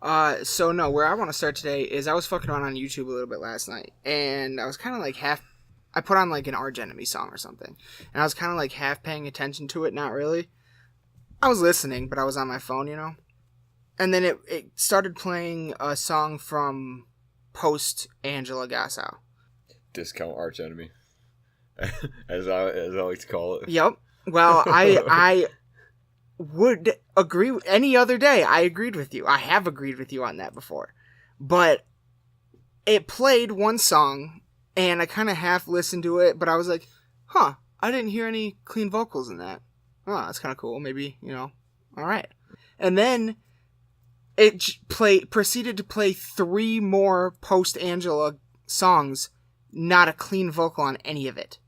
So no, where I want to start today is I was fucking around on YouTube a little bit last night, and I was kind of like I put on like an Arch Enemy song or something, and I was kind of like half paying attention to it, not really. I was listening, but I was on my phone, and then it started playing a song from post Angela Gassow. Discount Arch Enemy, as I like to call it. Yep. Well, I would agree any other day. I agreed with you. I have agreed with you on that before. But it played one song and I kind of half listened to it, but I was like, I didn't hear any clean vocals in that. Oh, that's kind of cool. Maybe, all right. And then it proceeded to play 3 more post-Angela songs, not a clean vocal on any of it.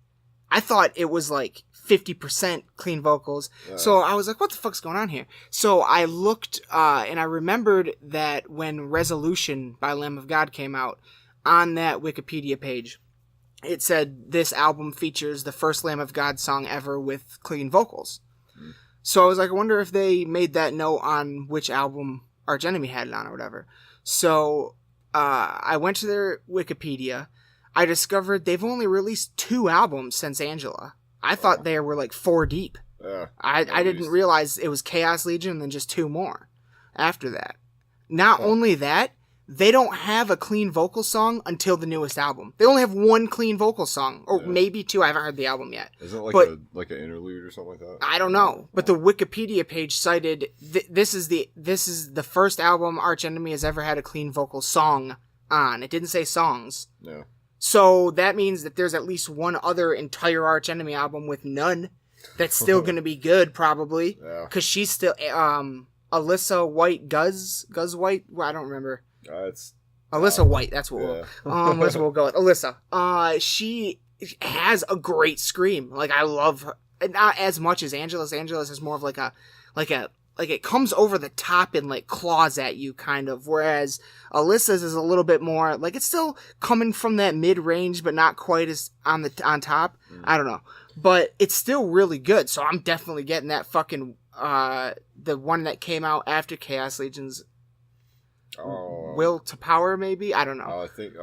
I thought it was like 50% clean vocals. So I was like, what the fuck's going on here? So I looked, and I remembered that when Resolution by Lamb of God came out, on that Wikipedia page, it said this album features the first Lamb of God song ever with clean vocals. So I was like, I wonder if they made that note on which album Arch Enemy had it on or whatever. So I went to their Wikipedia. I discovered they've only released 2 albums since Angela. I thought they were like 4 deep. I didn't realize it was Chaos Legion and then just 2 more after that. Not only that, they don't have a clean vocal song until the newest album. They only have 1 clean vocal song, or maybe 2. I haven't heard the album yet. Isn't it like an interlude or something like that? I don't know, but the Wikipedia page cited this is the first album Arch Enemy has ever had a clean vocal song on. It didn't say songs. Yeah. So that means that there's at least one other entire Arch Enemy album with none that's still going to be good, probably. Yeah. Because she's still Alyssa White Guz White. Well, I don't remember. It's Alyssa White. That's what we'll go with. Alyssa. She has a great scream. Like, I love her. Not as much as Angela's. Angela's is more of like it comes over the top and like claws at you kind of. Whereas Alyssa's is a little bit more like it's still coming from that mid range, but not quite as on top. I don't know, but it's still really good. So I'm definitely getting that fucking the one that came out after Chaos Legion's. Will to Power, maybe? I don't know. I think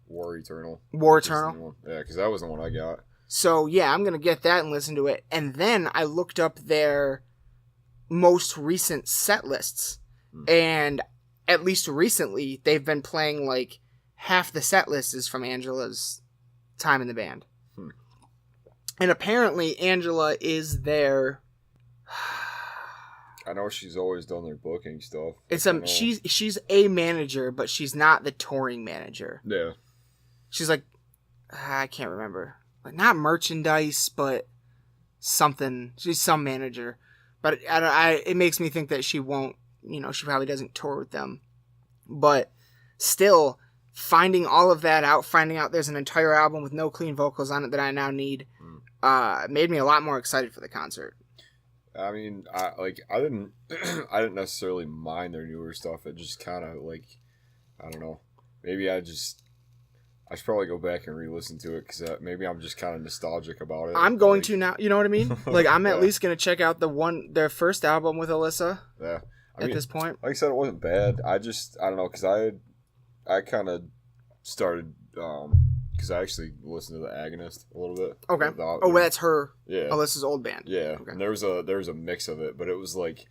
War Eternal. War Eternal? Yeah, because that was the one I got. So, yeah, I'm going to get that and listen to it. And then I looked up their most recent set lists. And at least recently, they've been playing like half the set list is from Angela's time in the band. And apparently, Angela is their... I know she's always done their booking stuff. She's a manager, but she's not the touring manager. Yeah. She's like, I can't remember. Like, not merchandise, but something. She's some manager. But it makes me think that she won't, she probably doesn't tour with them. But still, finding all of that out, finding out there's an entire album with no clean vocals on it that I now need, made me a lot more excited for the concert. I mean, I didn't necessarily mind their newer stuff. It just kind of like, I don't know. Maybe I should probably go back and re-listen to it because maybe I'm just kind of nostalgic about it. I'm going to now. You know what I mean? Like, I'm at least going to check out their first album with Alyssa. Yeah. I mean, this point, like I said, it wasn't bad. I don't know, because I kind of started because I actually listened to the Agonist a little bit. Okay. That's her. Yeah. Alyssa's old band. Yeah. Okay. And there was a mix of it, but it was like,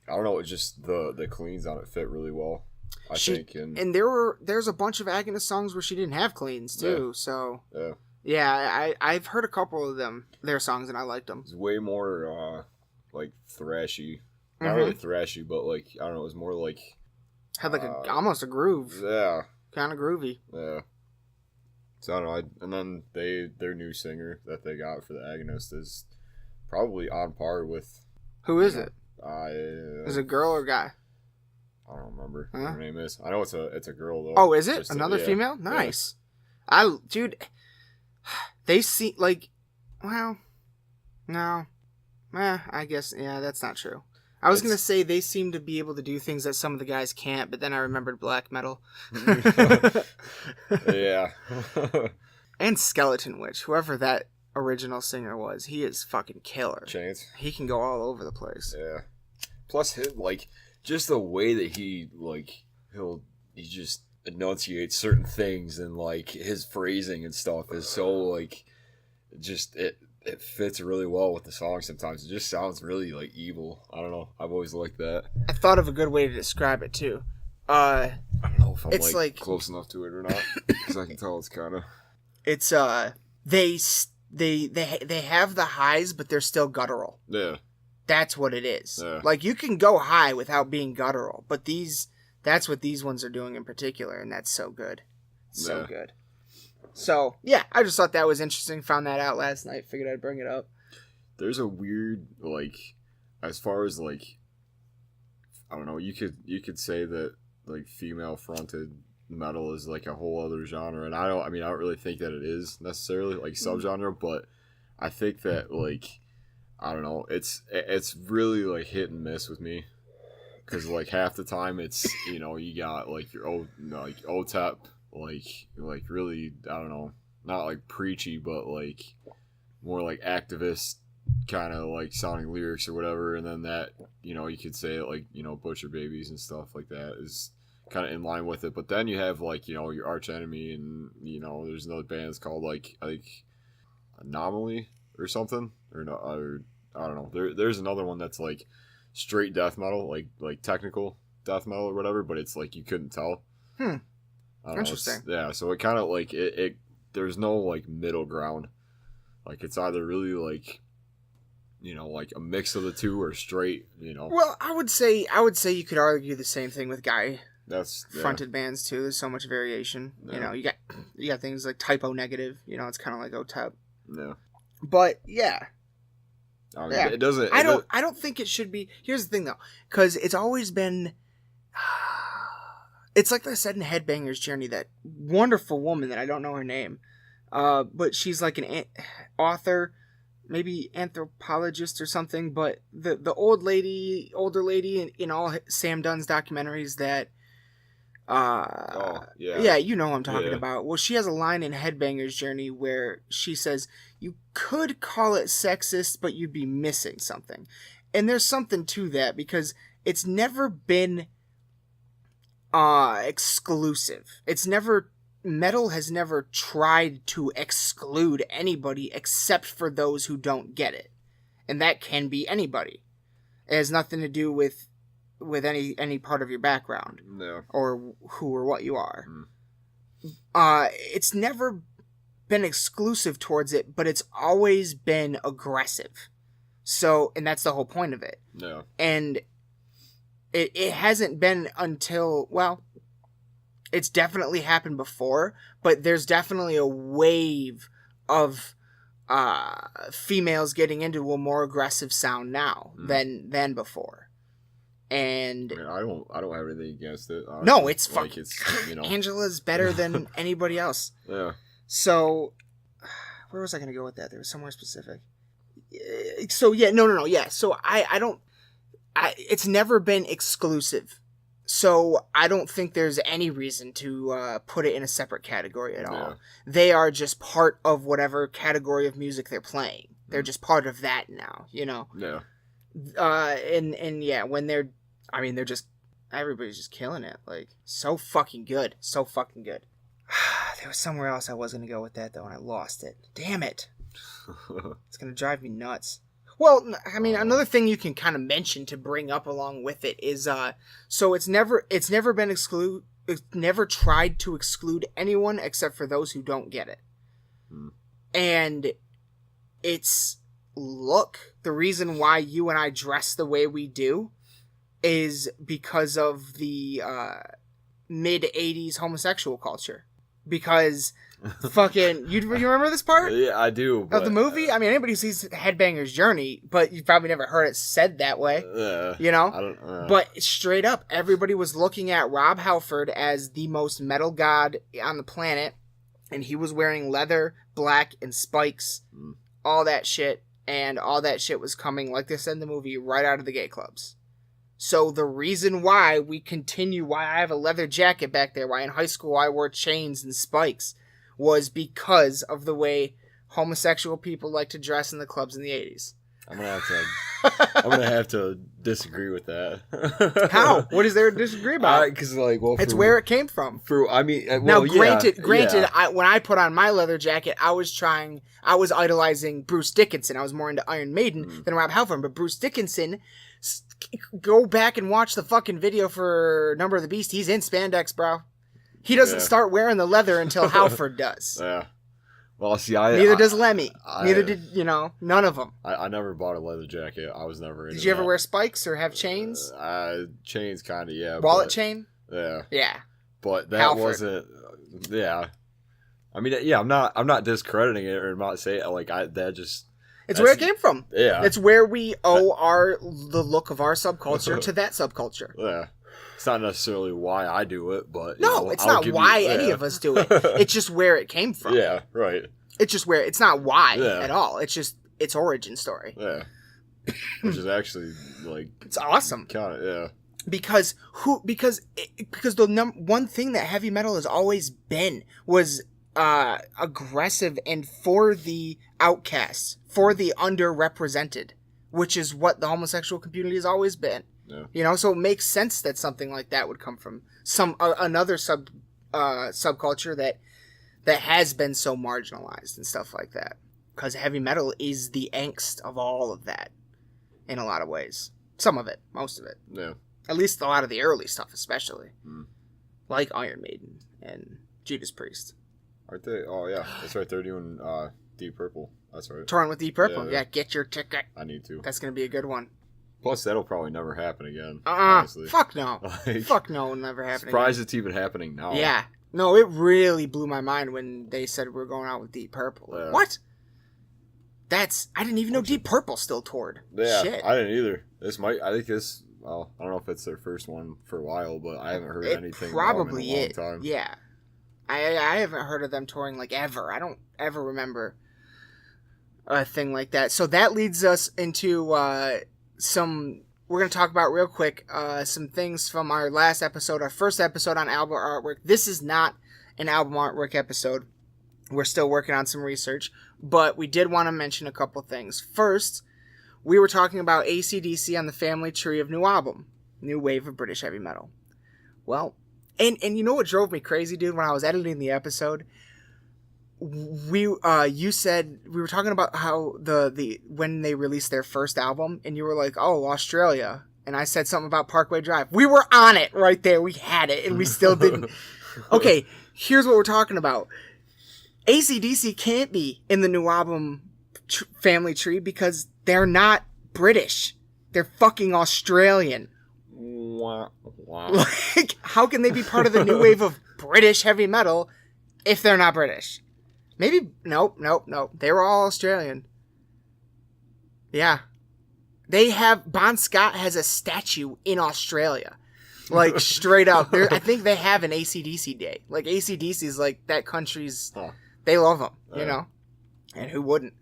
I don't know, it just the cleans on it fit really well. I think. And there's a bunch of Agonist songs where she didn't have cleans too. Yeah. So. Yeah. Yeah, I've heard a couple of their songs, and I liked them. It's way more like thrashy. Not really thrashy, but like, I don't know, it was more like... Had like almost a groove. Yeah. Kind of groovy. Yeah. So I don't know, and then their new singer that they got for the Agonist is probably on par with... Who is it? Is it a girl or guy? I don't remember what her name is. I know it's a girl though. Oh, is it? Another female? Nice. Yeah. Dude, they seem like... Well, no. I guess, yeah, that's not true. I was going to say they seem to be able to do things that some of the guys can't, but then I remembered black metal. Yeah. And Skeleton Witch, whoever that original singer was, he is fucking killer. Chance. He can go all over the place. Yeah. Plus, just the way that he, like, he just enunciates certain things, and like his phrasing and stuff is so like just it fits really well with the song. Sometimes it just sounds really like evil. I don't know. I've always liked that. I thought of a good way to describe it too. I don't know if I'm it's like close enough to it or not, because I can tell it's kind of. It's they have the highs, but they're still guttural. Yeah. That's what it is. Yeah. Like, you can go high without being guttural, but that's what these ones are doing in particular, and that's so good. So good. So, yeah, I just thought that was interesting. Found that out last night. Figured I'd bring it up. There's a weird, like, as far as, like, I don't know, you could say that, like, female-fronted metal is, like, a whole other genre, and I don't really think that it is necessarily, like, subgenre, but I think that, like, I don't know, it's really, like, hit and miss with me, because, like, half the time it's, you know, you got, like, your old, like, OTEP, like really, I don't know, not like preachy, but like more like activist kind of like sounding lyrics or whatever, and then that, you know, you could say like, you know, Butcher Babies and stuff like that is kind of in line with it. But then you have like, you know, your Arch Enemy, and you know, there's another band that's called like Anomaly or something, or no, or I don't know. There's another one that's like straight death metal, like technical death metal or whatever, but it's like you couldn't tell. Interesting. Yeah, so it kind of like it there's no like middle ground. Like it's either really like, you know, like a mix of the two, or straight, you know. Well, I would say you could argue the same thing with that's fronted bands too. There's so much variation. Yeah. You know, you got things like Typo Negative, you know, it's kind of like OTEP. Yeah. But yeah. I mean, it doesn't. I don't think it should be. Here's the thing though, because it's always been. It's like I said in Headbanger's Journey, that wonderful woman that I don't know her name, but she's like an author, maybe anthropologist or something. But the older lady in all Sam Dunn's documentaries that, you know what I'm talking about. Well, she has a line in Headbanger's Journey where she says, "You could call it sexist, but you'd be missing something," and there's something to that, because it's never been exclusive. Metal has never tried to exclude anybody except for those who don't get it. And that can be anybody. It has nothing to do with any part of your background. No. Or who or what you are. It's never been exclusive towards it, but it's always been aggressive. So, and that's the whole point of it. No. And it hasn't been until, well, it's definitely happened before, but there's definitely a wave of females getting into a more aggressive sound now than before. And I don't have anything against it. Honestly. No, it's like fucking, you know. Angela's better than anybody else. Yeah. So where was I going to go with that? There was somewhere specific. So yeah, no. Yeah. So it's never been exclusive. So I don't think there's any reason to put it in a separate category at all. They are just part of whatever category of music they're playing. They're just part of that now, you know? Yeah. And yeah, when they're just, everybody's just killing it. Like, so fucking good. So fucking good. There was somewhere else I was going to go with that, though, and I lost it. Damn it. It's going to drive me nuts. Well, I mean, another thing you can kind of mention to bring up along with it is, so it's never been it's never tried to exclude anyone except for those who don't get it. And it's, look, the reason why you and I dress the way we do is because of the mid-'80s homosexual culture. Because fucking, you remember this part? Yeah, I do. Of the movie? I mean, anybody who sees Headbanger's Journey, but you've probably never heard it said that way. You know? I don't. But straight up, everybody was looking at Rob Halford as the most metal god on the planet, and he was wearing leather, black, and spikes, all that shit, and all that shit was coming, like they said in the movie, right out of the gay clubs. So the reason why I have a leather jacket back there, why in high school I wore chains and spikes, was because of the way homosexual people like to dress in the clubs in the 80s. I'm gonna have to disagree with that. How? What is there to disagree about? Because it's where it came from. Now, granted, yeah. when I put on my leather jacket, I was idolizing Bruce Dickinson. I was more into Iron Maiden than Rob Halford. But Bruce Dickinson, go back and watch the fucking video for Number of the Beast. He's in spandex, bro. He doesn't start wearing the leather until Halford does. Yeah. Well, see, neither does Lemmy. Neither did, none of them. I never bought a leather jacket. I was never into Did you ever wear spikes or have chains? Chains, kind of, yeah. Wallet chain? Yeah. Yeah. But that Halford. wasn't, yeah. I mean, yeah, I'm not discrediting it or not saying It's where it came from. Yeah. It's where we owe the look of our subculture to that subculture. Yeah. It's not necessarily why I do it, but it's not why any of us do it. It's just where it came from. Yeah, right. It's just where it's not why at all. It's just its origin story. Yeah, which is actually it's awesome. Kind of yeah. Because the one thing that heavy metal has always been was aggressive and for the outcasts, for the underrepresented, which is what the homosexual community has always been. Yeah. So it makes sense that something like that would come from another subculture that has been so marginalized and stuff like that. Because heavy metal is the angst of all of that, in a lot of ways. Some of it, most of it. Yeah. At least a lot of the early stuff, especially, like Iron Maiden and Judas Priest. Aren't they? Oh yeah, that's right. They're doing Deep Purple. That's right. Touring with Deep Purple. Yeah, get your ticket. I need to. That's gonna be a good one. Plus, that'll probably never happen again. Honestly. Fuck no. Fuck no, it'll never happen surprised again. It's even happening now. Yeah. No, it really blew my mind when they said we're going out with Deep Purple. Yeah. What? I didn't even know Deep Purple still toured. Yeah, Shit. I didn't either. I don't know if it's their first one for a while, but I haven't heard anything probably in a long time. Yeah. I haven't heard of them touring ever. I don't ever remember a thing like that. So that leads us into we're going to talk about real quick some things from our last episode, our first episode on album artwork. This is not an album artwork episode. We're still working on some research, but we did want to mention a couple things. First, we were talking about AC/DC on the family tree of new wave of British heavy metal. Well, and you know what drove me crazy, dude, when I was editing the episode? You said we were talking about how when they released their first album, and you were like, "Oh, Australia," and I said something about Parkway Drive. We were on it right there. We had it, and we still didn't. Okay, here's what we're talking about. AC/DC can't be in the new album family tree because they're not British. They're fucking Australian. Wow. How can they be part of the new wave of British heavy metal if they're not British? Maybe, nope. They were all Australian. Yeah. Bon Scott has a statue in Australia. Straight up. I think they have an AC/DC day. AC/DC is that country's, they love them, and who wouldn't?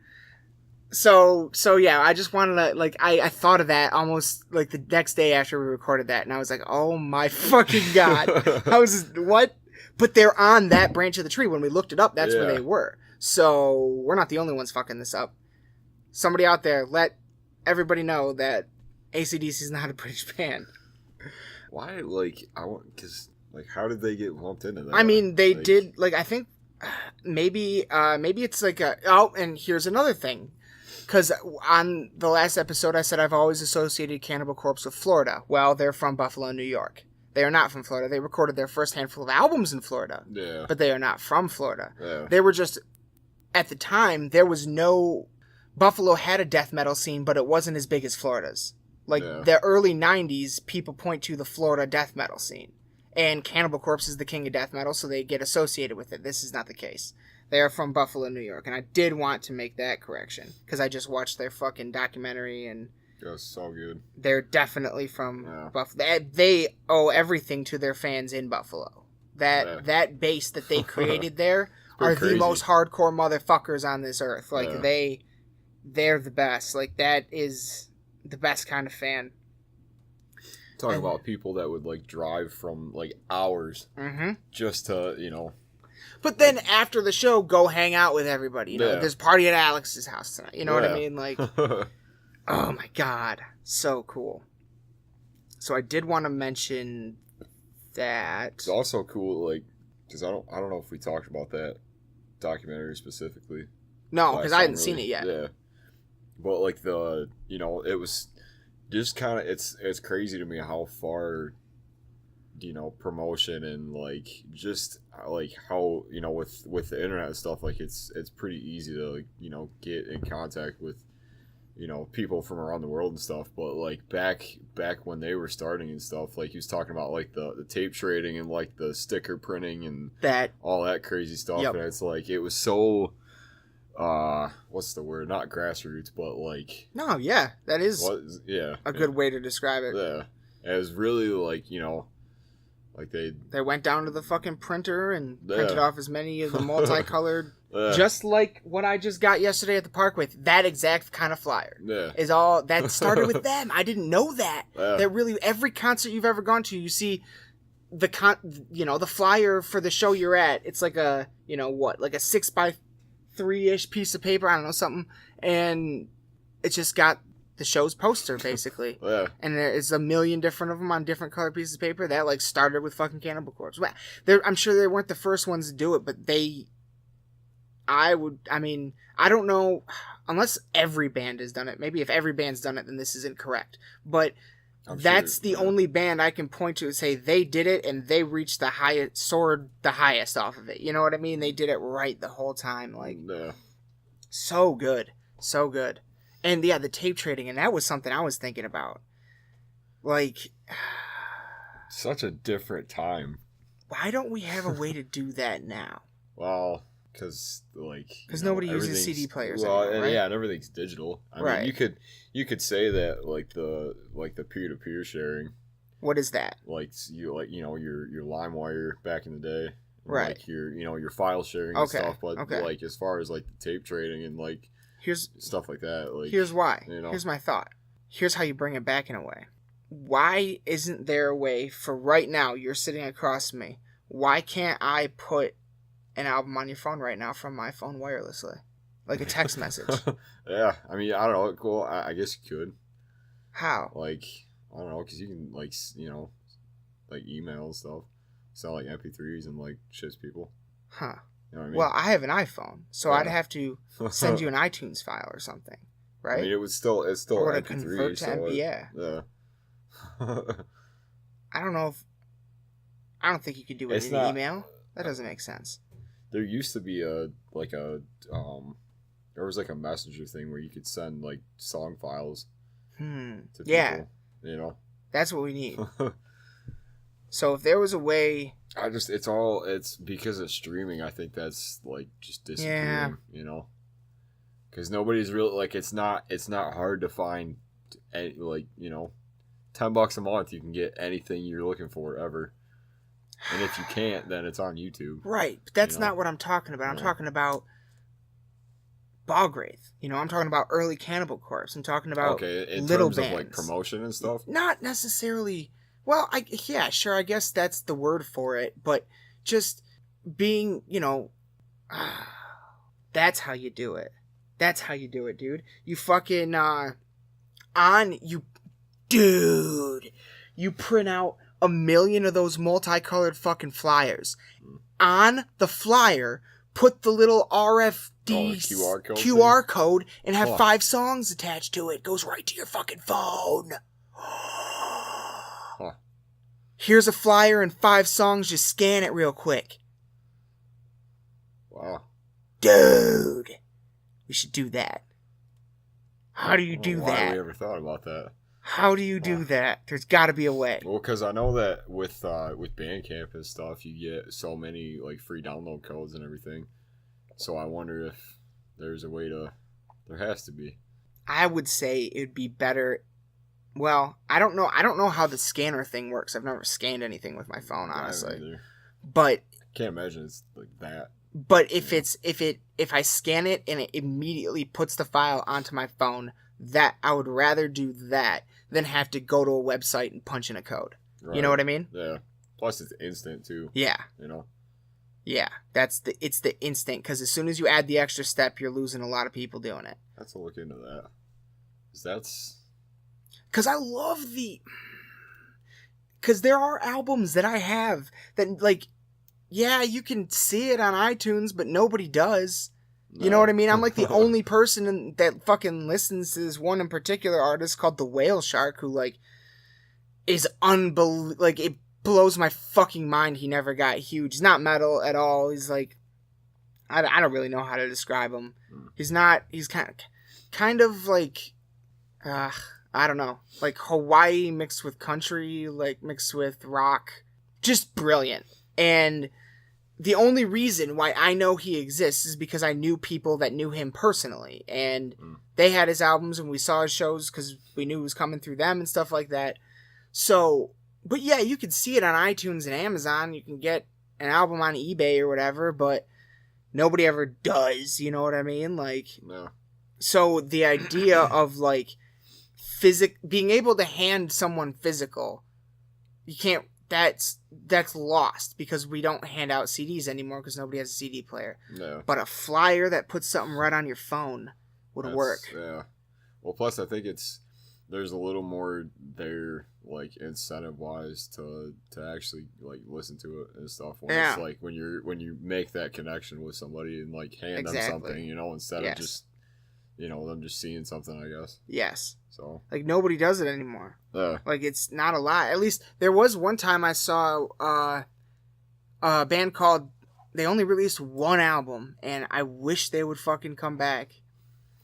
So yeah, I just wanted to, I thought of that almost, the next day after we recorded that, and I was like, oh my fucking God. I was just, what? But they're on that branch of the tree. When we looked it up, that's where they were. So we're not the only ones fucking this up. Somebody out there, let everybody know that AC/DC is not a British band. Why, how did they get lumped into that? I mean, they did, I think, maybe it's and here's another thing. Because on the last episode, I said I've always associated Cannibal Corpse with Florida. Well, they're from Buffalo, New York. They are not from Florida. They recorded their first handful of albums in Florida. Yeah. But they are not from Florida. Yeah. They were just, at the time, there was no, Buffalo had a death metal scene, but it wasn't as big as Florida's. The early 90s, people point to the Florida death metal scene. And Cannibal Corpse is the king of death metal, so they get associated with it. This is not the case. They are from Buffalo, New York. And I did want to make that correction. Because I just watched their fucking documentary and... It was so good. They're definitely from Buffalo. They owe everything to their fans in Buffalo. That base that they created there are crazy. the most hardcore motherfuckers on this earth. They're the best. That is the best kind of fan. Talking about people that would drive from hours just to But then after the show, go hang out with everybody. There's a party at Alex's house tonight. You know what I mean? Oh my god, so cool. So I did want to mention that It's also cool, like, because I don't know if we talked about that documentary specifically. no, because I hadn't seen it yet. Yeah, but like it was just kind of it's crazy to me how far promotion and like just like how with the internet and stuff, like it's pretty easy to like get in contact with people from around the world and stuff. But like back when they were starting and stuff, like he was talking about like the tape trading and like the sticker printing and that all that crazy stuff. Yep. And it's like it was so what's the word, not grassroots, but like no, yeah, that is yeah, a good way to describe it. Yeah, it was really like like they went down to the fucking printer and Yeah. printed off as many of the multicolored yeah, just like what I just got yesterday at the Parkway. That exact kind of flyer yeah, is all that started with them. I didn't know that. yeah. That really every concert you've ever gone to, you see the the flyer for the show you're at. It's like a like a 6x3-ish piece of paper. I don't know, something, and it's just got the show's poster basically. Yeah. And there's a million different of them on different color pieces of paper that like started with fucking Cannibal Corpse. I'm sure they weren't the first ones to do it, but I don't know, unless every band has done it. Maybe if every band's done it, then this isn't correct. But that's the only band I can point to and say they did it and they reached the highest, soared the highest off of it. You know what I mean? They did it right the whole time. Like, Yeah. so good. So good. And yeah, the tape trading, and that was something I was thinking about. Like, Such a different time. why don't we have a way to do that now? Well, because nobody uses everything's- CD players Well, anymore, right? yeah, and everything's digital. I Right. mean, you could say that like the peer-to-peer sharing, What is that? like your LimeWire back in the day, and, Right. Like your file sharing and Okay, stuff. But okay. like as far as like the tape trading and like Here's stuff like that, like Here's why. you know. Here's my thought. Here's how you bring it back in a way. Why isn't there a way for right now, you're sitting across from me, why can't I put an album on your phone right now from my phone wirelessly? Like a text message. Yeah, I mean, I don't know. Cool. I guess you could. How? Like, I don't know, because you can like like email and stuff, sell like MP3s and like shits people. Huh. You know what I mean? Well, I have an iPhone, so Yeah. I'd have to send you an iTunes file or something, right? I mean, it's still or would it MP3. convert to So MP? Yeah. yeah. I don't think you could do it It's in not- email. That doesn't make sense. There used to be there was like a messenger thing where you could send like song files to people. Yeah. You know. That's what we need. So if there was a way... It's because of streaming. I think that's like just disappearing. Yeah. You know, because nobody's really like it's not hard to find any, like $10 a month you can get anything you're looking for ever, and if you can't, then it's on YouTube. Right, but that's You know? not what I'm talking about. I'm Yeah. talking about Bogwraith. I'm talking about early Cannibal Corpse. I'm talking about Okay, in little terms of like bands. promotion and stuff. Not necessarily... Well, yeah, sure, I guess that's the word for it, but just being, that's how you do it. That's how you do it, dude. You fucking, dude, you print out 1,000,000 of those multicolored fucking flyers. On the flyer, put the little RFD QR code and have Huh. 5 songs attached to it. Goes right to your fucking phone. Here's a flyer and 5 songs. Just scan it real quick. Wow. Dude, we should do that. How do you do Why have we that? ever thought about that? How do you do that? There's got to be a way. Well, because I know that with Bandcamp and stuff, you get so many like free download codes and everything. So I wonder if there's a way to. There has to be. I would say it'd be better. Well, I don't know. I don't know how the scanner thing works. I've never scanned anything with my phone, I haven't honestly. either. But Can't imagine it's like that. if I scan it and it immediately puts the file onto my phone, that I would rather do that than have to go to a website and punch in a code. Right? You know what I mean? Yeah. Plus, it's instant too. Yeah. You know. Yeah. It's the instant, because as soon as you add the extra step, you're losing a lot of people doing it. Let's look into that. That's Because I love because there are albums that I have that, like, yeah, you can see it on iTunes, but nobody does. You know what I mean? I'm like the only person that fucking listens to this one in particular artist called The Whale Shark, who, like, is unbelievable. Like, it blows my fucking mind he never got huge. He's not metal at all. He's like, I don't really know how to describe him. He's kind of like, I don't know, like Hawaii mixed with country, like mixed with rock. Just brilliant. And the only reason why I know he exists is because I knew people that knew him personally. And they had his albums and we saw his shows because we knew he was coming through them and stuff like that. So, but yeah, you can see it on iTunes and Amazon. You can get an album on eBay or whatever, but nobody ever does. You know what I mean? Like, no. So the idea of, like, being able to hand someone physical, you can't, that's lost because we don't hand out CDs anymore because nobody has a CD player. No. But a flyer that puts something right on your phone would work. Yeah. Well, plus I think there's a little more there, like, incentive wise to actually, like, listen to it and stuff. It's like when you make that connection with somebody and, like, hand them something, you know, instead of just, you know, them just seeing something, I guess. Yes. So, like, nobody does it anymore. Yeah. Like, it's not a lot. At least there was one time I saw a band called, they only released one album, and I wish they would fucking come back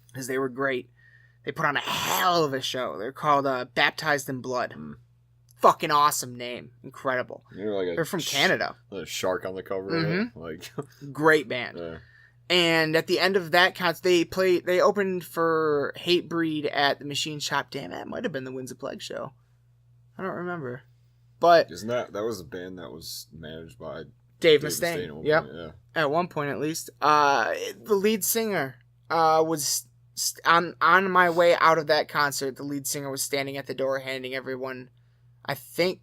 because they were great. They put on a hell of a show. They're called Baptized in Blood. Fucking awesome name. Incredible. They're from Canada. A shark on the cover of it. Like, great band. Yeah. And at the end of that concert, they opened for Hatebreed at the Machine Shop. Damn, that might have been the Winds of Plague show. I don't remember. But isn't that was a band that was managed by Dave Mustaine. Yep. Yeah. At one point, at least. The lead singer was on my way out of that concert. The lead singer was standing at the door handing everyone, I think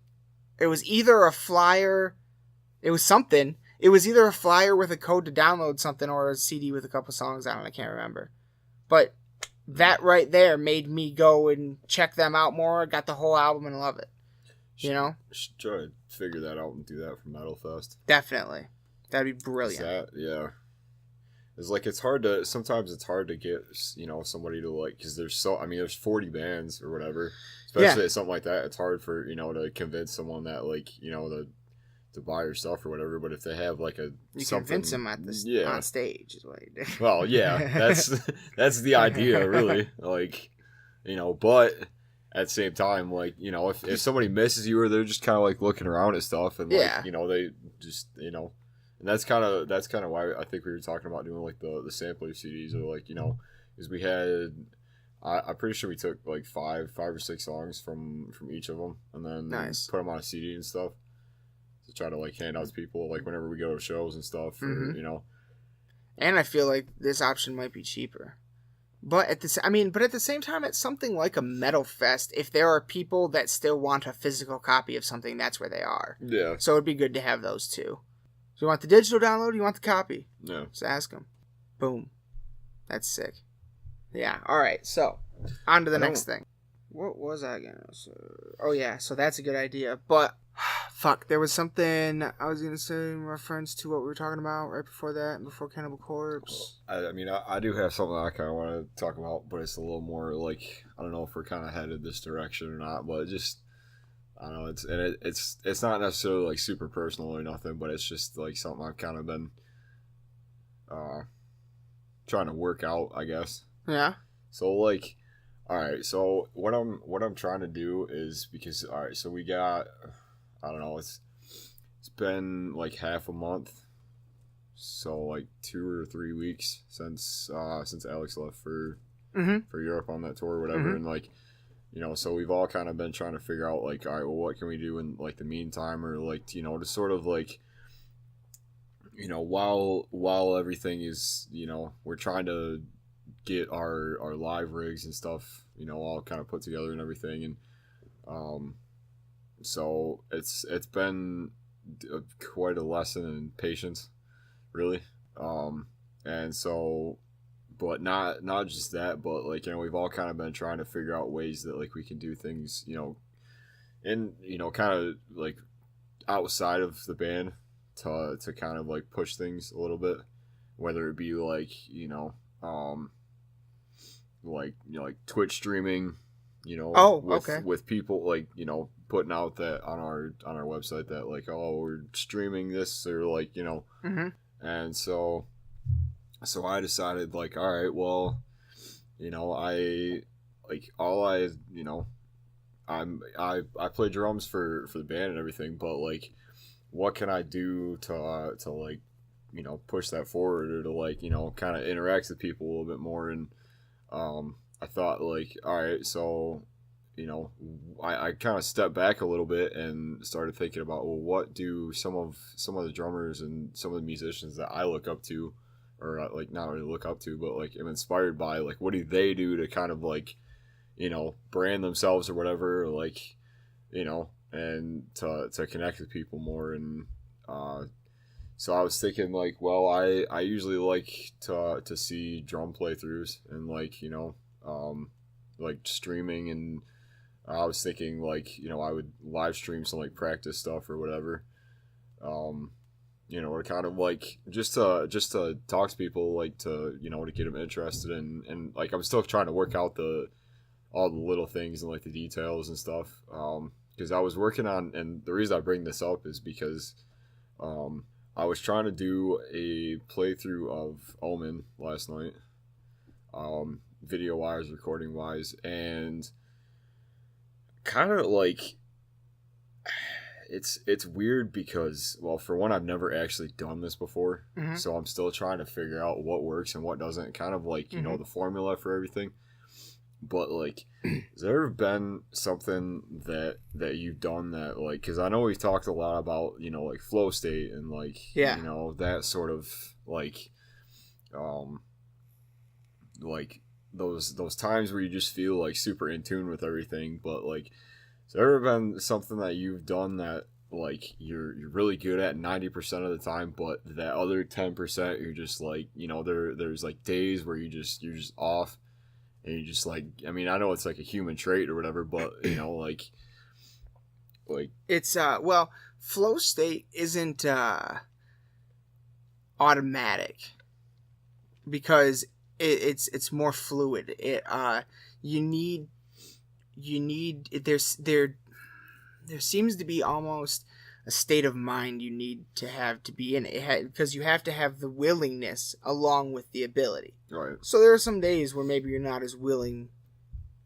it was either a flyer, it was something. It was either a flyer with a code to download something or a CD with a couple songs on it. I can't remember. But that right there made me go and check them out more. Got the whole album and love it. You know? Should try to figure that out and do that for Metal Fest. Definitely. That'd be brilliant. Yeah. It's like, sometimes it's hard to get, you know, somebody to, like, because there's 40 bands or whatever. Especially at something like that. It's hard for, you know, to convince someone that, like, you know, to buy your stuff or whatever, but if they have, like, you convince them on stage is what you do. Well, yeah, that's the idea, really. Like, you know, but at the same time, like, you know, if somebody misses you or they're just kind of, like, looking around at stuff and, like, you know, they just, you know, and that's kind of why I think we were talking about doing, like, the sampler CDs, or, like, you know, because we had, I'm pretty sure we took, like, five or six songs from each of them and then put them on a CD and stuff. To try to, like, hand out to people, like, whenever we go to shows and stuff, or, you know. And I feel like this option might be cheaper. But at the same time, it's something like a Metal Fest. If there are people that still want a physical copy of something, that's where they are. Yeah. So it'd be good to have those too. So you want the digital download, or you want the copy? Yeah. Just ask them. Boom. That's sick. Yeah. All right. So on to the next thing. What was I gonna say? Oh yeah. So that's a good idea, but. Fuck, there was something I was going to say in reference to what we were talking about right before that, before Cannibal Corpse. I mean, I do have something I kind of want to talk about, but it's a little more, like, I don't know if we're kind of headed this direction or not, but just, I don't know, it's not necessarily, like, super personal or nothing, but it's just, like, something I've kind of been trying to work out, I guess. Yeah. So, like, alright, so what I'm trying to do is, because, alright, so we got... I don't know, it's been like half a month, so like 2 or 3 weeks since Alex left for Europe on that tour or whatever, and, like, you know, so we've all kind of been trying to figure out, like, all right, well, what can we do in, like, the meantime, or, like, you know, to sort of, like, you know, while everything is, you know, we're trying to get our live rigs and stuff, you know, all kind of put together and everything, and so it's been quite a lesson in patience, really. And so but not just that, but like, you know, we've all kind of been trying to figure out ways that like we can do things, you know, in, you know, kind of like outside of the band to kind of like push things a little bit, whether it be like, you know, like, you know, like Twitch streaming, you know, with people, like, you know, putting out that on our website that like, oh, we're streaming this, or like, you know, and so I decided like, all right, well, you know, I you know, I play drums for the band and everything, but like, what can I do to like, you know, push that forward, or to like, you know, kind of interact with people a little bit more. And I thought like, all right, so, you know, I kind of stepped back a little bit and started thinking about, well, what do some of the drummers and some of the musicians that I look up to, or like not really look up to, but like am inspired by, like, what do they do to kind of like, you know, brand themselves or whatever, or like, you know, and to connect with people more. And so I was thinking like, well, I usually like to see drum playthroughs and like, you know, like streaming, and I was thinking like, you know, I would live stream some like practice stuff or whatever, you know, or kind of like just to talk to people, like to, you know, to get them interested in, and like I'm still trying to work out all the little things and like the details and stuff, because I was working on, and the reason I bring this up is because I was trying to do a playthrough of Omen last night, video wise, recording wise, and kind of like, it's weird because, well, for one, I've never actually done this before, so I'm still trying to figure out what works and what doesn't, kind of like, you know, the formula for everything. But like, has there ever been something that you've done that, like, because I know we've talked a lot about, you know, like flow state and like, you know, that sort of like those times where you just feel like super in tune with everything. But like, has there ever been something that you've done that like you're really good at 90% of the time, but that other 10% you're just like, you know, there's like days where you're just off? And you just like, I mean, I know it's like a human trait or whatever, but you know, like it's well, flow state isn't automatic, because it's more fluid. You need there seems to be almost a state of mind you need to be in it, because you have to have the willingness along with the ability. Right. So there are some days where maybe you're not as willing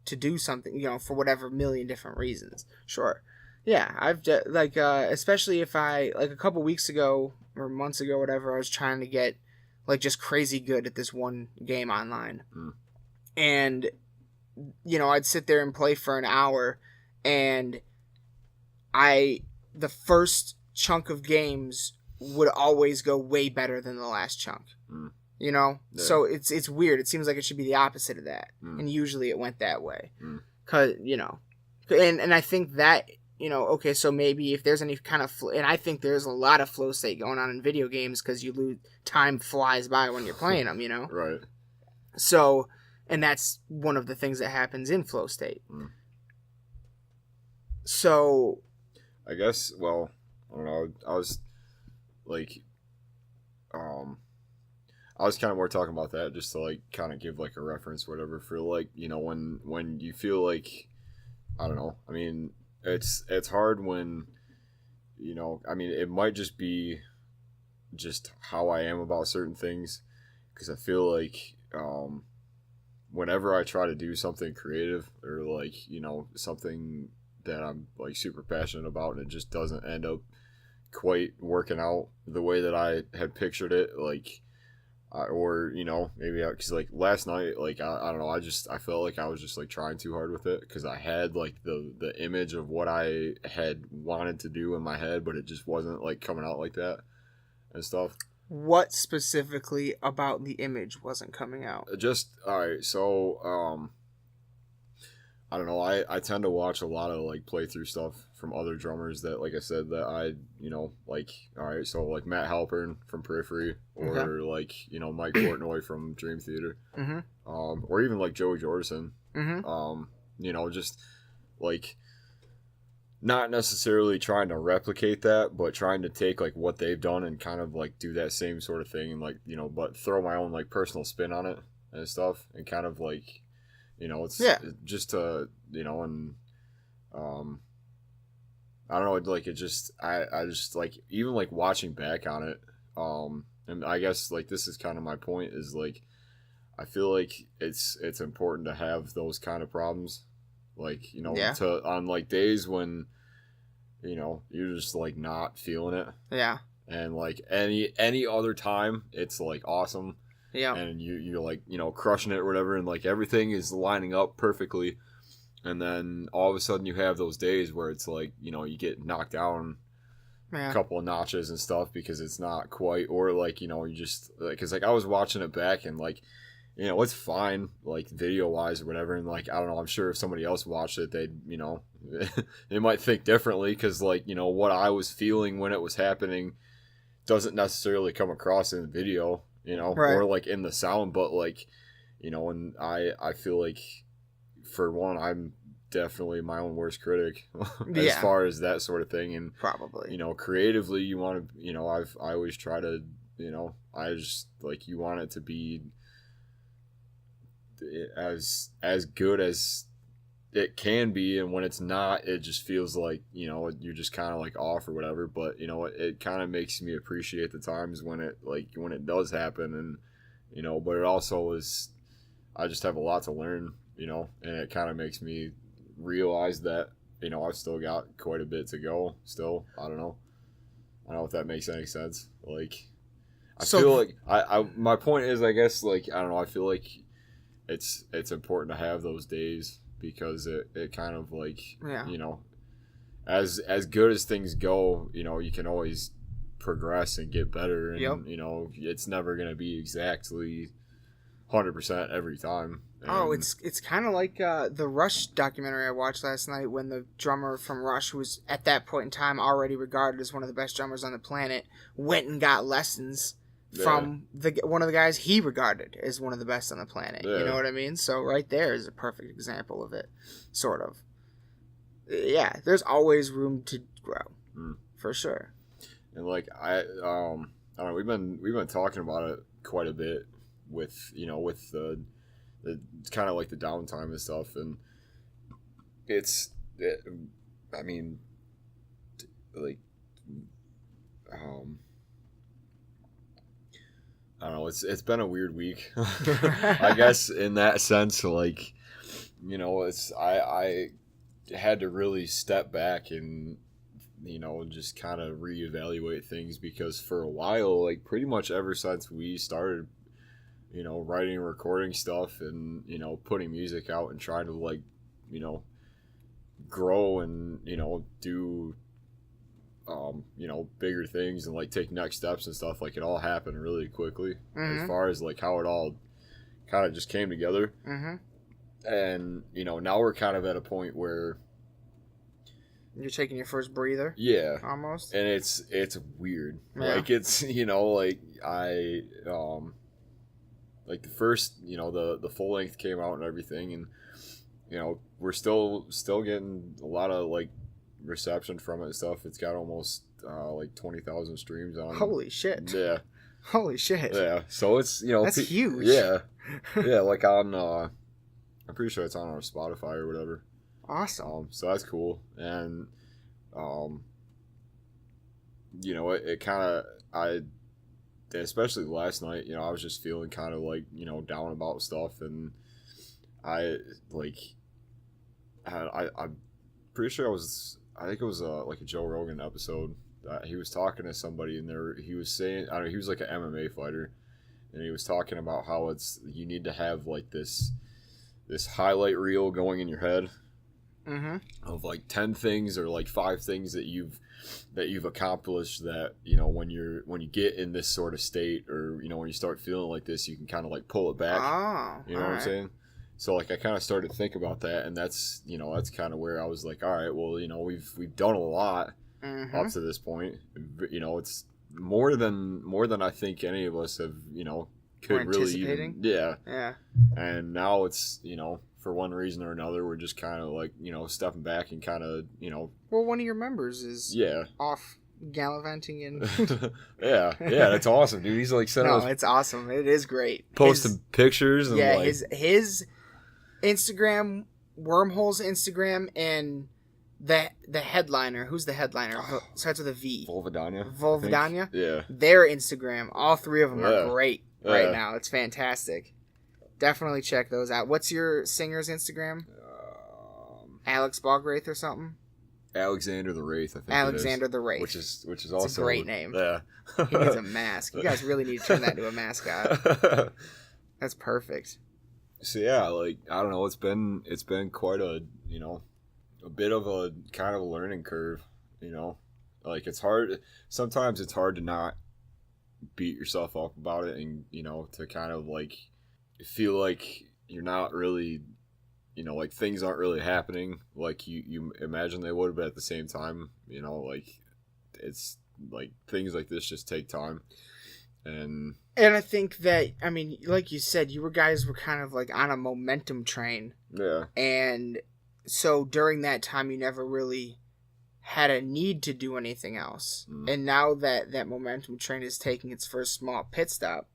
to do something, you know, for whatever million different reasons. Sure. Yeah, I've like especially if I, like, a couple weeks ago or months ago, whatever, I was trying to get like just crazy good at this one game online. And you know, I'd sit there and play for an hour, and the first chunk of games would always go way better than the last chunk. You know? Yeah. So it's weird. It seems like it should be the opposite of that. And usually it went that way. 'Cause, you know, and I think that, you know, okay, so maybe if there's any kind of and I think there's a lot of flow state going on in video games, because you lose, time flies by when you're playing them, you know? Right. So, and that's one of the things that happens in flow state. So, I guess, well, I don't know, I was like, I was kind of more talking about that just to like kind of give like a reference, whatever, for like, you know, when you feel like, I don't know, I mean, it's hard when, you know, I mean, it might just be just how I am about certain things, because I feel like whenever I try to do something creative, or like, you know, something that I'm like super passionate about, and it just doesn't end up quite working out the way that I had pictured it, like, or, you know, maybe because like last night, like, I don't know, I felt like I was just like trying too hard with it, because I had like the image of what I had wanted to do in my head, but it just wasn't like coming out like that and stuff. What specifically about the image wasn't coming out? Just, all right, so I don't know. I tend to watch a lot of like playthrough stuff from other drummers that, like I said, that I like. All right, so like Matt Halpern from Periphery, or like Mike Portnoy from Dream Theater, or even like Joey Jordison. Just like not necessarily trying to replicate that, but trying to take like what they've done and kind of like do that same sort of thing, and like but throw my own like personal spin on it and stuff, and kind of like. It's just to, and I don't know, like it just, I just like, even like watching back on it, and I guess like this is kind of my point is like, I feel like it's important to have those kind of problems, like, to, on like days when, you're just like not feeling it. Yeah. And like any other time, it's like awesome. Yeah. And you're like, crushing it or whatever, and like everything is lining up perfectly. And then all of a sudden you have those days where it's like, you get knocked down a couple of notches and stuff because it's not quite, or like, you just like, cause like I was watching it back and like, it's fine, like video wise or whatever. And like, I don't know, I'm sure if somebody else watched it, they'd, they might think differently. Cause like, what I was feeling when it was happening doesn't necessarily come across in the video. Right. Or like in the sound, but like, and I feel like for one, I'm definitely my own worst critic as far as that sort of thing. And probably, creatively you want to, I always try to, I just like, you want it to be as good as it can be, and when it's not, it just feels like you're just kind of like off or whatever. But it kind of makes me appreciate the times when it does happen, and but it also is, I just have a lot to learn, and it kind of makes me realize that I've still got quite a bit to go still. I don't know if that makes any sense. Like I feel like I my point is, I guess, like, I don't know, I feel like it's important to have those days, because it kind of like, as good as things go, you can always progress and get better, and it's never going to be exactly 100% every time. And it's kind of like the Rush documentary I watched last night, when the drummer from Rush, was at that point in time already regarded as one of the best drummers on the planet, went and got lessons from one of the guys he regarded as one of the best on the planet. You know what I mean? So right there is a perfect example of it, sort of. Yeah, there's always room to grow, for sure. And like I don't know, we've been talking about it quite a bit with with the kind of like the downtime and stuff, and I mean, like I don't know, it's been a weird week. I guess in that sense, like, it's I had to really step back and just kind of reevaluate things, because for a while, like pretty much ever since we started writing and recording stuff, and putting music out and trying to like grow and do bigger things and like take next steps and stuff, like it all happened really quickly, as far as like how it all kind of just came together. And now we're kind of at a point where you're taking your first breather, almost, and it's weird. Like it's like I like the first the full length came out and everything, and we're still getting a lot of like reception from it and stuff. It's got almost like 20,000 streams on it. Holy shit. Yeah. Holy shit. Yeah. So it's that's huge. Yeah. Yeah, like on I'm pretty sure it's on our Spotify or whatever. Awesome. So that's cool. And it kind of, especially last night, I was just feeling kind of like down about stuff, and I'm pretty sure I think it was like a Joe Rogan episode. He was talking to somebody, and he was saying, I don't know, he was like an MMA fighter, and he was talking about how you need to have like this highlight reel going in your head of like 10 things or like 5 things that you've accomplished, that when you get in this sort of state, or when you start feeling like this, you can kind of like pull it back. Oh, you know what I'm saying? So like I kind of started to think about that, and that's that's kind of where I was like, all right, well we've done a lot up to this point. It's more than I think any of us have could really even yeah. And now it's for one reason or another we're just kind of like stepping back and kind of Well, one of your members is off gallivanting and yeah, that's awesome, dude. He's like sending us it's awesome. It is great. Posting pictures and his Instagram, Wormhole's Instagram, and the headliner. Who's the headliner? Starts with a V. Volvodanya. Yeah. Their Instagram. All three of them are great right now. It's fantastic. Definitely check those out. What's your singer's Instagram? Alex Bogwraith or something? Alexander the Wraith, I think. Alexander the Wraith. Which is also a great name. Yeah. He needs a mask. You guys really need to turn that into a mascot. That's perfect. So yeah, like I don't know, it's been quite a a bit of a kind of a learning curve, like it's hard. Sometimes it's hard to not beat yourself up about it, and to kind of like feel like you're not really, like things aren't really happening like you imagine they would, but at the same time, like it's like things like this just take time. And I think that, I mean, like you said, you guys were kind of like on a momentum train. Yeah. And so during that time, you never really had a need to do anything else. And now that momentum train is taking its first small pit stop,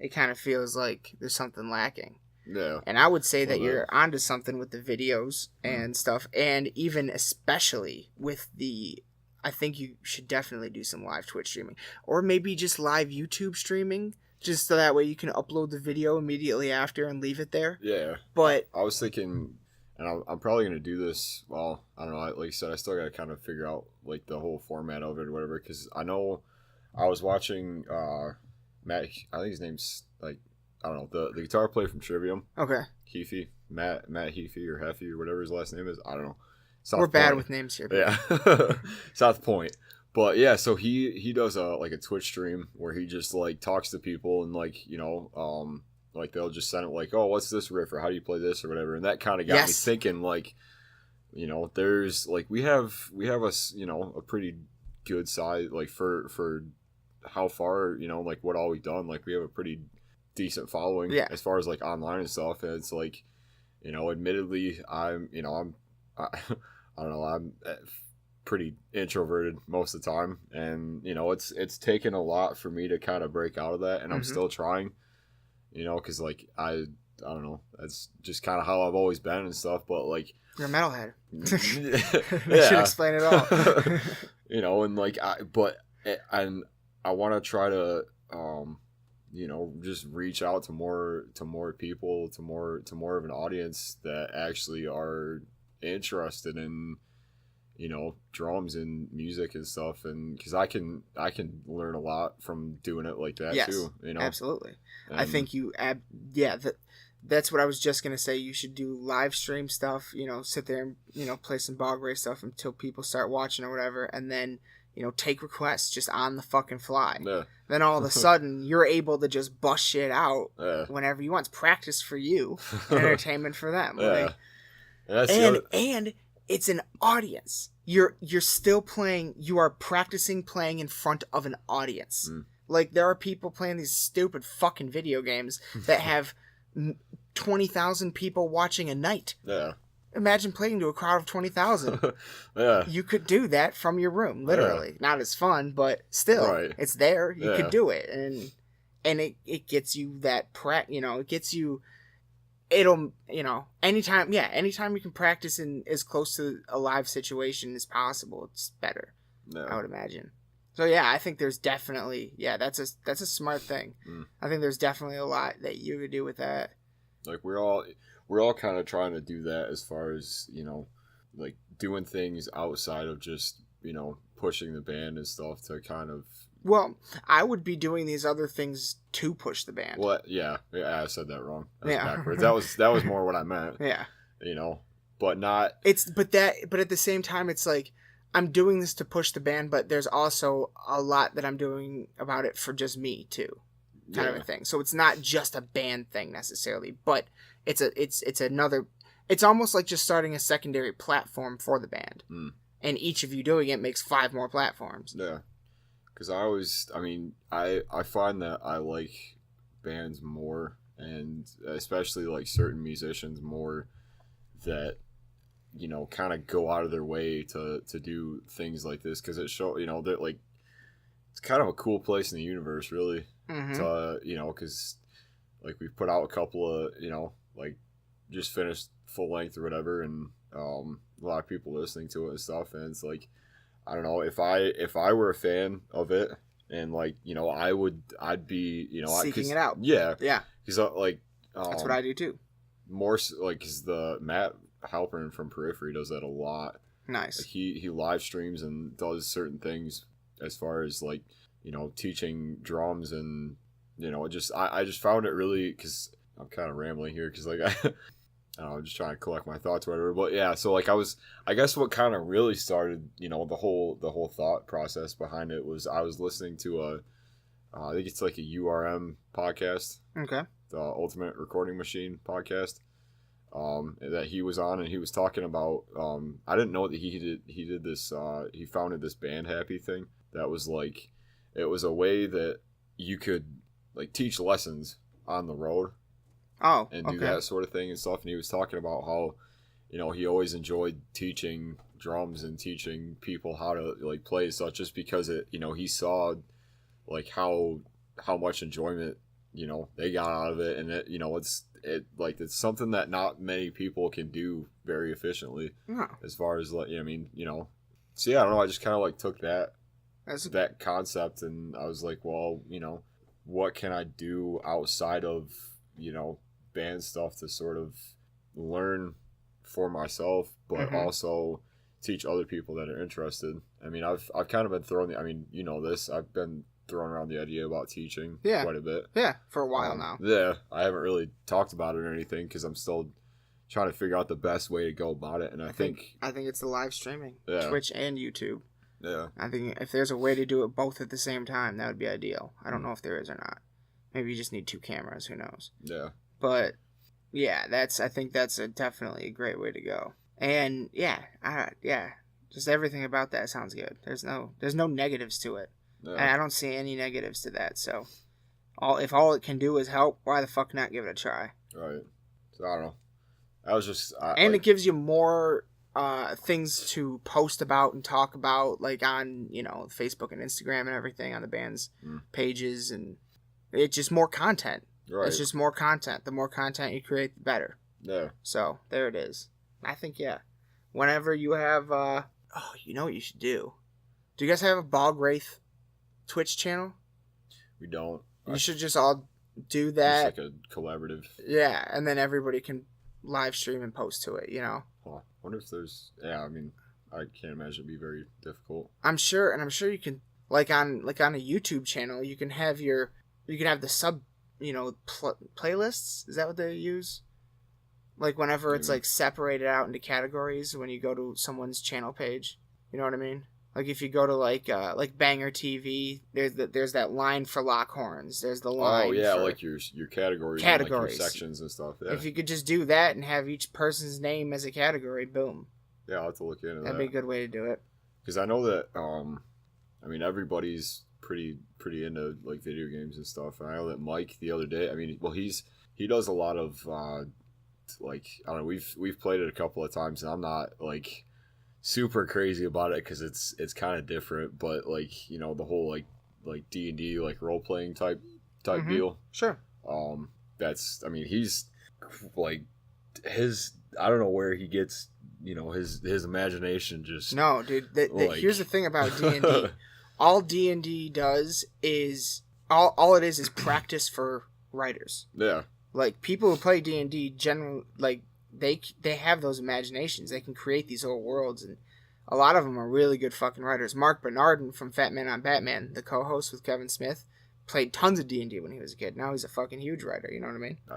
it kind of feels like there's something lacking. Yeah. And I would say that you're onto something with the videos and stuff, and even especially with I think you should definitely do some live Twitch streaming, or maybe just live YouTube streaming, just so that way you can upload the video immediately after and leave it there. Yeah. But I was thinking, and I'm probably going to do this, well, I don't know, like you said, I still got to kind of figure out like the whole format of it or whatever, because I know I was watching Matt, I think his name's like, I don't know, the guitar player from Trivium. Okay. Heafy. Matt Heafy or Heffy or whatever his last name is. I don't know. We're bad with names here. Yeah. South Point. But yeah, so he does a Twitch stream where he just like talks to people and like, like they'll just send it like, oh, what's this riff or how do you play this or whatever. And that kind of got me thinking like, there's like we have a pretty good size like for how far, like what all we've done, like we have a pretty decent following as far as like online and stuff. And it's like, admittedly I don't know, I'm pretty introverted most of the time, and it's taken a lot for me to kind of break out of that, and I'm still trying, because like I don't know, that's just kind of how I've always been and stuff, but like you're a metalhead. That should explain it all. And like I want to try to just reach out to more people, to more of an audience that actually are interested in drums and music and stuff, and because I can learn a lot from doing it like that too. Absolutely. And I think that's what I was just gonna say. You should do live stream stuff. Sit there and play some bog race stuff until people start watching or whatever, and then take requests just on the fucking fly. Yeah. Then all of a sudden you're able to just bust shit out whenever you want. It's practice for you, entertainment for them. Yeah. And it's an audience. You're still playing. You are practicing playing in front of an audience. Like there are people playing these stupid fucking video games that have 20,000 people watching a night. Yeah. Imagine playing to a crowd of 20,000. Yeah. You could do that from your room, literally. Yeah. Not as fun, but still, it's there. You could do it, and it gets you that it gets you. It'll, anytime you can practice in as close to a live situation as possible, it's better. No. I would imagine. So yeah, I think there's definitely, that's a smart thing. I think there's definitely a lot that you could do with that. Like we're all kind of trying to do that as far as, like doing things outside of just, pushing the band and stuff to kind of. Well, I would be doing these other things to push the band. Well, yeah, I said that wrong. Backwards. That was more what I meant. Yeah. But not. But at the same time, it's like I'm doing this to push the band, but there's also a lot that I'm doing about it for just me too, kind of a thing. So it's not just a band thing necessarily, but It's almost like just starting a secondary platform for the band. And each of you doing it makes 5 more platforms. Yeah. Because I find that I like bands more, and especially like certain musicians more that, you know, kind of go out of their way to do things like this, because it show, you know, that like it's kind of a cool place in the universe, really. To, you know, because like we've put out a couple of, you know, like just finished full length or whatever, and a lot of people listening to it and stuff, and it's like, I don't know, if I were a fan of it, and like, you know, I'd be, you know, seeking it out. Yeah, yeah, because like that's what I do too. More like, because the Matt Halpern from Periphery does that a lot. Nice. Like he live streams and does certain things as far as like, you know, teaching drums, and you know, I just found it really, because I'm kind of rambling here, because like I don't know, I'm just trying to collect my thoughts or whatever. But yeah, so like I guess what kind of really started, you know, the whole thought process behind it was I was listening to I think it's like a URM podcast. Okay. The Ultimate Recording Machine podcast. That he was on, and he was talking about I didn't know that he did this he founded this Band Happy thing that was like, it was a way that you could like teach lessons on the road. Oh, and do that sort of thing and stuff. And he was talking about how, you know, he always enjoyed teaching drums and teaching people how to like play and such, just because it, you know, he saw like how much enjoyment, you know, they got out of it, and it, you know, it's something that not many people can do very efficiently. As far as like, I mean, you know, so yeah, I don't know, I just kind of like took that concept, and I was like, well, you know, what can I do outside of, you know, band stuff to sort of learn for myself, but also teach other people that are interested. I mean, I've kind of been throwing I mean, you know this, I've been throwing around the idea about teaching quite a bit. Yeah, for a while now. Yeah, I haven't really talked about it or anything, because I'm still trying to figure out the best way to go about it, and I think it's the live streaming, yeah. Twitch and YouTube. Yeah. I think if there's a way to do it both at the same time, that would be ideal. I don't know if there is or not. Maybe you just need 2 cameras, who knows. Yeah. But yeah, I think that's definitely a great way to go. And yeah, just everything about that sounds good. There's no negatives to it. Yeah. And I don't see any negatives to that. So if all it can do is help, why the fuck not give it a try? Right. So I don't know. I was just it gives you more things to post about and talk about, like on, you know, Facebook and Instagram and everything, on the band's pages, and it's just more content. Right. It's just more content. The more content you create, the better. Yeah. So there it is. I think, yeah, whenever you have you know what you should do? Do you guys have a Bog Wraith Twitch channel? We don't. You should just all do that. It's like a collaborative. Yeah, and then everybody can live stream and post to it, you know? Huh. I wonder if there's... Yeah, I mean, I can't imagine it'd be very difficult. I'm sure you can, like on a YouTube channel, you can have the sub, you know, playlists. Is that what they use? Like whenever it's like separated out into categories when you go to someone's channel page. You know what I mean? Like if you go to like Banger TV, there's that line for Lockhorns. There's the line. Oh yeah, for like your categories, and like your sections and stuff. Yeah. If you could just do that and have each person's name as a category, boom. Yeah, I'll have to look into that. That'd be a good way to do it. Because I know that I mean, everybody's pretty into like video games and stuff. And I know that Mike the other day, I mean, well, he does a lot of like, I don't know, we've played it a couple of times, and I'm not like super crazy about it because it's kind of different, but like, you know, the whole like D&D like role playing type deal. Sure. That's, I mean, he's like I don't know where he gets, you know, his imagination just. No, dude. Here's the thing about D&D. All D&D does is all it is practice for writers. Yeah. Like people who play D&D generally, like they have those imaginations. They can create these whole worlds, and a lot of them are really good fucking writers. Mark Bernardin from Fat Man on Batman, the co-host with Kevin Smith, played tons of D&D when he was a kid. Now he's a fucking huge writer. You know what I mean? I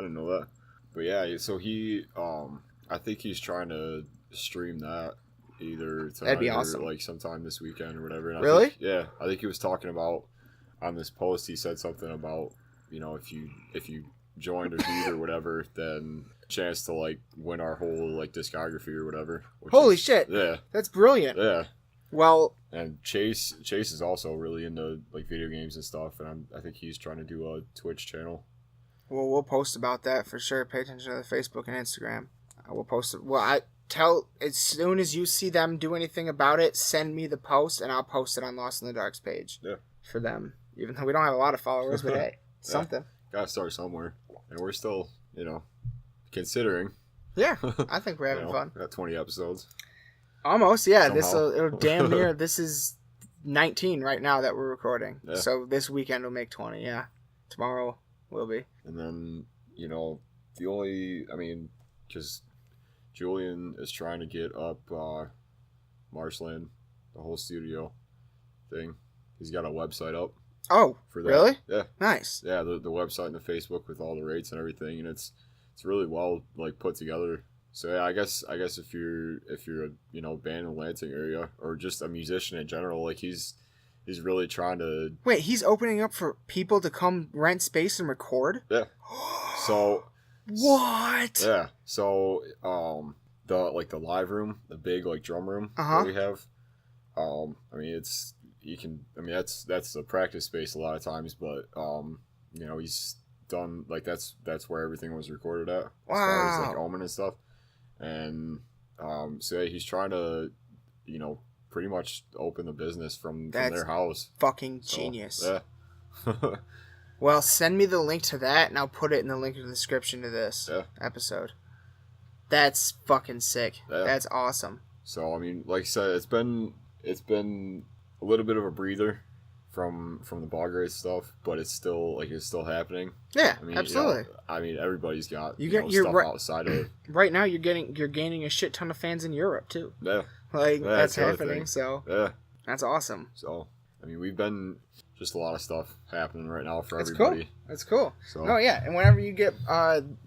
didn't know that. But yeah, so he I think he's trying to stream that either tonight. That'd be awesome. Or like sometime this weekend or whatever. And really? I think he was talking about on this post. He said something about, you know, if you joined or viewed or whatever, then chance to like win our whole like discography or whatever. Holy shit! Yeah, that's brilliant. Yeah. Well, and Chase is also really into like video games and stuff, and I think he's trying to do a Twitch channel. Well, we'll post about that for sure. Pay attention to the Facebook and Instagram. We'll post it. Well, as soon as you see them do anything about it, send me the post, and I'll post it on Lost in the Dark's page. Yeah. For them, even though we don't have a lot of followers, but hey, something. Gotta start somewhere, and we're still, considering. Yeah, I think we're having fun. We got 20 episodes. Almost, yeah. Somehow. It'll damn near. This is 19 right now that we're recording. Yeah. So this weekend will make 20. Yeah, tomorrow will be. And then because Julian is trying to get up Marshland, the whole studio thing. He's got a website up. Oh, for that. Really? Yeah. Nice. Yeah, the website and the Facebook with all the rates and everything, and it's really well like put together. So yeah, I guess if you're a band in the Lansing area or just a musician in general, like he's really trying to. Wait, he's opening up for people to come rent space and record? Yeah. So. What? Yeah. So the live room, the big like drum room that we have. That's a practice space a lot of times, but he's done like that's where everything was recorded at. Wow. As far as like Omen and stuff. And so yeah, he's trying to, pretty much open the business from their house. Fucking genius. Yeah. Well, send me the link to that, and I'll put it in the link in the description to this episode. That's fucking sick. Yeah. That's awesome. So I mean, like I said, it's been a little bit of a breather from the bog race stuff, but it's still happening. Yeah, absolutely. Everybody's got you're stuff outside of it. Right now, you're gaining a shit ton of fans in Europe too. Yeah, that's happening. So yeah, that's awesome. So we've been just a lot of stuff happening right now for that's everybody. Cool. That's cool. So and whenever you get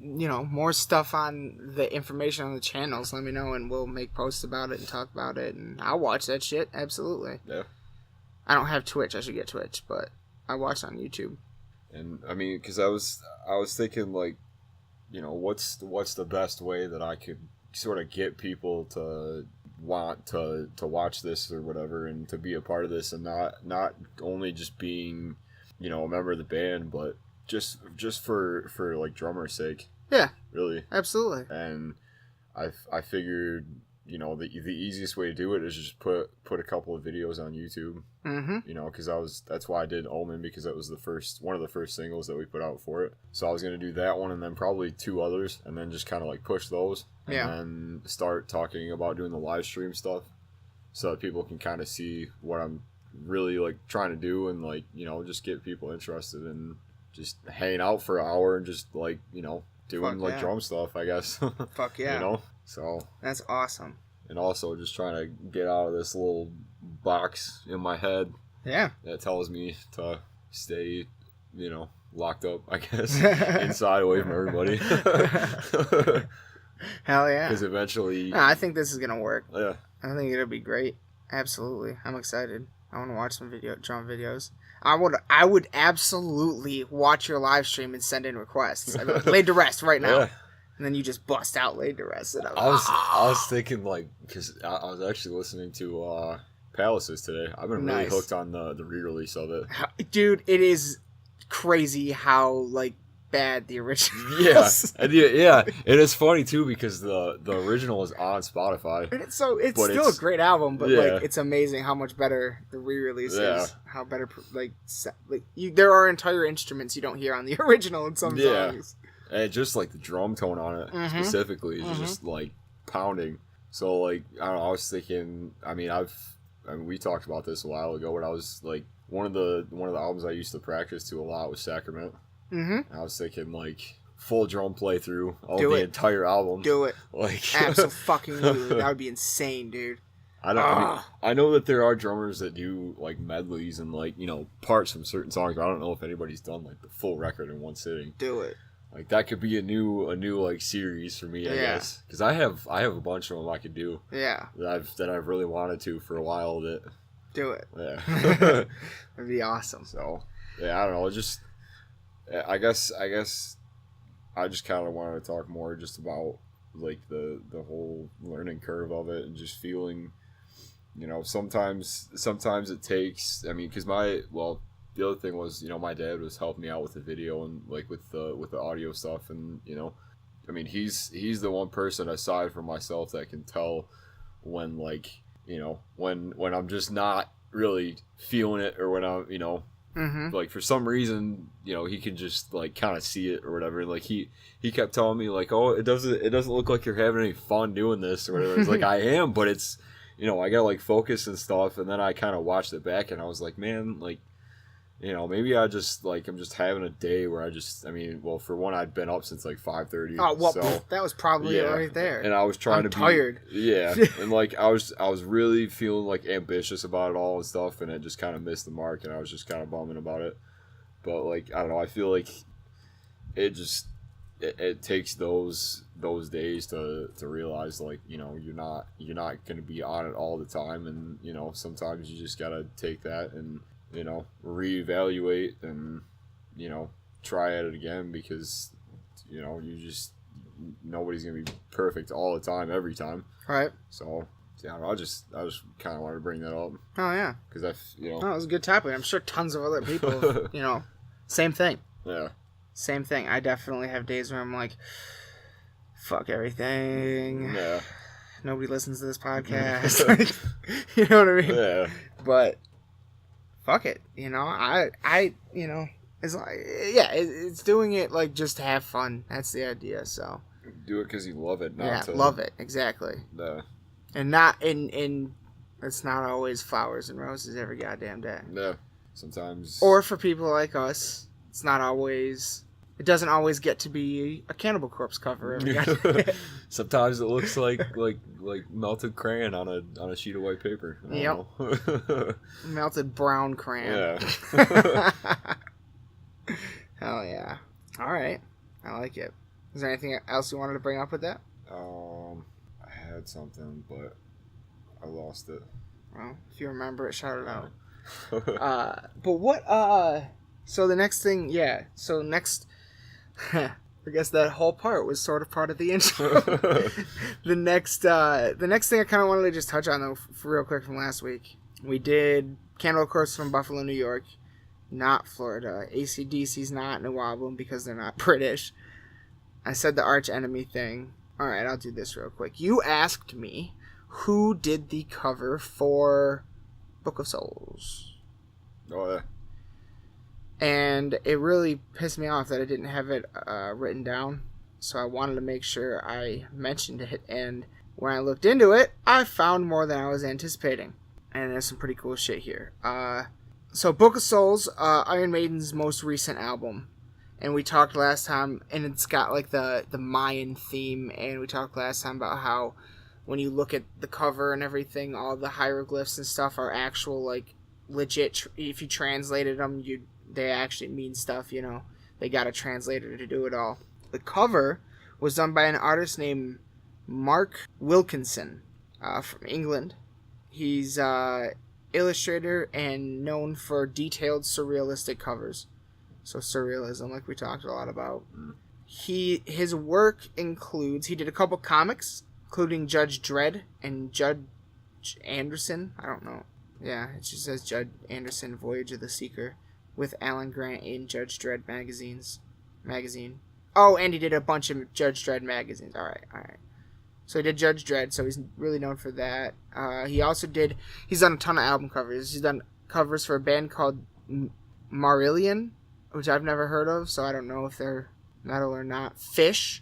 more stuff on the information on the channels, let me know, and we'll make posts about it and talk about it, and I'll watch that shit. Absolutely. Yeah. I don't have Twitch. I should get Twitch, but I watch on YouTube. And because I was thinking like, what's the best way that I could sort of get people to want to watch this or whatever, and to be a part of this, and not only just being, a member of the band, but just for like drummer's sake. Yeah. Really. Absolutely. And I figured, the easiest way to do it is just put a couple of videos on YouTube. Mm-hmm. Because that's why I did Omen, because it was one of the first singles that we put out for it. So I was gonna do that one, and then probably 2 others, and then just kind of like push those, and then start talking about doing the live stream stuff, so that people can kind of see what I'm really like trying to do, and like just get people interested in just hanging out for an hour and just like doing drum stuff, I guess. Fuck yeah. So that's awesome. And also just trying to get out of this little box in my head. Yeah. That tells me to stay, locked up, I guess, inside away from everybody. Hell yeah. Because eventually... I think this is going to work. Yeah. I think it'll be great. Absolutely. I'm excited. I want to watch some drum videos. I would absolutely watch your live stream and send in requests. I'd be like, laid to rest right now. Yeah. And then you just bust out laid to rest. And I was thinking, like, because I was actually listening to Palaces today. I've been really hooked on the re-release of it. Dude, it is crazy how, like, bad the original is. Yeah. And it's funny, too, because the original is on Spotify. And it's still a great album, but, like, it's amazing how much better the re-release is. How better, there are entire instruments you don't hear on the original in some songs. And just like the drum tone on it specifically is just like pounding. So like I don't know, I was thinking. We talked about this a while ago. When I was like one of the albums I used to practice to a lot was Sacrament. Mm-hmm. And I was thinking like full drum playthrough of the entire album. Do it. Like absolutely. That would be insane, dude. I know that there are drummers that do like medleys and like parts from certain songs, but I don't know if anybody's done like the full record in one sitting. Do it. Like that could be a new like series for me, I guess, because I have a bunch of them I could do. Yeah. That I've really wanted to for a while. Do it. Yeah. That'd be awesome. So, yeah, I don't know. Just, I guess, I just kind of wanted to talk more just about like the whole learning curve of it, and just feeling, you know, sometimes it takes, I mean, because the other thing was, you know, my dad was helping me out with the video and like with the audio stuff, and you know, I mean, he's the one person aside from myself that can tell when, like, you know, when I'm just not really feeling it, or when I'm, you know, like for some reason, you know, he can just like kind of see it or whatever. And like he kept telling me like, oh, it doesn't look like you're having any fun doing this or whatever. It's like, I am, but it's, you know, I gotta like focus and stuff. And then I kind of watched it back, and I was like, man, like, you know, maybe I just like, I'm just having a day where I mean, well, for one, I'd been up since like 5:30. Oh, well, so, that was probably yeah, right there. And I was trying to be tired. Yeah, and like I was really feeling like ambitious about it all and stuff, and it just kind of missed the mark, and I was just kind of bumming about it. But like, I don't know, I feel like it takes those days to realize, like, you know, you're not going to be on it all the time, and you know, sometimes you just gotta take that and, you know, reevaluate and, you know, try at it again, because, you know, nobody's gonna be perfect all the time every time. Right. So yeah, I just kind of wanted to bring that up. Oh yeah, because you know, oh, it was a good topic. I'm sure tons of other people, you know, same thing. Yeah. Same thing. I definitely have days where I'm like, fuck everything. Yeah. Nobody listens to this podcast. You know what I mean? Yeah. But fuck it. You know, I you know, it's like, yeah, it's doing it like just to have fun. That's the idea. So do it because you love it. Not love it, exactly. And not in it's not always flowers and roses every goddamn day. Yeah. Sometimes. Or for people like us, it's not always. It doesn't always get to be a Cannibal Corpse cover every goddamn day. Sometimes it looks like melted crayon on a sheet of white paper. Yep. Melted brown crayon. Yeah. Hell yeah. All right. I like it. Is there anything else you wanted to bring up with that? I had something, but I lost it. Well, if you remember it, shout it out. But what, so the next thing, I guess that whole part was sort of part of the intro. The next thing I kind of wanted to just touch on, though, for real quick, from last week. We did Cannibal Corpse from Buffalo, New York, not Florida. AC/DC's not New Album because they're not British. I said the Arch Enemy thing. Alright, I'll do this real quick. You asked me who did the cover for Book of Souls. Oh, yeah. And it really pissed me off that I didn't have it written down. So I wanted to make sure I mentioned it. And when I looked into it, I found more than I was anticipating. And there's some pretty cool shit here. So Book of Souls, Iron Maiden's most recent album. And we talked last time, and it's got like the Mayan theme. And we talked last time about how when you look at the cover and everything, all the hieroglyphs and stuff are actual, like, legit. If you translated them, they actually mean stuff, you know. They got a translator to do it all. The cover was done by an artist named Mark Wilkinson from England. He's illustrator and known for detailed surrealistic covers. So surrealism, like we talked a lot about. His work includes, he did a couple comics, including Judge Dredd and Judge Anderson. I don't know. Yeah, it just says Judge Anderson, Voyage of the Seeker, with Alan Grant in Judge Dredd magazine. Oh, and he did a bunch of Judge Dredd magazines. All right. So he did Judge Dredd, so he's really known for that. He's done a ton of album covers. He's done covers for a band called Marillion, which I've never heard of, so I don't know if they're metal or not. Fish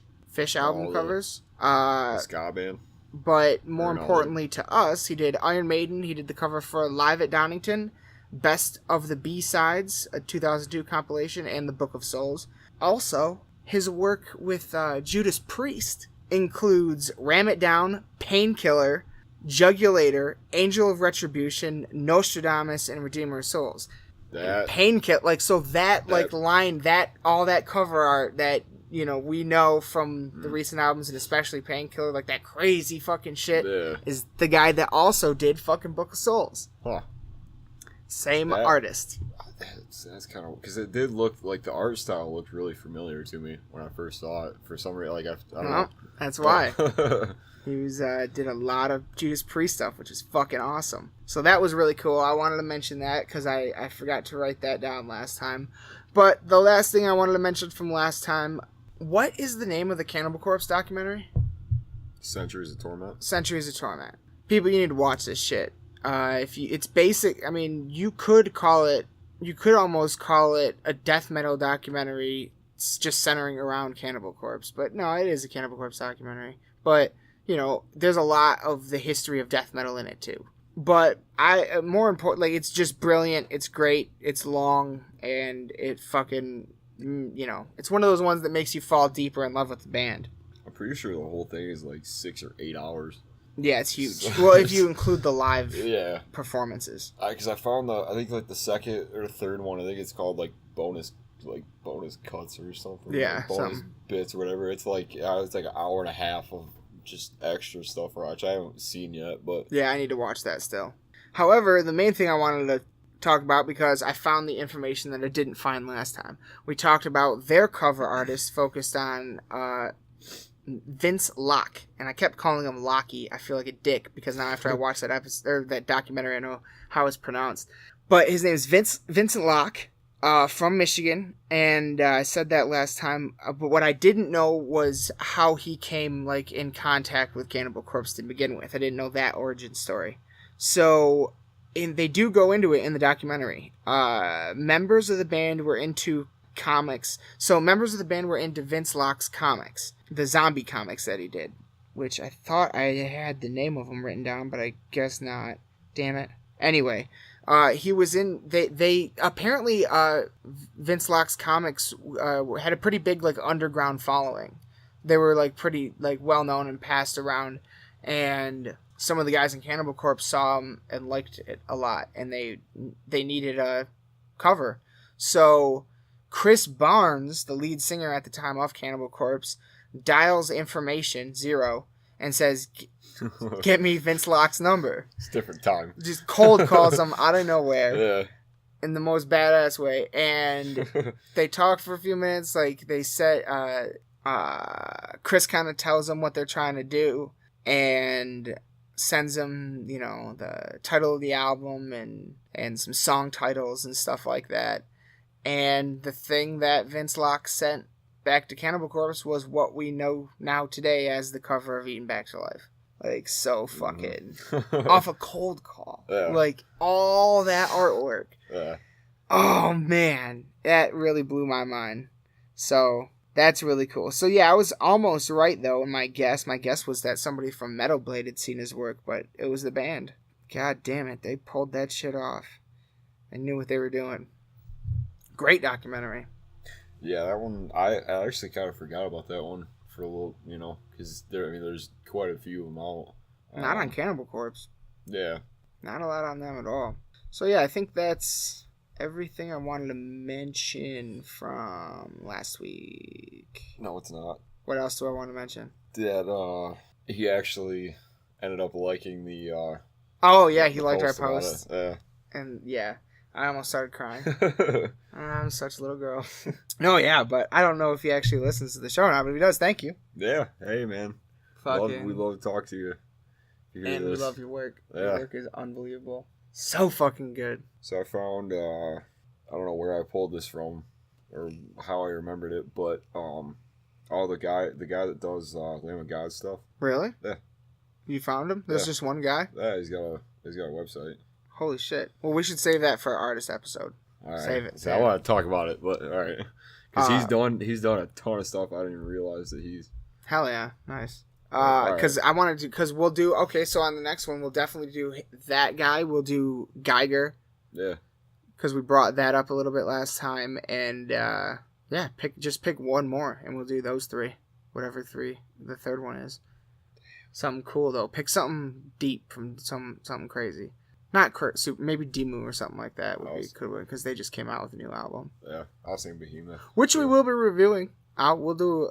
album covers. Ska band. But more importantly to us, he did Iron Maiden. He did the cover for Live at Donington, Best of the B-Sides, a 2002 compilation, and the Book of Souls. Also, his work with Judas Priest includes Ram It Down, Painkiller, Jugulator, Angel of Retribution, Nostradamus, and Redeemer of Souls. That Painkiller, like, so that like line, that all that cover art that, you know, we know from the recent albums, and especially Painkiller, like that crazy fucking shit, is the guy that also did fucking Book of Souls. Huh. Same artist. That's kind of because it did look like the art style looked really familiar to me when I first saw it. For some reason, like I don't know. That's why. He was did a lot of Judas Priest stuff, which is fucking awesome. So that was really cool. I wanted to mention that because I forgot to write that down last time. But the last thing I wanted to mention from last time, what is the name of the Cannibal Corpse documentary? Centuries of Torment. Centuries of Torment. People, you need to watch this shit. It's basic. I mean, you could almost call it a death metal documentary, just centering around Cannibal Corpse. But no, it is a Cannibal Corpse documentary. But you know, there's a lot of the history of death metal in it too. But more importantly, it's just brilliant. It's great. It's long, and it fucking, you know, it's one of those ones that makes you fall deeper in love with the band. I'm pretty sure the whole thing is like 6 or 8 hours. Yeah, it's huge. Well, if you include the live performances. Because I found I think like the second or third one, I think it's called like bonus cuts or something. Yeah, like bonus bits or whatever. It's like it's like an hour and a half of just extra stuff, which I haven't seen yet. But yeah, I need to watch that still. However, the main thing I wanted to talk about, because I found the information that I didn't find last time. We talked about their cover artist focused on Vince Locke, and I kept calling him Lockie. I feel like a dick because now after I watched that episode or that documentary, I know how it's pronounced. But his name is Vincent Locke, from Michigan, and I said that last time. But what I didn't know was how he came like in contact with Cannibal Corpse to begin with. I didn't know that origin story. So, they do go into it in the documentary. Members of the band were into comics. So members of the band were into Vince Locke's comics, the zombie comics that he did, which I thought I had the name of them written down, but I guess not. Damn it. Anyway, he was in. They apparently Vince Locke's comics had a pretty big like underground following. They were like pretty like well known and passed around, and some of the guys in Cannibal Corpse saw him and liked it a lot, and they needed a cover. So Chris Barnes, the lead singer at the time of Cannibal Corpse, dials information 0 and says, "Get me Vince Locke's number." It's a different time. Just cold calls him out of nowhere. Yeah. In the most badass way. And they talk for a few minutes. Like they said, Chris kind of tells them what they're trying to do and sends them, you know, the title of the album and some song titles and stuff like that. And the thing that Vince Locke sent back to Cannibal Corpse was what we know now today as the cover of Eaten Back to Life. Like, so fucking off a cold call. Yeah. Like, all that artwork. Yeah. Oh, man. That really blew my mind. So, that's really cool. So, yeah, I was almost right, though, in my guess. My guess was that somebody from Metal Blade had seen his work, but it was the band. God damn it. They pulled that shit off. They knew what they were doing. Great documentary. Yeah, that one, I actually kind of forgot about that one for a little, you know, because there's quite a few of them out. Not on Cannibal Corpse. Yeah. Not a lot on them at all. So yeah, I think that's everything I wanted to mention from last week. No, it's not. What else do I want to mention? That he actually ended up liking the oh yeah, he liked our post. Yeah. And yeah, I almost started crying. I'm such a little girl. No, yeah, but I don't know if he actually listens to the show or not, but if he does, thank you. Yeah. Hey, man. We love to talk to you. And we love your work. Yeah. Your work is unbelievable. So fucking good. So I found, I don't know where I pulled this from or how I remembered it, but the guy that does Lamb of God stuff. Really? Yeah. You found him? There's just one guy? Yeah, he's got a website. Holy shit. Well, we should save that for our artist episode. All right. Save it. So I want to talk about it, but all right. Because he's done a ton of stuff I didn't even realize that he's... Hell yeah. Nice. Because I wanted to... Because we'll do... Okay, so on the next one, we'll definitely do that guy. We'll do Geiger. Yeah. Because we brought that up a little bit last time. And, yeah, pick one more. And we'll do those 3. Whatever 3 the third one is. Something cool, though. Pick something deep from something crazy. Not super, maybe Demu or something like that would be cool because they just came out with a new album. Yeah, I'll sing Behemoth. Which we will be reviewing. We'll do.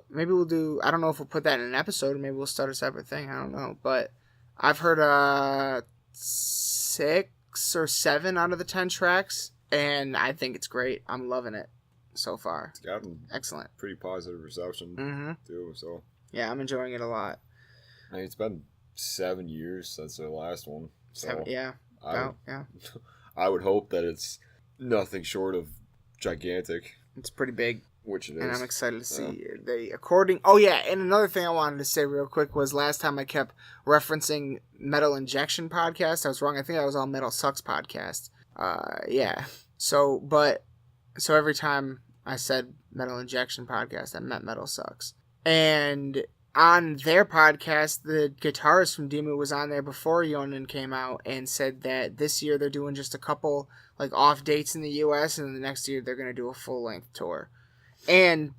I don't know if we'll put that in an episode. Maybe we'll start a separate thing. I don't know. But I've heard 6 or 7 out of the 10 tracks, and I think it's great. I'm loving it so far. It's gotten Excellent. pretty positive reception too. So yeah, I'm enjoying it a lot. I mean, it's been 7 years since their last one. So 7, yeah. Yeah. I would hope that it's nothing short of gigantic. It's pretty big. Which it is. And I'm excited to see Oh yeah, and another thing I wanted to say real quick was last time I kept referencing Metal Injection podcast. I was wrong. I think that was all Metal Sucks podcast. Yeah. So every time I said Metal Injection podcast, I meant Metal Sucks. And on their podcast, the guitarist from Demu was on there before Yonan came out and said that this year they're doing just a couple like off dates in the US, and then the next year they're going to do a full length tour. And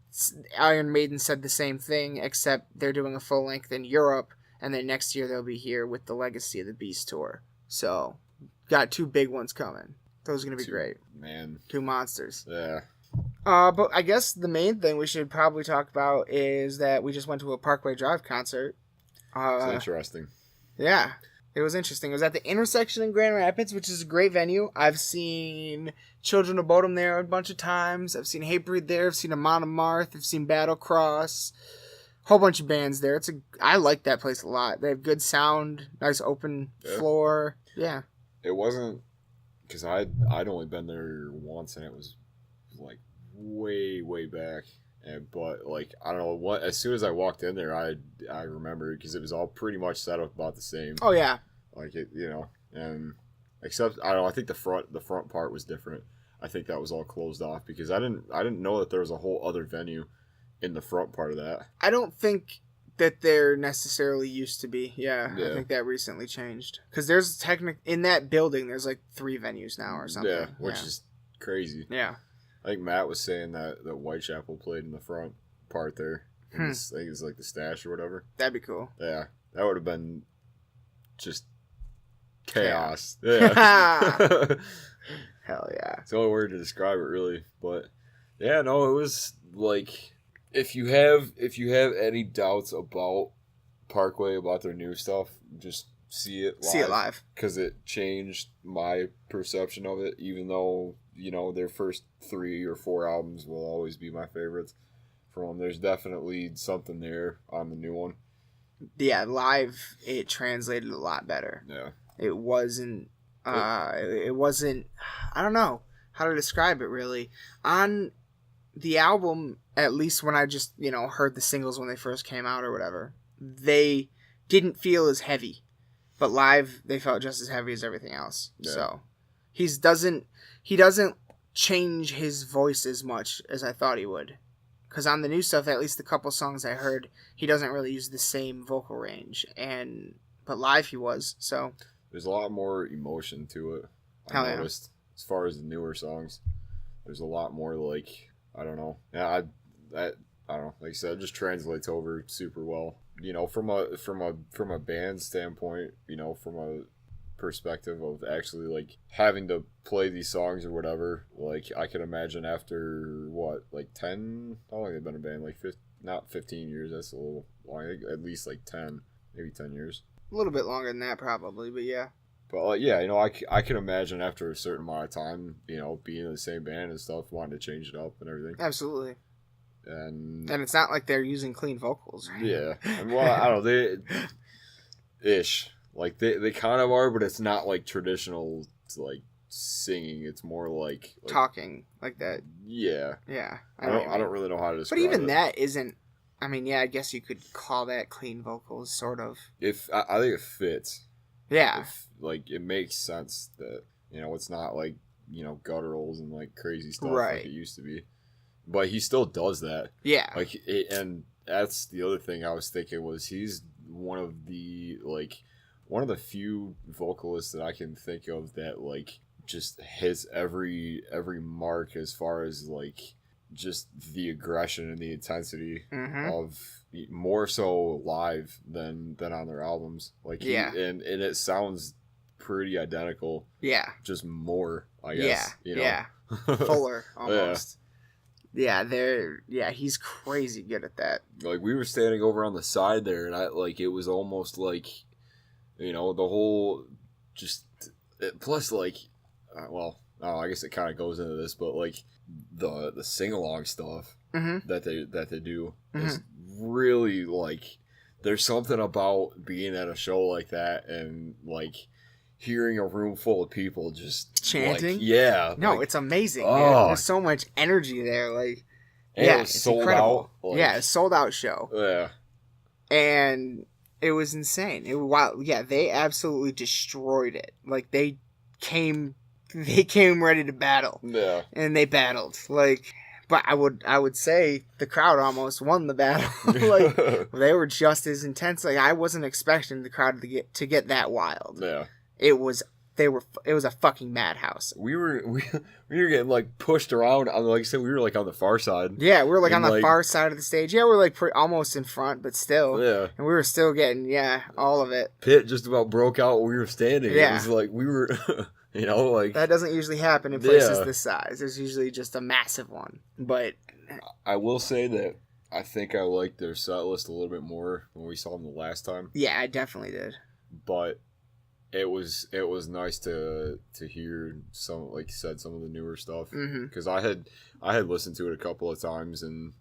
Iron Maiden said the same thing, except they're doing a full length in Europe, and then next year they'll be here with the Legacy of the Beast tour. So, got 2 big ones coming. Those are going to be great. Man. 2 monsters. Yeah. But I guess the main thing we should probably talk about is that we just went to a Parkway Drive concert. It's interesting. Yeah. It was interesting. It was at the intersection in Grand Rapids, which is a great venue. I've seen Children of Bodom there a bunch of times. I've seen Hatebreed there. I've seen Amon Amarth. I've seen Battlecross. Whole bunch of bands there. I like that place a lot. They have good sound, nice open floor. Yeah. It wasn't because I'd only been there once, and it was like way back. But like I don't know what. As soon as I walked in there, I remember because it was all pretty much set up about the same. Oh yeah. Like it, and except I don't know. I think the front part was different. I think that was all closed off because I didn't know that there was a whole other venue in the front part of that. I don't think that there necessarily used to be. Yeah. I think that recently changed because there's in that building. There's like 3 venues now or something. Yeah, which is crazy. Yeah. I think Matt was saying that Whitechapel played in the front part there. I think it's like the Stash or whatever. That'd be cool. Yeah, that would have been just chaos. Yeah. Hell yeah. It's the only word to describe it, really. But yeah, no, it was like if you have any doubts about Parkway, about their new stuff, just see it live. See it live. Because it changed my perception of it, even though, their first 3 or 4 albums will always be my favorites from them. There's definitely something there on the new one. Yeah, live, it translated a lot better. Yeah. It wasn't, I don't know how to describe it, really. On the album, at least when I just, heard the singles when they first came out or whatever, they didn't feel as heavy. But live, they felt just as heavy as everything else. Yeah. So he doesn't change his voice as much as I thought he would. Because on the new stuff, at least the couple songs I heard, he doesn't really use the same vocal range. But live he was. So there's a lot more emotion to it. I noticed as far as the newer songs. There's a lot more like I don't know. Yeah, I don't know. Like I said, it just translates over super well. From a band standpoint, from a perspective of actually like having to play these songs or whatever, like I can imagine after what, like 10, how long have they been a band? Like not 15 years, that's a little long. I think at least like 10, maybe 10 years. A little bit longer than that probably, but yeah. But I can imagine after a certain amount of time, being in the same band and stuff, wanting to change it up and everything. Absolutely. And it's not like they're using clean vocals, right? Yeah. Well, I don't know. Like, they kind of are, but it's not, like, traditional, like, singing. It's more like talking, like that. Yeah. Yeah. I don't really know how to describe it. But even that isn't... I mean, yeah, I guess you could call that clean vocals, sort of. I think it fits. Yeah. It makes sense that, it's not, like, gutturals and, like, crazy stuff right. like it used to be. But he still does that. Yeah. And that's the other thing I was thinking was he's one of the few vocalists that I can think of that like just hits every mark as far as like just the aggression and the intensity of more so live than on their albums. Like and it sounds pretty identical. Yeah. Just more, I guess. Yeah. Fuller almost. Yeah, he's crazy good at that. Like, we were standing over on the side there, and it was almost like, the whole, just, plus, like, well, I guess it kind of goes into this, but like the sing along stuff that they do is really like. There's something about being at a show like that and like hearing a room full of people just chanting. Like, yeah, no, like, it's amazing. Oh. There's so much energy there. Like, and yeah, it was it's sold incredible. out. Like, yeah, sold out show. Yeah, and it was insane. They absolutely destroyed it. Like they came ready to battle. Yeah, and they battled. Like. But I would say the crowd almost won the battle. Like they were just as intense. Like I wasn't expecting the crowd to get that wild. Yeah. It was a fucking madhouse. We were getting like pushed around. Like I said, we were like on the far side. Yeah, we were like on the far side of the stage. Yeah, we were like almost in front, but still. Yeah. And we were still getting all of it. Pit just about broke out when we were standing. Yeah. It was like we were. You know, like that doesn't usually happen in places this size. There's usually just a massive one. But I will say that I think I liked their set list a little bit more when we saw them the last time. Yeah, I definitely did. But it was nice to hear some, like you said, some of the newer stuff because I had listened to it a couple of times and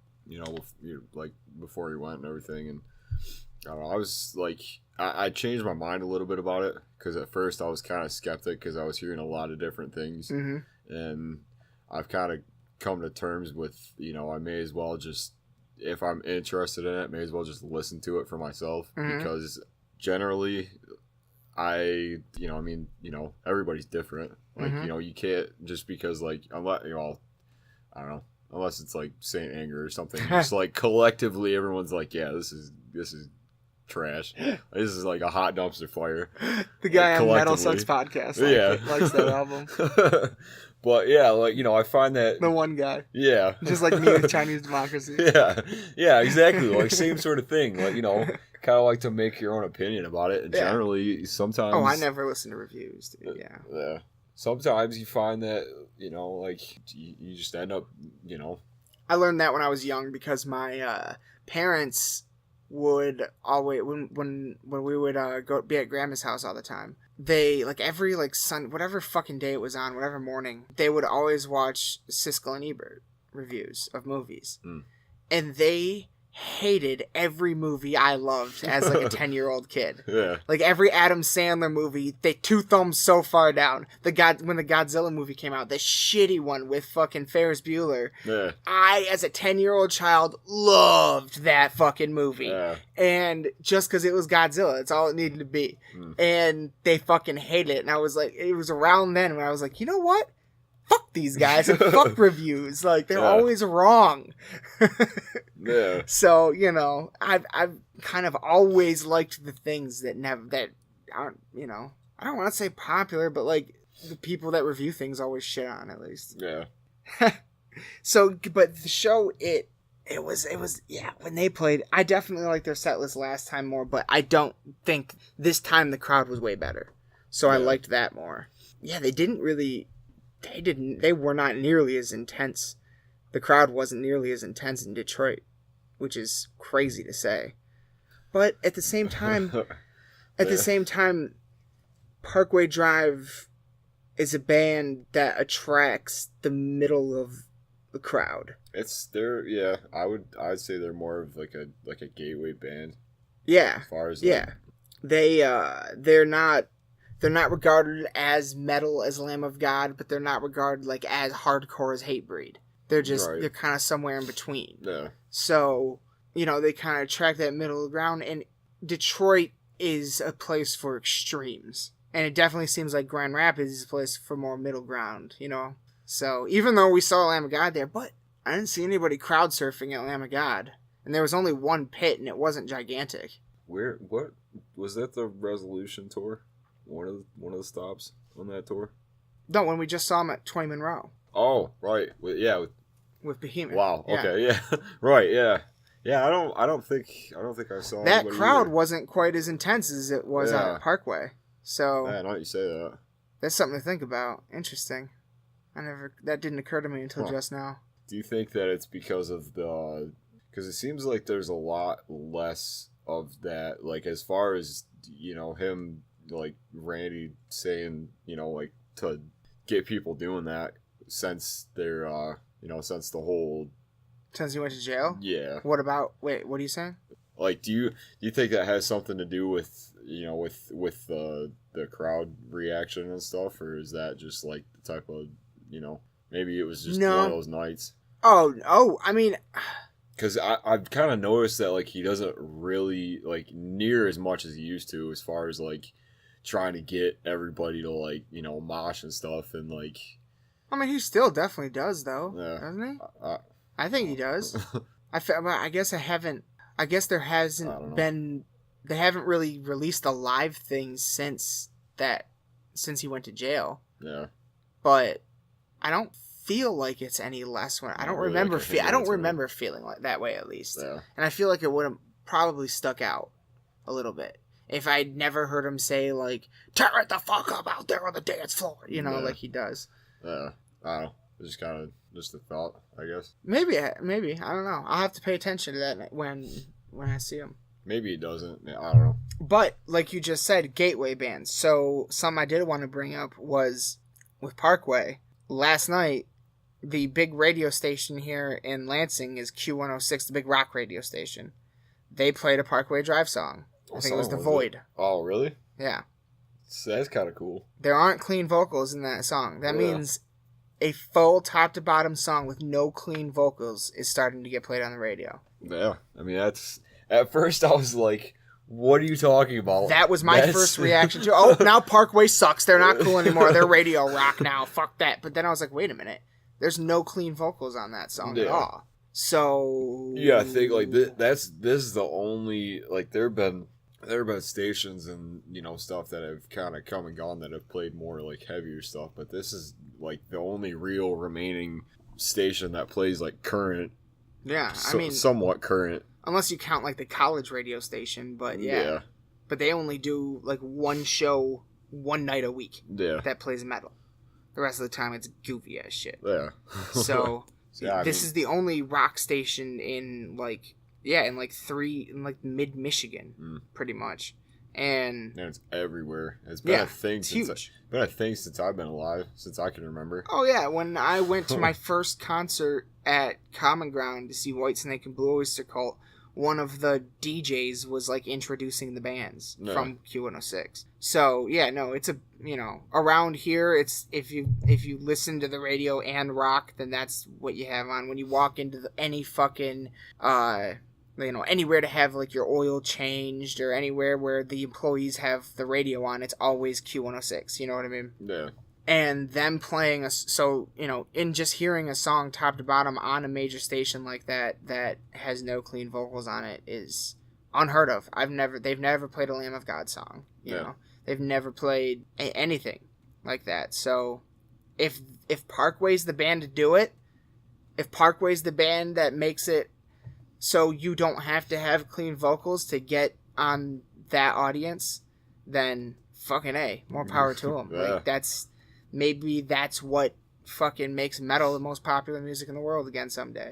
like before he went and everything, and I don't know, I was like. I changed my mind a little bit about it because at first I was kind of skeptic because I was hearing a lot of different things, and I've kind of come to terms with I may as well just, if I'm interested in it, may as well just listen to it for myself because generally everybody's different. Like you can't just because like unless I don't know, unless it's like Saint Anger or something, just like collectively everyone's like, yeah, this is trash. This is like a hot dumpster fire. The guy on Metal Sucks podcast likes that album. But yeah, like I find that the one guy, just like me with Chinese democracy. Yeah, exactly. Like same sort of thing. Like kind of like to make your own opinion about it. And generally, sometimes I never listen to reviews, dude. Yeah. Sometimes you find that like you just end up I learned that when I was young because my parents would always when we would go be at grandma's house all the time, they like every like whatever fucking day it was on, whatever morning, they would always watch Siskel and Ebert reviews of movies, and they hated every movie I loved as like a 10-year-old kid. Yeah. Like every Adam Sandler movie, they two thumbs so far down. When the Godzilla movie came out, the shitty one with fucking Ferris Bueller. Yeah. I, as a 10-year-old child, loved that fucking movie. Yeah. And just because it was Godzilla, it's all it needed to be. And they fucking hated it. And I was like, it was around then when I was like, you know what? Fuck these guys and fuck reviews. Like, they're always wrong. Yeah. So, I've kind of always liked the things that aren't, I don't want to say popular, but like the people that review things always shit on, at least. Yeah. So, but the show, it was when they played, I definitely liked their set list last time more, but I don't think this time the crowd was way better. So I liked that more. Yeah, they were not nearly as intense. The crowd wasn't nearly as intense in Detroit, which is crazy to say. But at the same time, Parkway Drive is a band that attracts the middle of the crowd. I'd say they're more of like a gateway band. Yeah. As far as they're not regarded as metal as Lamb of God, but they're not regarded like as hardcore as Hatebreed. They're just they're kind of somewhere in between. Yeah. So, they kind of attract that middle ground, and Detroit is a place for extremes. And it definitely seems like Grand Rapids is a place for more middle ground, So, even though we saw Lamb of God there, but I didn't see anybody crowd surfing at Lamb of God. And there was only one pit, and it wasn't gigantic. What was that, the Resolution tour? One of the stops on that tour? No, when we just saw him at 20 Monroe. Oh, right. With Behemoth. Wow. Okay. Yeah. Right. Yeah. Yeah. I don't think I saw that crowd wasn't quite as intense as it was at Parkway. So. Yeah, now you say that. That's something to think about. Interesting. That didn't occur to me until just now. Do you think that it's because of because it seems like there's a lot less of that, like as far as him, like Randy saying, like to get people doing that since they're since the whole Since he went to jail. yeah. What about? Wait, what are you saying? Like, do you think that has something to do with with the crowd reaction and stuff, or is that just like the type of maybe it was just one of those nights? Oh, I mean, because I've kind of noticed that like he doesn't really like near as much as he used to as far as like trying to get everybody to like mosh and stuff and like. I mean, he still definitely does though, Yeah. doesn't he? I think he does. I guess there hasn't been. They haven't really released the live things since he went to jail. Yeah. But I don't feel like it's any less when I don't really remember. like I don't remember feeling like that way at least. Yeah. And I feel like it would have probably stuck out a little bit if I'd never heard him say like "tear it the fuck up out there on the dance floor," like he does. Yeah. I don't know. It's just kind of just a thought, I guess. Maybe I don't know. I'll have to pay attention to that when I see him. Maybe he doesn't. I don't know. But like you just said, gateway bands. So something I did want to bring up was with Parkway. Last night, the big radio station here in Lansing is Q106, the big rock radio station. They played a Parkway Drive song. I think it was The Void. Oh, really? Yeah. So that's kind of cool. There aren't clean vocals in that song. That means a full top to bottom song with no clean vocals is starting to get played on the radio. Yeah. I mean, that's... At first, I was like, what are you talking about? That was my first reaction to, oh, now Parkway sucks. They're not cool anymore. They're radio rock now. Fuck that. But then I was like, wait a minute. There's no clean vocals on that song at all. So... Yeah, I think, like, this is the only... Like, there have been stations and, stuff that have kind of come and gone that have played more, like, heavier stuff. But this is, like, the only real remaining station that plays, like, current. Yeah, I mean... Somewhat current. Unless you count, like, the college radio station, but yeah. But they only do, like, one show one night a week that plays metal. The rest of the time, it's goofy as shit. Yeah. So, this is the only rock station in, like, mid-Michigan, pretty much. And it's everywhere. It's been a thing since I've been alive, since I can remember. Oh, yeah. When I went to my first concert at Common Ground to see Whitesnake and Blue Oyster Cult, one of the DJs was like introducing the bands from Q106. So it's around here. It's if you listen to the radio and rock, then that's what you have on when you walk into any fucking anywhere to have like your oil changed or anywhere where the employees have the radio on. It's always Q106. You know what I mean? Yeah. And them playing in just hearing a song top to bottom on a major station like that has no clean vocals on it is unheard of. They've never played a Lamb of God song. You know, they've never played anything like that. So, if Parkway's the band to do it, if Parkway's the band that makes it so you don't have to have clean vocals to get on that audience, then fucking A, more power to them. Like maybe that's what fucking makes metal the most popular music in the world again someday.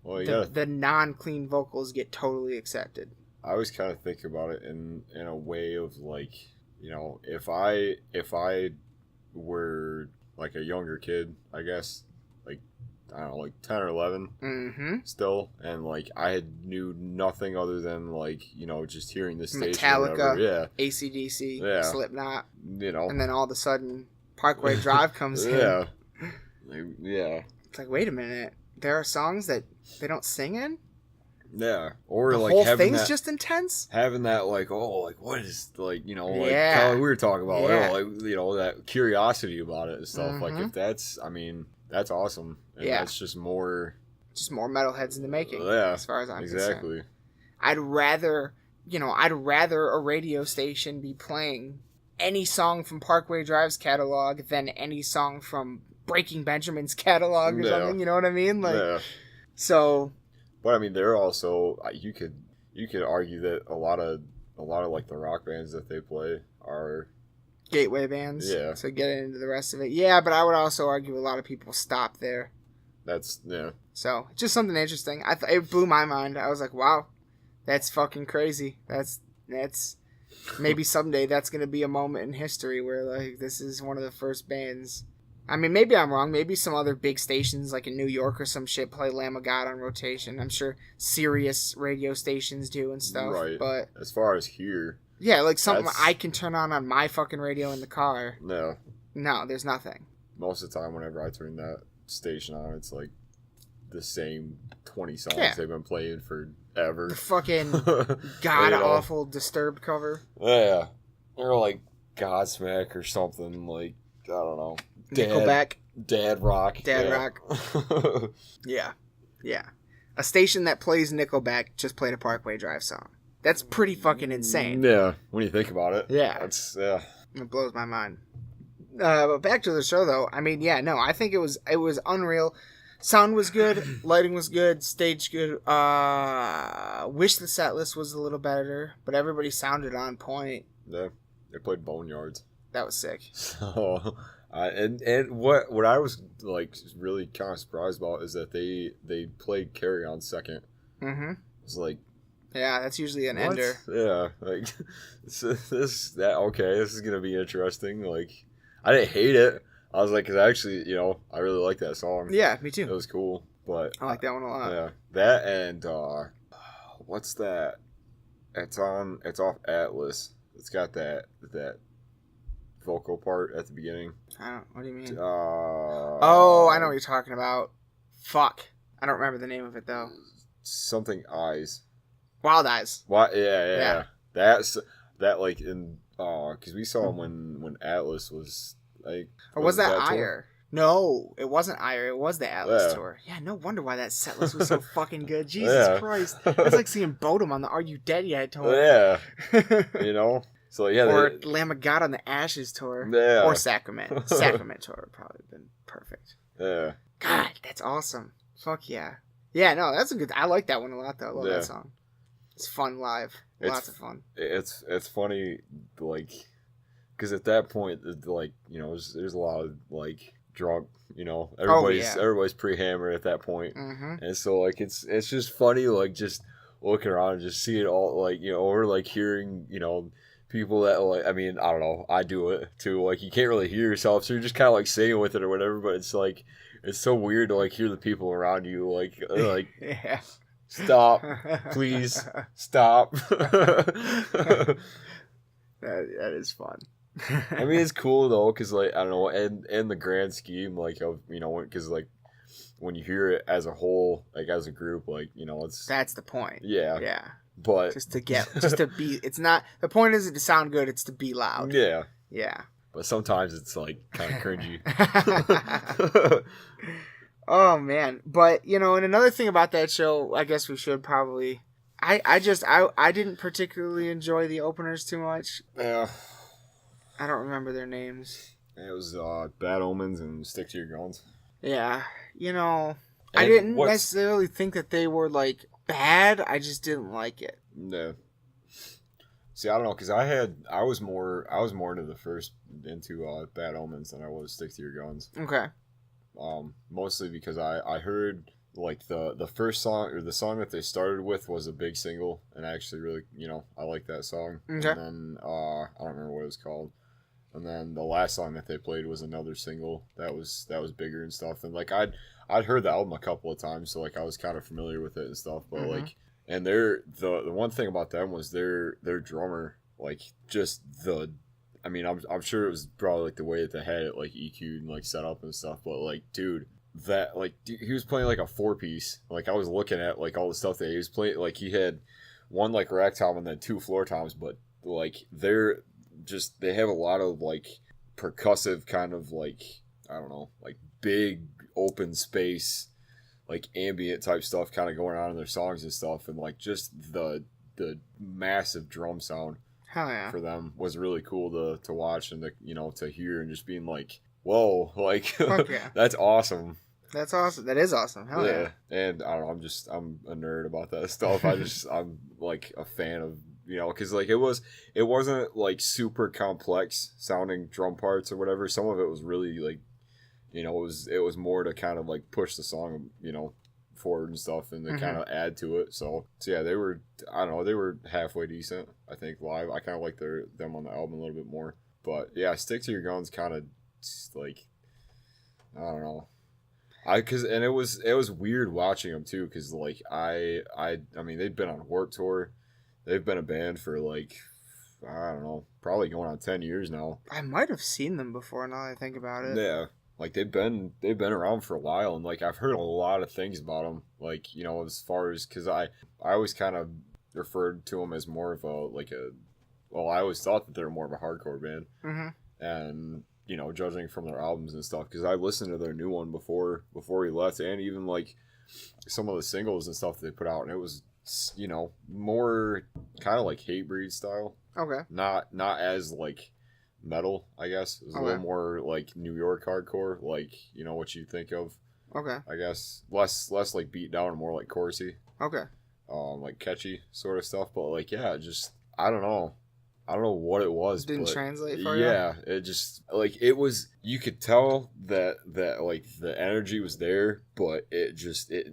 Well, the non-clean vocals get totally accepted. I always kind of think about it in a way of like, if I were like a younger kid, I guess, like, I don't know, like 10 or 11 still, and like I knew nothing other than like, just hearing this station. Metallica, AC/DC, Slipknot, and then all of a sudden Parkway Drive comes in. It's like, wait a minute. There are songs that they don't sing in? Yeah. Or the like whole having thing's just intense? Having that like, what is like, like how we were talking about, that curiosity about it and stuff. Like if that's awesome. And that's just more metalheads in the making. Yeah. As far as I'm concerned. I'd rather a radio station be playing any song from Parkway Drive's catalog than any song from Breaking Benjamin's catalog or something. You know what I mean? Like, so. But I mean, they're also you could argue that a lot of like the rock bands that they play are gateway bands. Yeah. So get into the rest of it. Yeah, but I would also argue a lot of people stop there. So just something interesting. It blew my mind. I was like, wow, that's fucking crazy. That's maybe someday that's going to be a moment in history where like this is one of the first bands I mean, maybe I'm wrong. Maybe some other big stations like in New York or some shit play Lamb of God on rotation. I'm sure Sirius radio stations do and stuff. Right. But as far as here, yeah, like something I can turn on my fucking radio in the car. No, there's nothing. Most of the time, whenever I turn that station on, it's like the same 20 songs they've been playing forever. The fucking god awful Disturbed cover. Yeah, or like Godsmack or something like, I don't know. Nickelback. Dad rock. Yeah. A station that plays Nickelback just played a Parkway Drive song. That's pretty fucking insane. Yeah, when you think about it. Yeah. It blows my mind. But back to the show, though. I mean, I think it was unreal. Sound was good. Lighting was good. Stage good. Wish the set list was a little better, but everybody sounded on point. Yeah, they played Boneyards. That was sick. So, and what I was like really kind of surprised about is that they played Carry On second. Mm-hmm. It's like, yeah, that's usually an ender. Yeah, like this is gonna be interesting. Like, I didn't hate it. I was like, because actually, I really like that song. Yeah, me too. It was cool, but I like that one a lot. Yeah, that and what's that? It's off Atlas. It's got that vocal part at the beginning. What do you mean? I know what you're talking about. Fuck, I don't remember the name of it though. Something Eyes. Wild Eyes. What? Yeah. That like in because we saw him when Atlas was like. Or was that Ire? No, it wasn't Ire. It was the Atlas tour. Yeah, no wonder why that set list was so fucking good. Jesus Christ, that's like seeing Bodum on the Are You Dead Yet tour. Yeah, So yeah, or Lamb of God on the Ashes tour. Yeah, or Sacrament. Sacrament tour would probably have been perfect. Yeah. God, that's awesome. Fuck yeah. Yeah, no, that's a good. I like that one a lot though. I love that song. It's fun live. Lots of fun. It's funny, like, because at that point, like, there's a lot of like drunk, everybody's pre-hammered at that point, and so like it's just funny, like just looking around and just seeing all like or like hearing people that like, I mean, I don't know, I do it too, like you can't really hear yourself, so you're just kind of like singing with it or whatever, but it's like it's so weird to like hear the people around you like yeah. Stop, please stop. That is fun. I mean, it's cool though, because like I don't know, and the grand scheme, like of because like when you hear it as a whole, like as a group, like it's that's the point. Yeah. But just to be, it's not the point isn't to sound good; it's to be loud. Yeah. Yeah. But sometimes it's like kind of cringy. Oh man, but and another thing about that show, I guess we should probably. I didn't particularly enjoy the openers too much. Yeah. I don't remember their names. It was Bad Omens and Stick to Your Guns. Yeah, I didn't necessarily think that they were like bad. I just didn't like it. No. See, I don't know, because I was more into Bad Omens than I was Stick to Your Guns. Okay. Mostly because I heard like the first song or the song that they started with was a big single, and I actually really I like that song. Okay. And then I don't remember what it was called. And then the last song that they played was another single that was bigger and stuff. And like I'd heard the album a couple of times, so like I was kind of familiar with it and stuff. But like, and the one thing about them was their drummer, like just I mean, I'm sure it was probably like the way that they had it like EQ'd and like set up and stuff. But like, dude, he was playing like a 4-piece. Like I was looking at like all the stuff that he was playing. Like he had one like rack tom and then 2 floor toms. But like they have a lot of like percussive kind of like, I don't know, like big open space, like ambient type stuff kind of going on in their songs and stuff. And like just the massive drum sound. Hell yeah. For them was really cool to watch and to hear and just being like, whoa, like fuck yeah. That's awesome. That's awesome. That is awesome. Hell yeah. And I don't know, I'm a nerd about that stuff. I'm like a fan of because like it wasn't like super complex sounding drum parts or whatever. Some of it was really like it was more to kind of like push the song forward and stuff and to kind of add to it. So yeah, they were halfway decent, I think, live. I kind of like them on the album a little bit more. But yeah, Stick to Your Guns kind of like I don't know. And it was weird watching them too, because like I mean they've been on Warped Tour, they've been a band for like I don't know, probably going on 10 years now. I might have seen them before now that I think about it. Yeah, like they've been around for a while, and like I've heard a lot of things about them. Like, you know, as far as because I always kind of referred to them as more of I always thought that they were more of a hardcore band, and you know, judging from their albums and stuff, because I listened to their new one before he left, and even like some of the singles and stuff they put out, and it was, you know, more kind of like Hatebreed style. Okay. Not as like metal, I guess. It was a little more like New York hardcore, like, you know, what you think of. Okay. I guess less like beat down and more like chorusy. Okay. Like catchy sort of stuff, but like yeah, just I don't know what it was. Didn't translate for you? Yeah, it just like it was. You could tell that like the energy was there, but it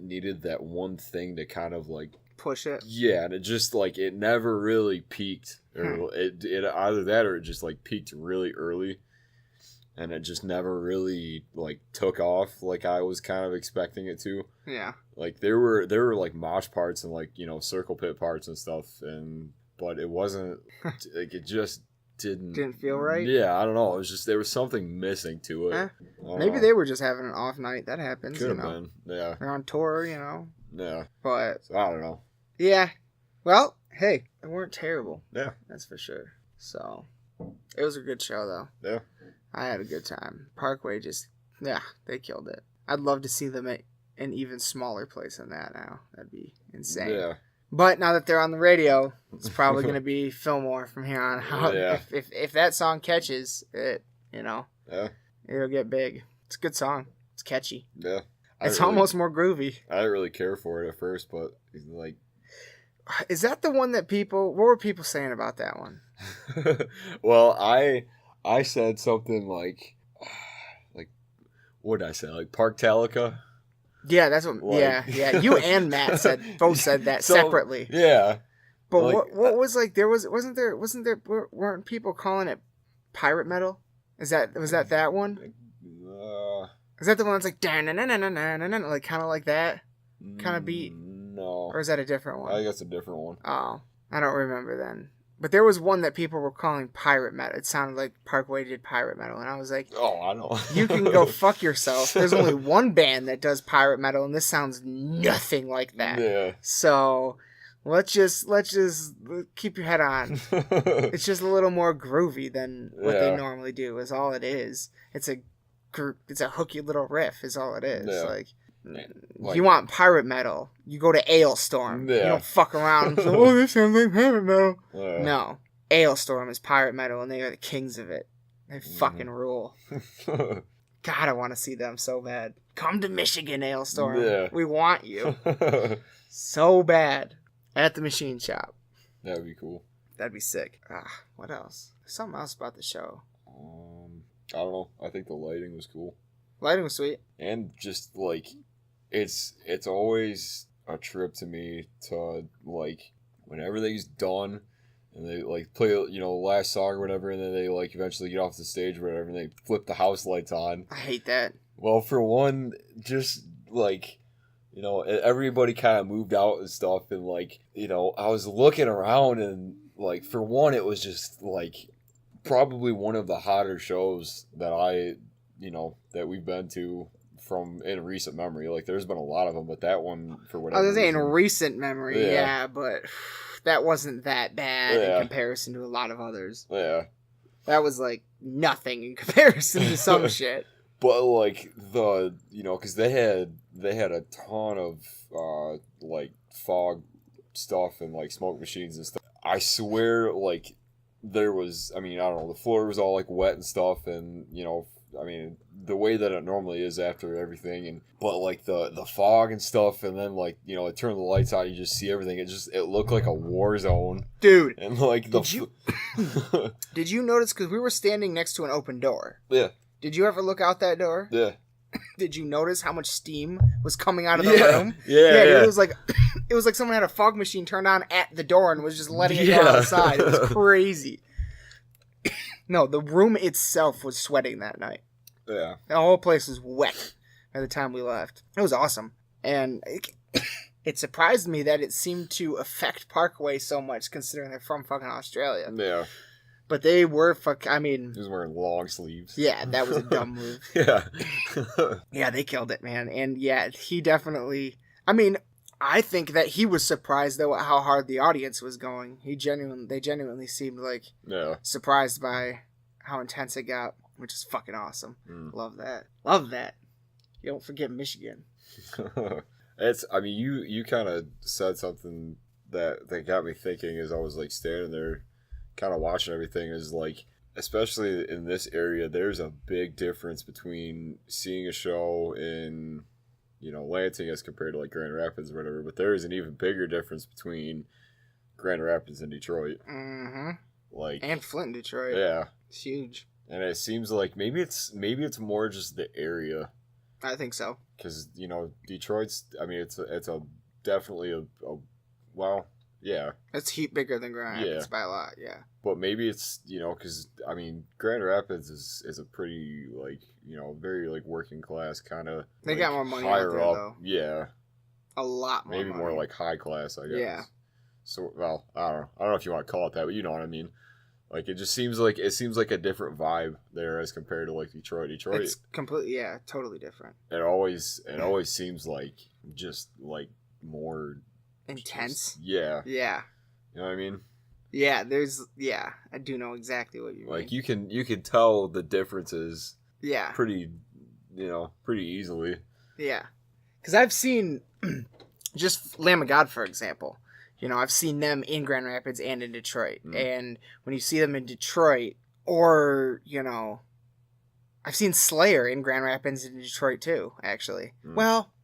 needed that one thing to kind of like push it. Yeah, and it just like it never really peaked, or it either that or it just like peaked really early, and it just never really like took off like I was kind of expecting it to. Yeah, like there were like mosh parts and like, you know, circle pit parts and stuff, but it wasn't like it just didn't feel right. Yeah, I don't know. It was just there was something missing to it. Maybe they were just having an off night. That happens. Could have been. Yeah, they're on tour, you know. Yeah, but so, I don't know. Yeah, well, hey, they weren't terrible. Yeah, that's for sure. So it was a good show, though. Yeah, I had a good time. Parkway they killed it. I'd love to see them at an even smaller place than that now. That'd be insane. Yeah. But now that they're on the radio, it's probably going to be Fillmore from here on out. Yeah. If that song catches, you know, it'll get big. It's a good song. It's catchy. Yeah. It's almost more groovy. I didn't really care for it at first, but like... Is that the one that what were people saying about that one? Well, I said something like, what did I say? Like Parktalica? Yeah, that's what. Like, yeah. You and Matt both said that separately. Yeah. But like, what was like? Wasn't there? Weren't people calling it pirate metal? Was that one? Is that the one that's like like kind of like that kind of beat? No. Or is that a different one? I think that's a different one. Oh, I don't remember then. But there was one that people were calling pirate metal. It sounded like Parkway did pirate metal, and I was like, "Oh, I know." You can go fuck yourself. There's only one band that does pirate metal, and this sounds nothing like that. Yeah. So let's just keep your head on. It's just a little more groovy than what they normally do. Is all it is. It's a hooky little riff. Is all it is. Yeah. Like, you want pirate metal, you go to Ailstorm. Yeah. You don't fuck around and say, oh, this sounds like pirate metal. No. Ailstorm is pirate metal, and they are the kings of it. They fucking rule. God, I want to see them so bad. Come to Michigan, Ailstorm. Yeah. We want you. So bad. At the machine shop. That would be cool. That'd be sick. What else? Something else about the show. I don't know. I think the lighting was cool. Lighting was sweet. And just, like... It's always a trip to me to, like, when everything's done and they, like, play, you know, the last song or whatever, and then they, like, eventually get off the stage or whatever, and they flip the house lights on. I hate that. Well, for one, just, like, you know, everybody kind of moved out and stuff, and, like, you know, I was looking around, and, like, for one, it was just, like, probably one of the hotter shows that that we've been to from in recent memory. Like, there's been a lot of them, but that one, for whatever reason, in recent memory, yeah, but that wasn't that bad in comparison to a lot of others. Yeah. That was, like, nothing in comparison to some shit. But, like, because they had a ton of, like, fog stuff and, like, smoke machines and stuff. I swear, like, there was, I mean, I don't know, the floor was all, like, wet and stuff, and, you know, I mean, the way that it normally is after everything, but like the fog and stuff, and then, like, you know, I turn the lights on, you just see everything. It looked like a war zone, dude. And like did you notice? Because we were standing next to an open door. Yeah. Did you ever look out that door? Yeah. Did you notice how much steam was coming out of the room? Yeah. It was like someone had a fog machine turned on at the door and was just letting it go outside. It was crazy. No, the room itself was sweating that night. Yeah. The whole place was wet by the time we left. It was awesome. And it surprised me that it seemed to affect Parkway so much, considering they're from fucking Australia. Yeah. But they were I mean... He was wearing long sleeves. Yeah, that was a dumb move. Yeah. Yeah, they killed it, man. And yeah, he definitely... I mean, I think that he was surprised, though, at how hard the audience was going. They genuinely seemed, like, surprised by how intense it got, which is fucking awesome. Love that. Love that. You don't forget Michigan. I mean, you kind of said something that got me thinking as I was, like, standing there kind of watching everything is, like, especially in this area, there's a big difference between seeing a show in, you know, Lansing as compared to, like, Grand Rapids or whatever, but there is an even bigger difference between Grand Rapids and Detroit. Mm-hmm. Like, and Flint, Detroit. Yeah. It's huge. And it seems like maybe it's more just the area. I think so. Because, you know, Detroit's, I mean, it's definitely a well, yeah. It's heap bigger than Grand Rapids by a lot, yeah. But maybe it's, you know, because, I mean, Grand Rapids is a pretty, like, you know, very, like, working class kind of. They got more money higher out there, up. Though. Yeah. A lot more maybe money. more, like, high class, I guess. Yeah. So, well, I don't know if you want to call it that, but you know what I mean. Like, it seems like a different vibe there as compared to, like, Detroit. It's completely, totally different. It always seems like just, like, more intense. Yeah. Yeah. You know what I mean? Yeah, I do know exactly what you mean. Like, you can tell the differences. Yeah. Pretty easily. Yeah. Because I've seen, just Lamb of God, for example. You know, I've seen them in Grand Rapids and in Detroit. And when you see them in Detroit, or, you know, I've seen Slayer in Grand Rapids and Detroit too, actually. Well,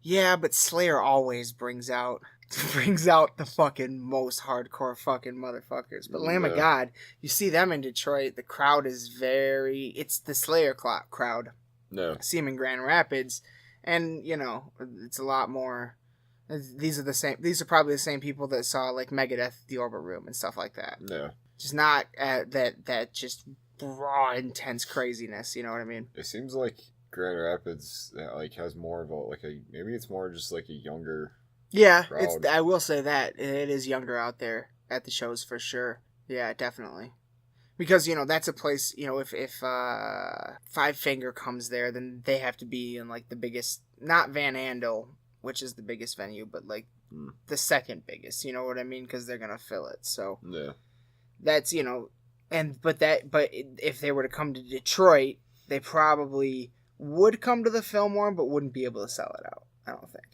yeah, but Slayer always brings out the fucking most hardcore fucking motherfuckers. But Lamb of God, you see them in Detroit, the crowd is it's the Slayer crowd. No. See them in Grand Rapids, and, you know, it's a lot more... These are probably the same people that saw, like, Megadeth, The Orbit Room, and stuff like that. Yeah. Just not that just raw, intense craziness, you know what I mean? It seems like Grand Rapids, like, has more of maybe it's more just, like, a younger crowd. I will say that. It is younger out there at the shows for sure. Yeah, definitely. Because, you know, that's a place, you know, if Five Finger comes there, then they have to be in, like, the biggest, not Van Andel, which is the biggest venue, but, like, the second biggest, you know what I mean? Because they're going to fill it, so. Yeah. That's, you know, but if they were to come to Detroit, they probably would come to the Fillmore, but wouldn't be able to sell it out, I don't think.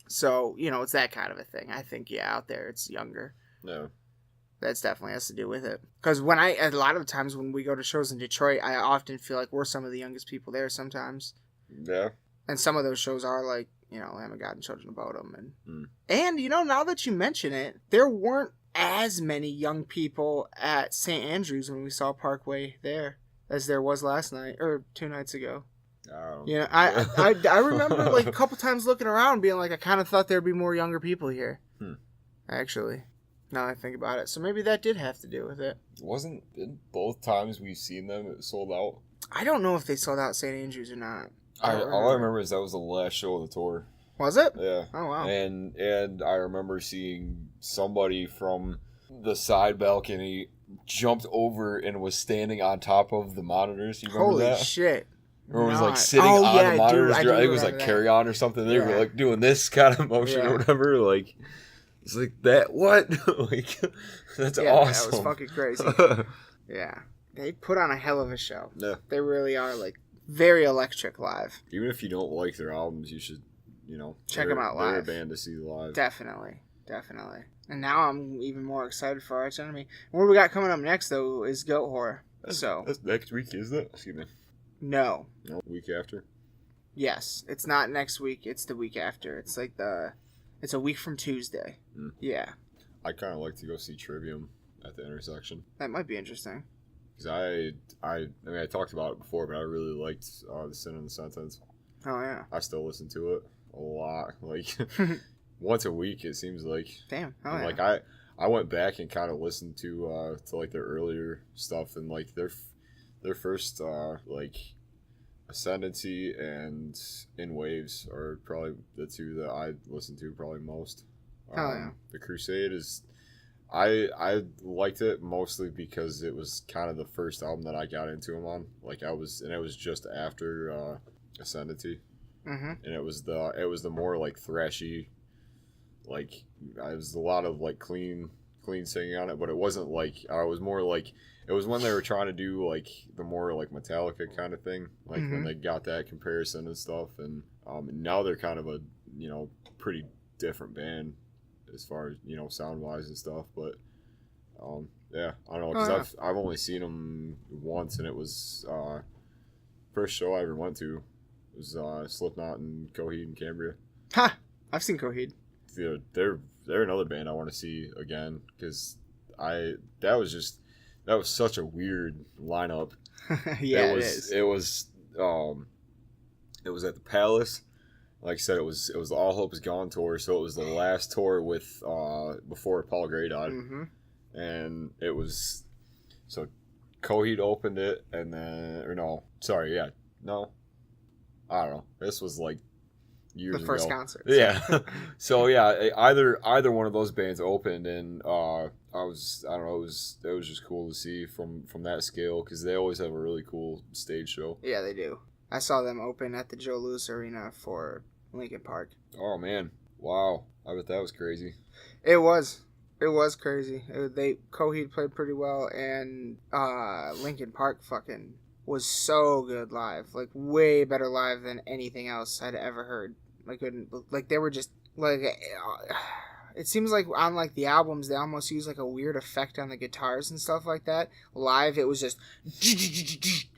So, you know, it's that kind of a thing. I think, out there, it's younger. No. That's definitely has to do with it. Because a lot of times when we go to shows in Detroit, I often feel like we're some of the youngest people there sometimes. Yeah. And some of those shows are like, you know, Lamb of God and Children of Bodom. And, you know, now that you mention it, there weren't as many young people at St. Andrews when we saw Parkway there as there was last night, or 2 nights ago. You know, I remember, like, a couple times looking around being like, I kind of thought there'd be more younger people here. Actually, now that I think about it. So maybe that did have to do with it. Wasn't both times we've seen them, it sold out? I don't know if they sold out St. Andrews or not. All I remember is that was the last show of the tour. Was it? Yeah. Oh, wow. And I remember seeing somebody from the side balcony jumped over and was standing on top of the monitors. You remember that? Holy shit. Or was like sitting on the monitors. I think it was like Carry On or something. They were like doing this kind of motion or whatever. Like, it's like that. What? Like, that's awesome. That was fucking crazy. Yeah. They put on a hell of a show. Yeah. They really are, like, very electric live. Even if you don't like their albums, you should, you know, check them out live. They're a band to see live. Definitely. And now I'm even more excited for Arch Enemy. What we got coming up next, though, is Goat Horror. That's next week, isn't it? Excuse me. No. Week after? Yes. It's not next week. It's the week after. It's like it's a week from Tuesday. Yeah. I'd kind of like to go see Trivium at the intersection. That might be interesting. Because I mean, I talked about it before, but I really liked The Sin and the Sentence. Oh, yeah. I still listen to it a lot. Like, once a week, it seems like. Damn. Oh, and, yeah. like, I went back and kind of listened to like, their earlier stuff, and, like, their first, like, Ascendancy and In Waves are probably the two that I listen to probably most. The Crusade is, I liked it mostly because it was kind of the first album that I got into him on. Like it was just after Ascendancy, and it was the more like thrashy, like it was a lot of like clean singing on it, but it wasn't like it was more like. It was when they were trying to do like the more like Metallica kind of thing, like when they got that comparison and stuff, and now they're kind of a pretty different band as far as sound wise and stuff. But yeah, I don't know because I've only seen them once, and it was first show I ever went to. It was Slipknot and Coheed and Cambria. Ha! I've seen Coheed. Yeah, they're another band I want to see again because that was such a weird lineup. Yeah, it is. It was at the Palace. Like I said, it was the All Hope Is Gone tour, so it was the last tour with before Paul Gray died, and it was so Coheed opened it, and then I don't know. This was like years ago. The first concert. Yeah. So yeah, either one of those bands opened, and it was just cool to see from that scale because they always have a really cool stage show. Yeah, they do. I saw them open at the Joe Louis Arena for Linkin Park. Oh man, wow! I bet that was crazy. It was crazy. Coheed played pretty well, and Linkin Park fucking was so good live, like way better live than anything else I'd ever heard. Like they were just like. It seems like on like the albums they almost use like a weird effect on the guitars and stuff like that. Live it was just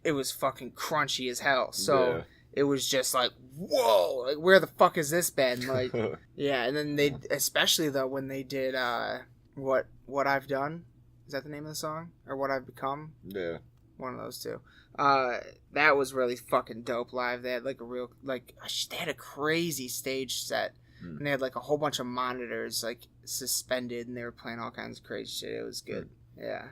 it was fucking crunchy as hell. So yeah. It was just like whoa, like where the fuck is this band? Like yeah, and then they especially though when they did what I've done. Is that the name of the song? Or What I've Become? Yeah. One of those two. That was really fucking dope live. They had like they had a crazy stage set. And they had like a whole bunch of monitors like suspended, and they were playing all kinds of crazy shit. It was good. Yeah.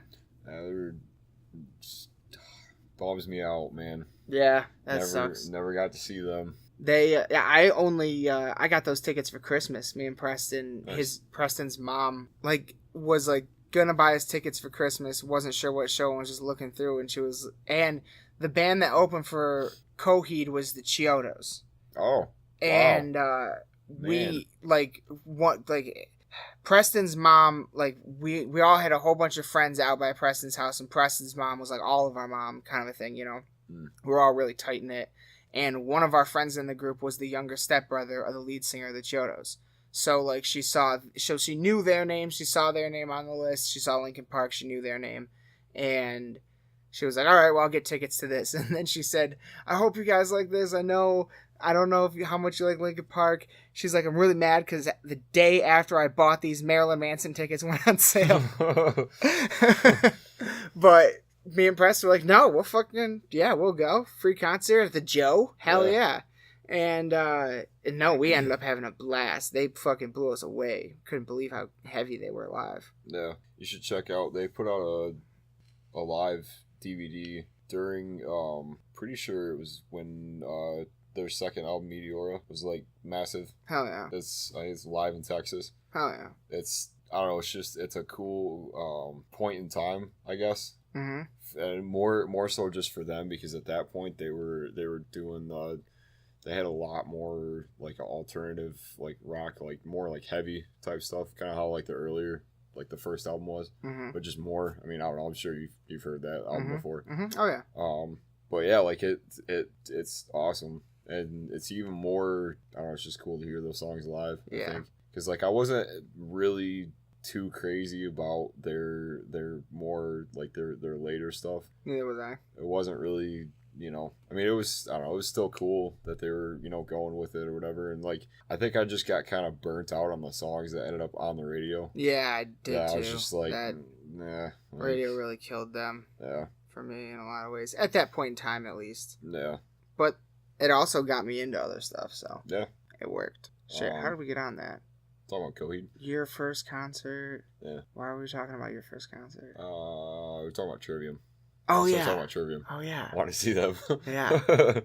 Bums me out, man. Yeah, that sucks. Never got to see them. I got those tickets for Christmas. Me and Preston, nice. Preston's mom was gonna buy us tickets for Christmas. Wasn't sure what show, and was just looking through, and the band that opened for Coheed was the Chiodos. Oh. And Preston's mom, we all had a whole bunch of friends out by Preston's house, and Preston's mom was like all of our mom kind of a thing, We're all really tight knit, and one of our friends in the group was the younger stepbrother of the lead singer of the Chiodos. So she knew their name, she saw their name on the list, she saw Linkin Park, she knew their name, and she was like, all right, well, I'll get tickets to this. And then she said, I hope you guys like this. I don't know how much you like Linkin Park. She's like, I'm really mad because the day after I bought these, Marilyn Manson tickets went on sale. But me and Preston were like, no, we'll go. Free concert at the Joe? Hell yeah. And no, we ended up having a blast. They fucking blew us away. Couldn't believe how heavy they were live. Yeah, you should check out. They put out a live DVD during, pretty sure it was when their second album, Meteora, was massive. Hell yeah. It's live in Texas. Hell yeah. I don't know, it's a cool point in time, I guess. Mm-hmm. And more so just for them, because at that point they were doing they had a lot more alternative rock, more heavy type stuff, kind of how the earlier the first album was, but just more. I mean, I don't know. I'm sure you've heard that album before. Mm-hmm. Oh yeah. But yeah, it's awesome, and it's even more. I don't know. It's just cool to hear those songs live. Yeah. I think because I wasn't really too crazy about their more their later stuff. Neither was I. It wasn't really. I mean, it was, I don't know, it was still cool that they were, going with it or whatever. And I think I just got kind of burnt out on the songs that ended up on the radio. Yeah, I did too. I was just radio really killed them. Yeah. For me in a lot of ways. At that point in time, at least. Yeah. But it also got me into other stuff, so. Yeah. It worked. Shit, how did we get on that? Talking about Coheed. Your first concert. Yeah. Why are we talking about your first concert? We're talking about Trivium. Oh, So yeah. talking about Trivium. Oh, yeah. I want to see them. Yeah.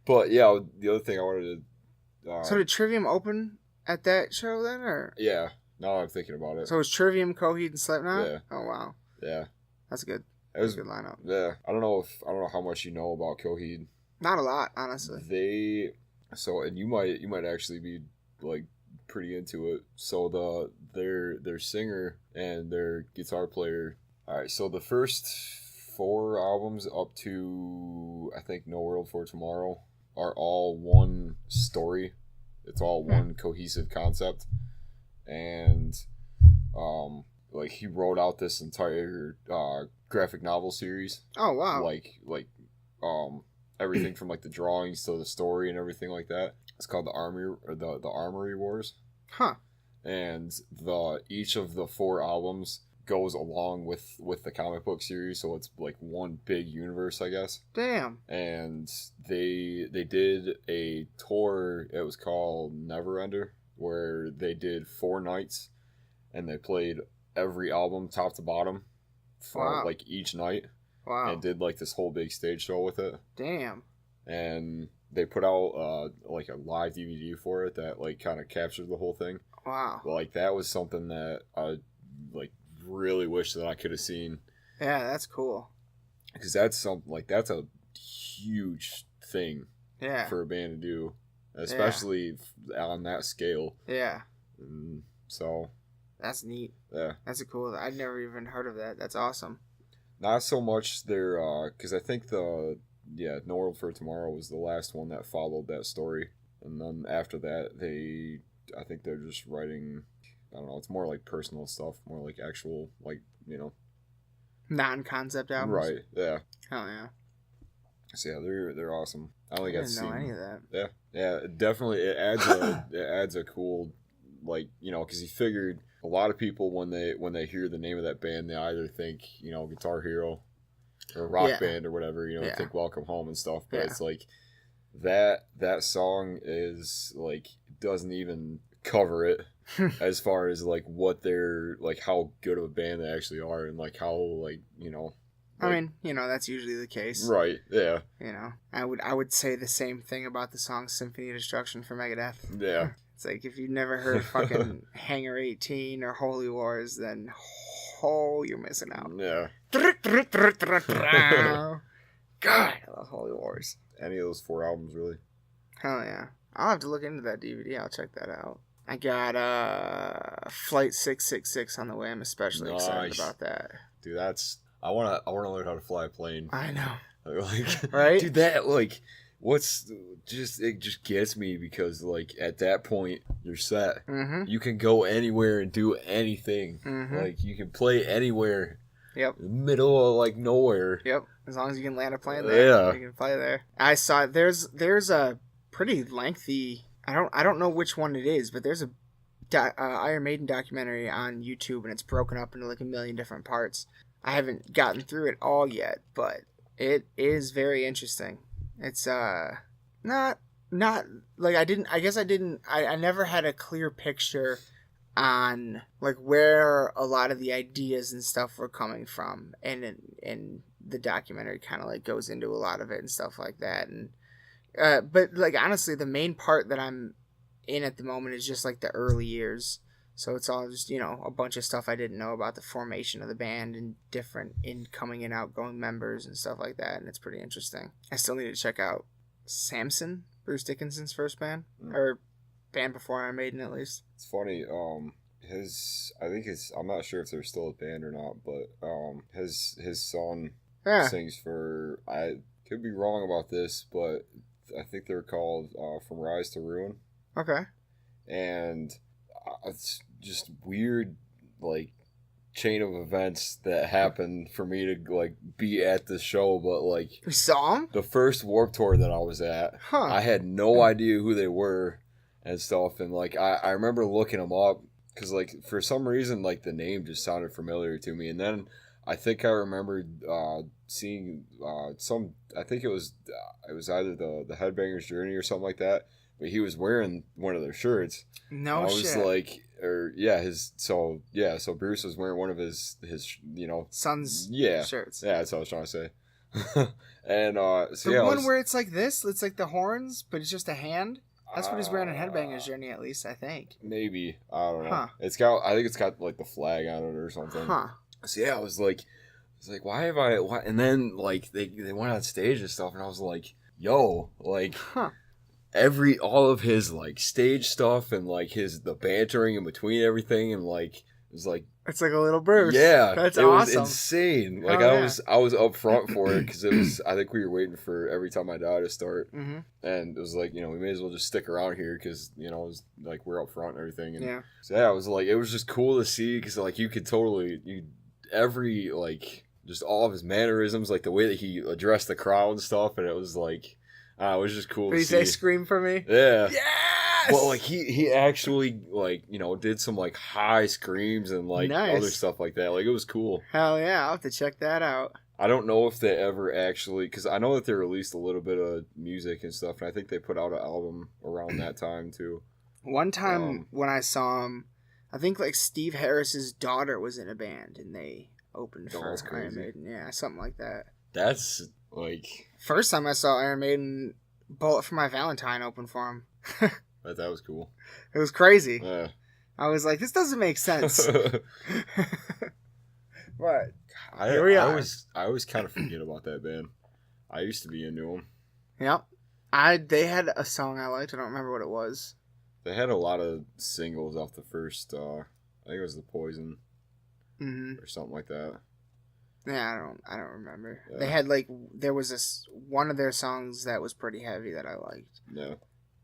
But yeah, the other thing I wanted to. So did Trivium open at that show then, or? Yeah. Now I'm thinking about it. So it was Trivium, Coheed, and Slipknot? Yeah. Oh wow. Yeah. That's good. It was a good lineup. Yeah. I don't know how much you know about Coheed. Not a lot, honestly. And you might actually be like pretty into it. So their singer and their guitar player. All right. So the first 4 albums up to I think No World for Tomorrow are all one story. It's all one cohesive concept, and like he wrote out this entire graphic novel series. Oh wow! Like everything from like the drawings to the story and everything like that. It's called the Armory Wars. Huh. And each of the 4 albums goes along with the comic book series, so it's like one big universe, I guess. Damn. And they did a tour. It was called Neverender, where they did 4 nights, and they played every album top to bottom for like each night. Wow. And did like this whole big stage show with it. Damn. And they put out like a live DVD for it that like kind of captured the whole thing. Wow. Like that was something that I like really wish that I could have seen. Yeah, that's cool. Because that's a huge thing. Yeah. For a band to do, especially on that scale. Yeah. So. That's neat. Yeah. That's a cool. I'd never even heard of that. That's awesome. Not so much their, because I think No World for Tomorrow was the last one that followed that story, and then after that I think they're just writing. I don't know. It's more like personal stuff, more like actual, like, non-concept albums. Right. Yeah. Oh yeah. So yeah, they're awesome. I only got to see any of that. Yeah. Yeah. Definitely, it adds a cool, like, because he figured a lot of people when they hear the name of that band, they either think Guitar Hero or Rock Band or whatever, think Welcome Home and stuff. But it's like that song is like doesn't even cover it as far as like what they're like, how good of a band they actually are, and like how like I mean, that's usually the case. Right, yeah. I would say the same thing about the song Symphony of Destruction for Megadeth. Yeah. It's like, if you've never heard fucking Hangar 18 or Holy Wars, then you're missing out. Yeah. God, I love Holy Wars. Any of those 4 albums, really. Hell yeah. I'll have to look into that DVD. I'll check that out. I got Flight 666 on the way. I'm especially excited about that. Dude, I want to learn how to fly a plane. I know. Like, right? Dude, that, like, it just gets me because, like, at that point, you're set. Mm-hmm. You can go anywhere and do anything. Mm-hmm. Like, you can play anywhere. Yep. In the middle of, like, nowhere. Yep. As long as you can land a plane there. Yeah. You can play there. I saw, there's a pretty lengthy, I don't know which one it is, but there's a Iron Maiden documentary on YouTube, and it's broken up into, like, a million different parts. I haven't gotten through it all yet, but it is very interesting. It's not like I never had a clear picture on like where a lot of the ideas and stuff were coming from, and the documentary kind of like goes into a lot of it and stuff like that. And but like honestly, the main part that I'm in at the moment is just like the early years. So it's all just, a bunch of stuff I didn't know about the formation of the band and different incoming and outgoing members and stuff like that. And it's pretty interesting. I still need to check out Samson, Bruce Dickinson's first band, or band before Iron Maiden at least. It's funny. I'm not sure if they're still a band or not, but his son sings for, I could be wrong about this, but I think they're called From Rise to Ruin. Okay. And it's just weird, like, chain of events that happened for me to, like, be at the show, but, like... You saw them? The first Warped Tour that I was at, I had no idea who they were and stuff, and, like, I remember looking them up, because, like, for some reason, like, the name just sounded familiar to me, and then I think I remembered seeing I think it was either the Headbangers Journey or something like that, but he was wearing one of their shirts. No I shit. was like, so Bruce was wearing one of his son's shirts. Yeah, that's what I was trying to say. And so The yeah, one where it's like this, it's like the horns, but it's just a hand. That's what he's wearing in Headbanger's Journey, at least, I think. maybe, I don't know. Huh. I think it's got like the flag on it or something. Huh. So yeah, I was like, why have I? Why? And then like they went on stage and stuff, and I was like, yo, like. Huh. All of his like stage stuff and like the bantering in between everything and like it was like it's like a little burst. Yeah, That's it awesome. was insane. Like I was up front for it because it was. I think we were waiting for Every Time I Die to start, and it was like we may as well just stick around here because it was like we're up front and everything. And so yeah, it was like it was just cool to see because like you could every like just all of his mannerisms, like the way that he addressed the crowd and stuff, and it was like. It was just cool. Did he say "Scream for me"? Yeah. Yes. Well, like he actually like did some like high screams and like other stuff like that. Like it was cool. Hell yeah! I'll have to check that out. I don't know if they ever actually, because I know that they released a little bit of music and stuff, and I think they put out an album around that time too. One time when I saw him, I think like Steve Harris's daughter was in a band and they opened for Iron Maiden. Yeah, something like that. That's like first time I saw Iron Maiden, Bullet for My Valentine open for him. That was cool. It was crazy. Yeah. I was like, this doesn't make sense. What? I always kind of forget about that band. I used to be into them. Yep. They had a song I liked. I don't remember what it was. They had a lot of singles off the first. I think it was The Poison, or something like that. Yeah, I don't remember. Yeah. They had there was one of their songs that was pretty heavy that I liked. Yeah.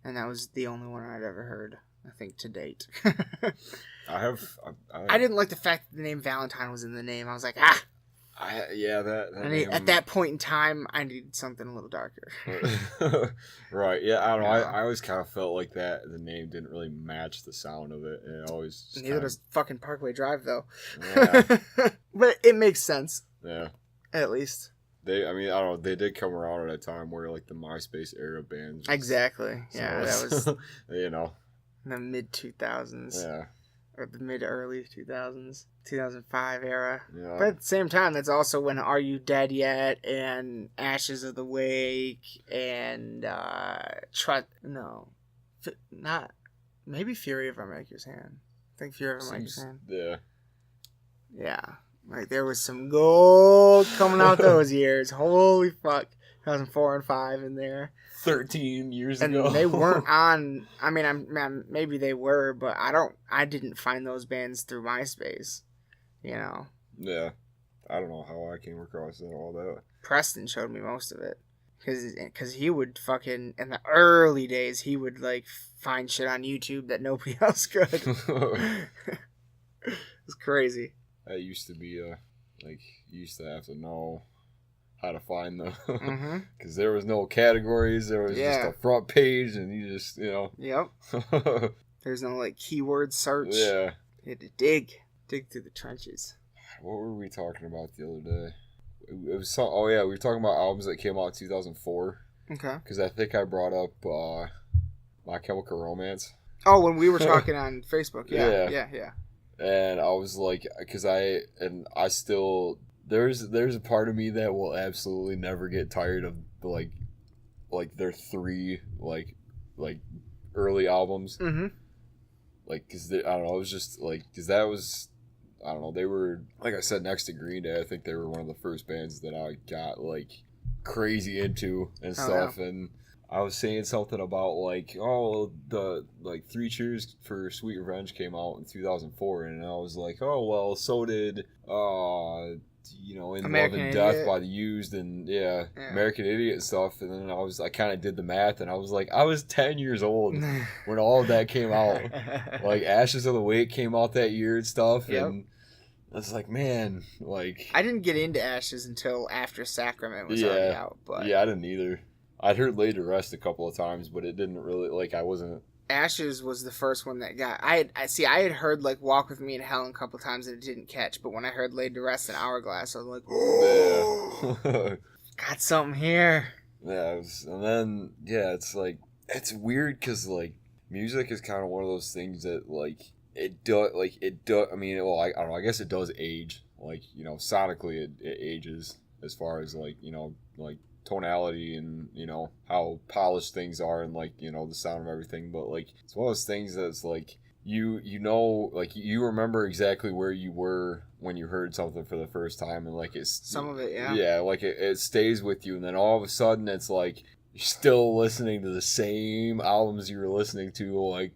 And that was the only one I'd ever heard, I think, to date. I didn't like the fact that the name Valentine was in the name. I was like, at that point in time, I needed something a little darker. Right, yeah, I don't know. I always kind of felt like that the name didn't really match the sound of it. And it always just neither does fucking Parkway Drive, though. Yeah. But it makes sense. Yeah. At least. I don't know, they did come around at a time where, like, the MySpace era bands. Exactly. Yeah, that was... In the mid-2000s. Yeah. Or the mid-early 2000s. 2005 era. Yeah. But at the same time, that's also when Are You Dead Yet? And Ashes of the Wake and maybe Fury of Our Maker's Hand. I think Fury of Our Maker's Hand. Yeah. Yeah. Like, there was some gold coming out those years. Holy fuck. 2004 and 5 in there. 13 years ago. And they weren't on... I mean, maybe they were, but I didn't find those bands through MySpace. Yeah. I don't know how I came across all that. Preston showed me most of it. Because he would fucking... In the early days, he would, find shit on YouTube that nobody else could. It's crazy. That used to be, you used to have to know how to find them. Because there was no categories. There was just a front page, and you just, Yep. There's no, keyword search. Yeah. You had to dig through the trenches. What were we talking about the other day? It was we were talking about albums that came out in 2004. Okay. Because I think I brought up My Chemical Romance. Oh, when we were talking on Facebook. Yeah. And I was like, because I still, there's a part of me that will absolutely never get tired of their three early albums. Because I don't know, it was just because that was, I don't know, they were, like I said, next to Green Day. I think they were one of the first bands that I got crazy into and stuff. Yeah. And I was saying something about the Three Cheers for Sweet Revenge came out in 2004, and I was like, oh well, so did In American Love and Death Idiot by The Used, and American Idiot and stuff. And then I kind of did the math, and I was like, I was 10 years old when all of that came out. Ashes of the Wake came out that year and stuff. Yep. And I was like, man, I didn't get into Ashes until after Sacrament was already out. But yeah, I didn't either. I'd heard Laid to Rest a couple of times, but it didn't really, I wasn't... Ashes was the first one that got... I had heard, Walk With Me in Hell a couple times and it didn't catch, but when I heard Laid to Rest and Hourglass, I was like, oh, got something here. Yeah, and then, it's it's weird because, music is kind of one of those things that, it does, I mean, well, I don't know, I guess it does age. Sonically it ages. as far as like, like tonality and, how polished things are and like, the sound of everything. But like, it's one of those things that's like, like you remember exactly where you were when you heard something for the first time, and like it's some of it, yeah. Yeah, like it stays with you, and then all of a sudden it's like you're still listening to the same albums you were listening to like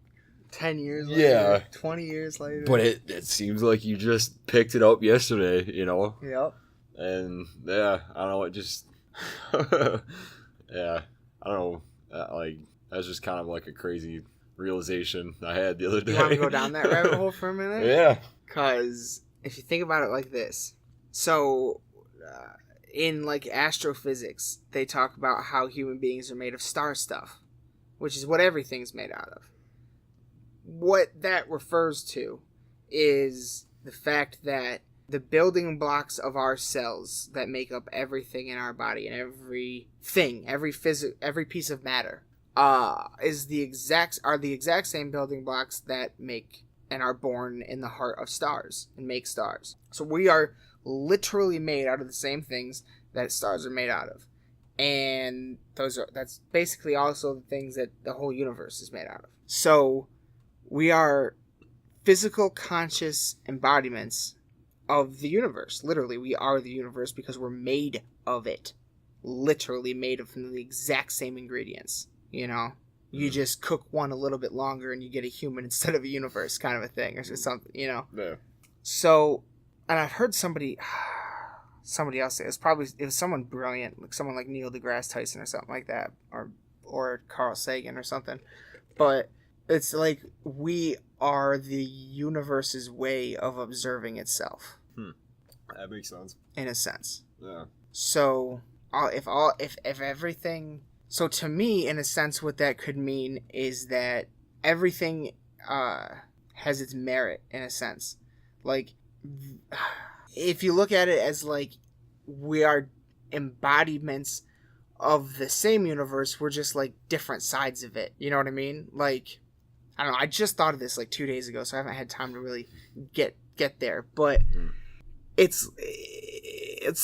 10 years later, 20 years later. But it seems like you just picked it up yesterday, Yep. And yeah, I don't know, it just yeah, I don't know, like that's just kind of like a crazy realization I had the other day. You want to go down that rabbit hole for a minute? Yeah. Because if you think about it like this, so in like astrophysics, they talk about how human beings are made of star stuff, which is what everything's made out of. What that refers to is the fact that the building blocks of our cells that make up everything in our body and everything, every piece of matter, are the exact same building blocks that make and are born in the heart of stars and make stars. So we are literally made out of the same things that stars are made out of. And that's basically also the things that the whole universe is made out of. So we are physical, conscious embodiments of the universe. Literally, we are the universe because we're made of it. Literally made of from the exact same ingredients. You just cook one a little bit longer and you get a human instead of a universe kind of a thing or something, Yeah. So, and I've heard somebody else say, it was someone brilliant, like someone like Neil deGrasse Tyson or something like that, or Carl Sagan or something. But it's like we are the universe's way of observing itself. That makes sense. In a sense. Yeah. So, if everything... So to me, in a sense, what that could mean is that everything has its merit, in a sense. Like, if you look at it as, like, we are embodiments of the same universe, we're just, like, different sides of it. You know what I mean? Like, I don't know, I just thought of this, like, 2 days ago, so I haven't had time to really get there. But it's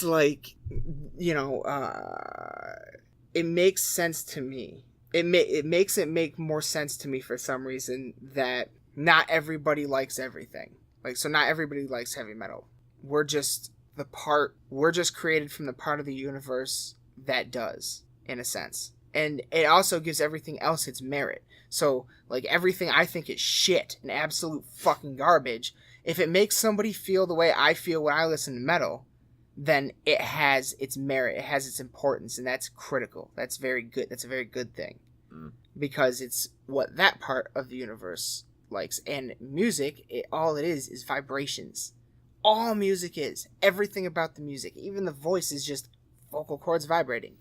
like, it makes sense to me. It makes it make more sense to me for some reason that not everybody likes everything. Like, so not everybody likes heavy metal. We're just created from the part of the universe that does, in a sense. And it also gives everything else its merit. So, like, everything I think is shit and absolute fucking garbage, if it makes somebody feel the way I feel when I listen to metal, then it has its merit, it has its importance, and that's critical. That's very good. That's a very good thing. Because it's what that part of the universe likes. And music, all it is vibrations. All music is. Everything about the music, even the voice, is just vocal cords vibrating.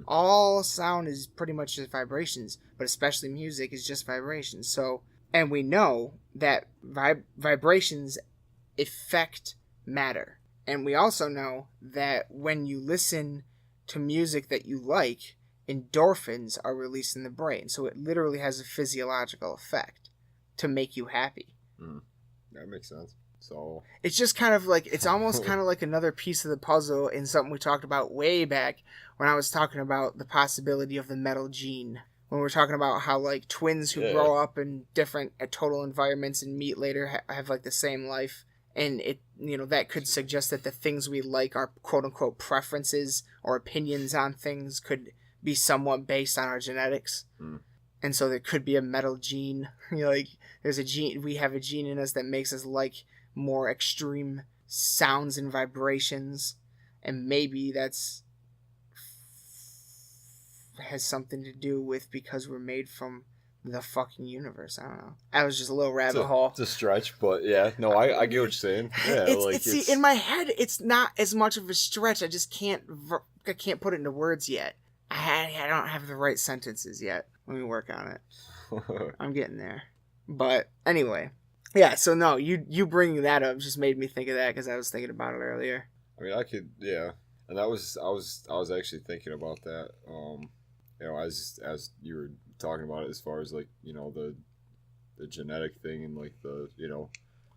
All sound is pretty much just vibrations, but especially music is just vibrations. So, and we know that vibrations affect matter. And we also know that when you listen to music that you like, endorphins are released in the brain. So it literally has a physiological effect to make you happy. That makes sense. So it's just kind of like, it's almost kind of like another piece of the puzzle in something we talked about way back when I was talking about the possibility of the metal gene. When we're talking about how, like, twins who grow up in different total environments and meet later have like the same life. And it, that could suggest that the things we like, our quote-unquote preferences or opinions on things, could be somewhat based on our genetics. And so there could be a metal gene. Like, there's a gene, we have a gene in us that makes us like more extreme sounds and vibrations. And maybe that's has something to do with because we're made from the fucking universe. I don't know. I was just a little rabbit hole. It's a stretch, but yeah. No, I get what you're saying. Yeah, see, in my head, it's not as much of a stretch. I just can't put it into words yet. I don't have the right sentences yet. Let me work on it. I'm getting there. But anyway, yeah. So no, you bringing that up just made me think of that because I was thinking about it earlier. I mean, I could, yeah. And I was actually thinking about that. As you were talking about it, as far as like the genetic thing and like the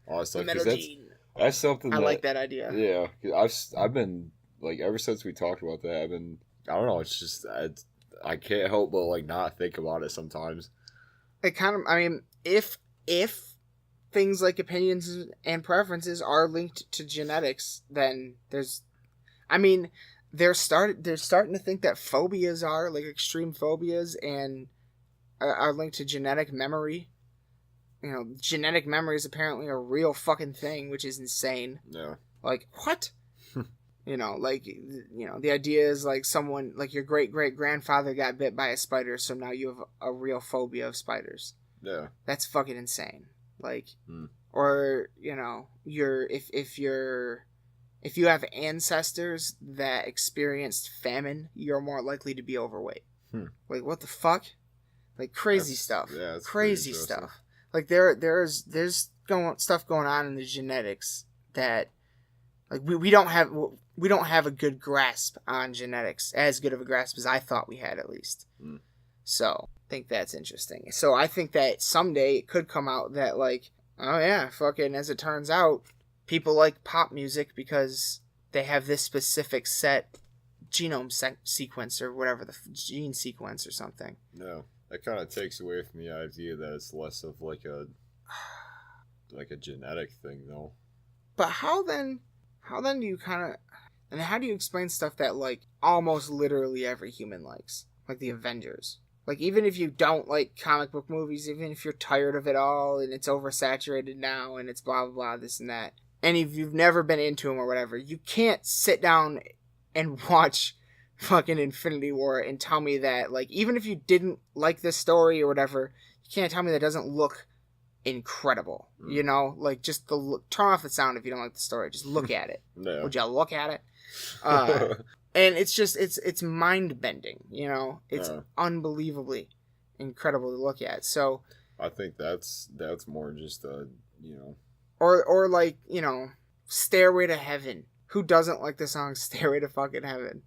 all that stuff. Metal gene. That's something I like that idea. Yeah, 'cause I've been like ever since we talked about that, I don't know. It's just I can't help but like not think about it sometimes. It kind of, I mean, if things like opinions and preferences are linked to genetics, then they're starting to think that phobias are like extreme phobias and are linked to genetic memory. Genetic memory is apparently a real fucking thing, which is insane. Yeah. Like, what? The idea is like someone, like your great-great-grandfather got bit by a spider, so now you have a real phobia of spiders. Yeah. That's fucking insane. Like, or, if you have ancestors that experienced famine, you're more likely to be overweight. Like, what the fuck? Like, crazy stuff. Yeah, that's crazy stuff. Like, there's stuff going on in the genetics that, like, we don't have a good grasp on genetics, as good of a grasp as I thought we had, at least. So I think that's interesting. So I think that someday it could come out that, like, oh yeah, fucking, as it turns out, people like pop music because they have this specific set genome sequence or whatever, the gene sequence or something. No, that kind of takes away from the idea that it's less of like a genetic thing, though. But how then do you kind of, and how do you explain stuff that, like, almost literally every human likes? Like the Avengers. Like, even if you don't like comic book movies, even if you're tired of it all and it's oversaturated now and it's blah, blah, blah, this and that, and if you've never been into them or whatever, you can't sit down and watch fucking Infinity War and tell me that, like, even if you didn't like this story or whatever, you can't tell me that it doesn't look incredible. Like, just turn off the sound if you don't like the story. Just look at it. No. Would you look at it? And it's just, it's mind-bending, It's unbelievably incredible to look at. So I think that's more just Or like, Stairway to Heaven. Who doesn't like the song Stairway to fucking Heaven?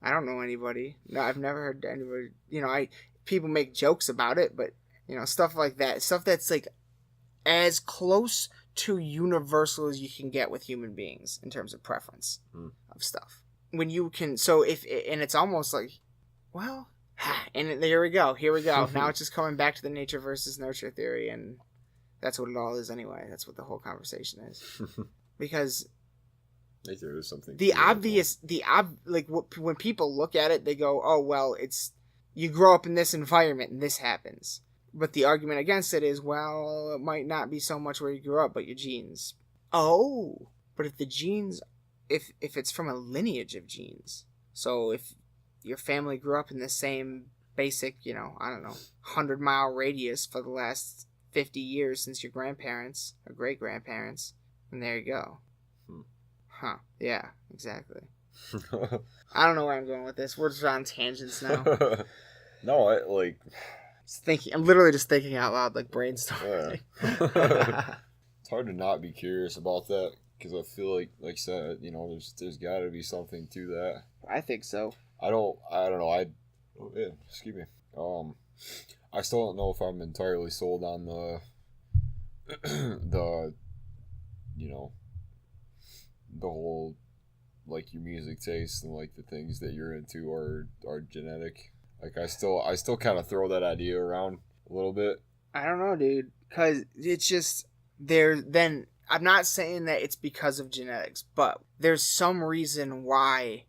I don't know anybody. No, I've never heard anybody. People make jokes about it, but, stuff like that. Stuff that's, like, as close to universal as you can get with human beings in terms of preference of stuff. When you can, and it's almost like, well, and here we go. Now it's just coming back to the nature versus nurture theory, and that's what it all is anyway. That's what the whole conversation is. Because nature is something. When people look at it, they go, oh, well, it's, you grow up in this environment and this happens. But the argument against it is, well, it might not be so much where you grew up, but your genes. Oh, but if the genes, if it's from a lineage of genes, so if your family grew up in the same basic, 100-mile radius for the last 50 years since your grandparents or great-grandparents, and there you go. Huh. Yeah, exactly. I don't know where I'm going with this. We're just on tangents now. No, I'm literally just thinking out loud, like brainstorming. Yeah. It's hard to not be curious about that because I feel like I said, there's got to be something to that. I think so. I don't know. Excuse me. I still don't know if I'm entirely sold on the whole, like, your music taste and like the things that you're into are genetic. Like, I still kind of throw that idea around a little bit. I don't know, dude, because it's just then I'm not saying that it's because of genetics, but there's some reason why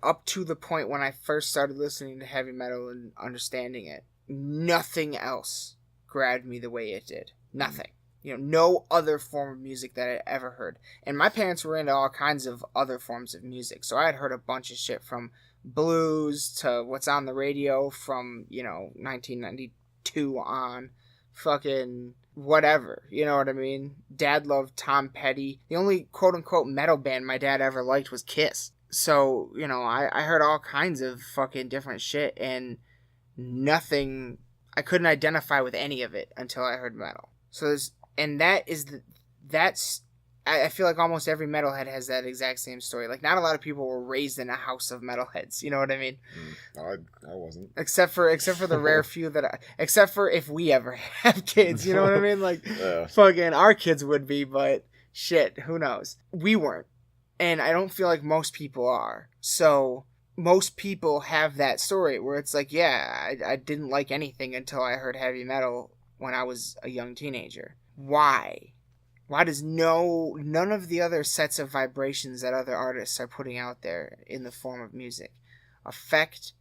up to the point when I first started listening to heavy metal and understanding it, nothing else grabbed me the way it did. Nothing. No other form of music that I ever heard. And my parents were into all kinds of other forms of music, so I had heard a bunch of shit from blues to what's on the radio from 1992 on, fucking whatever, you know what I mean? Dad loved Tom Petty. The only quote-unquote metal band my dad ever liked was Kiss. So, I heard all kinds of fucking different shit, and nothing, I couldn't identify with any of it until I heard metal. So I feel like almost every metalhead has that exact same story. Like, not a lot of people were raised in a house of metalheads. You know what I mean? I wasn't. Except for the rare few except for if we ever have kids. You know what I mean? Like, Fucking our kids would be, but shit, who knows? We weren't. And I don't feel like most people are. So most people have that story where it's like, yeah, I didn't like anything until I heard heavy metal when I was a young teenager. Why? Why does none of the other sets of vibrations that other artists are putting out there in the form of music affect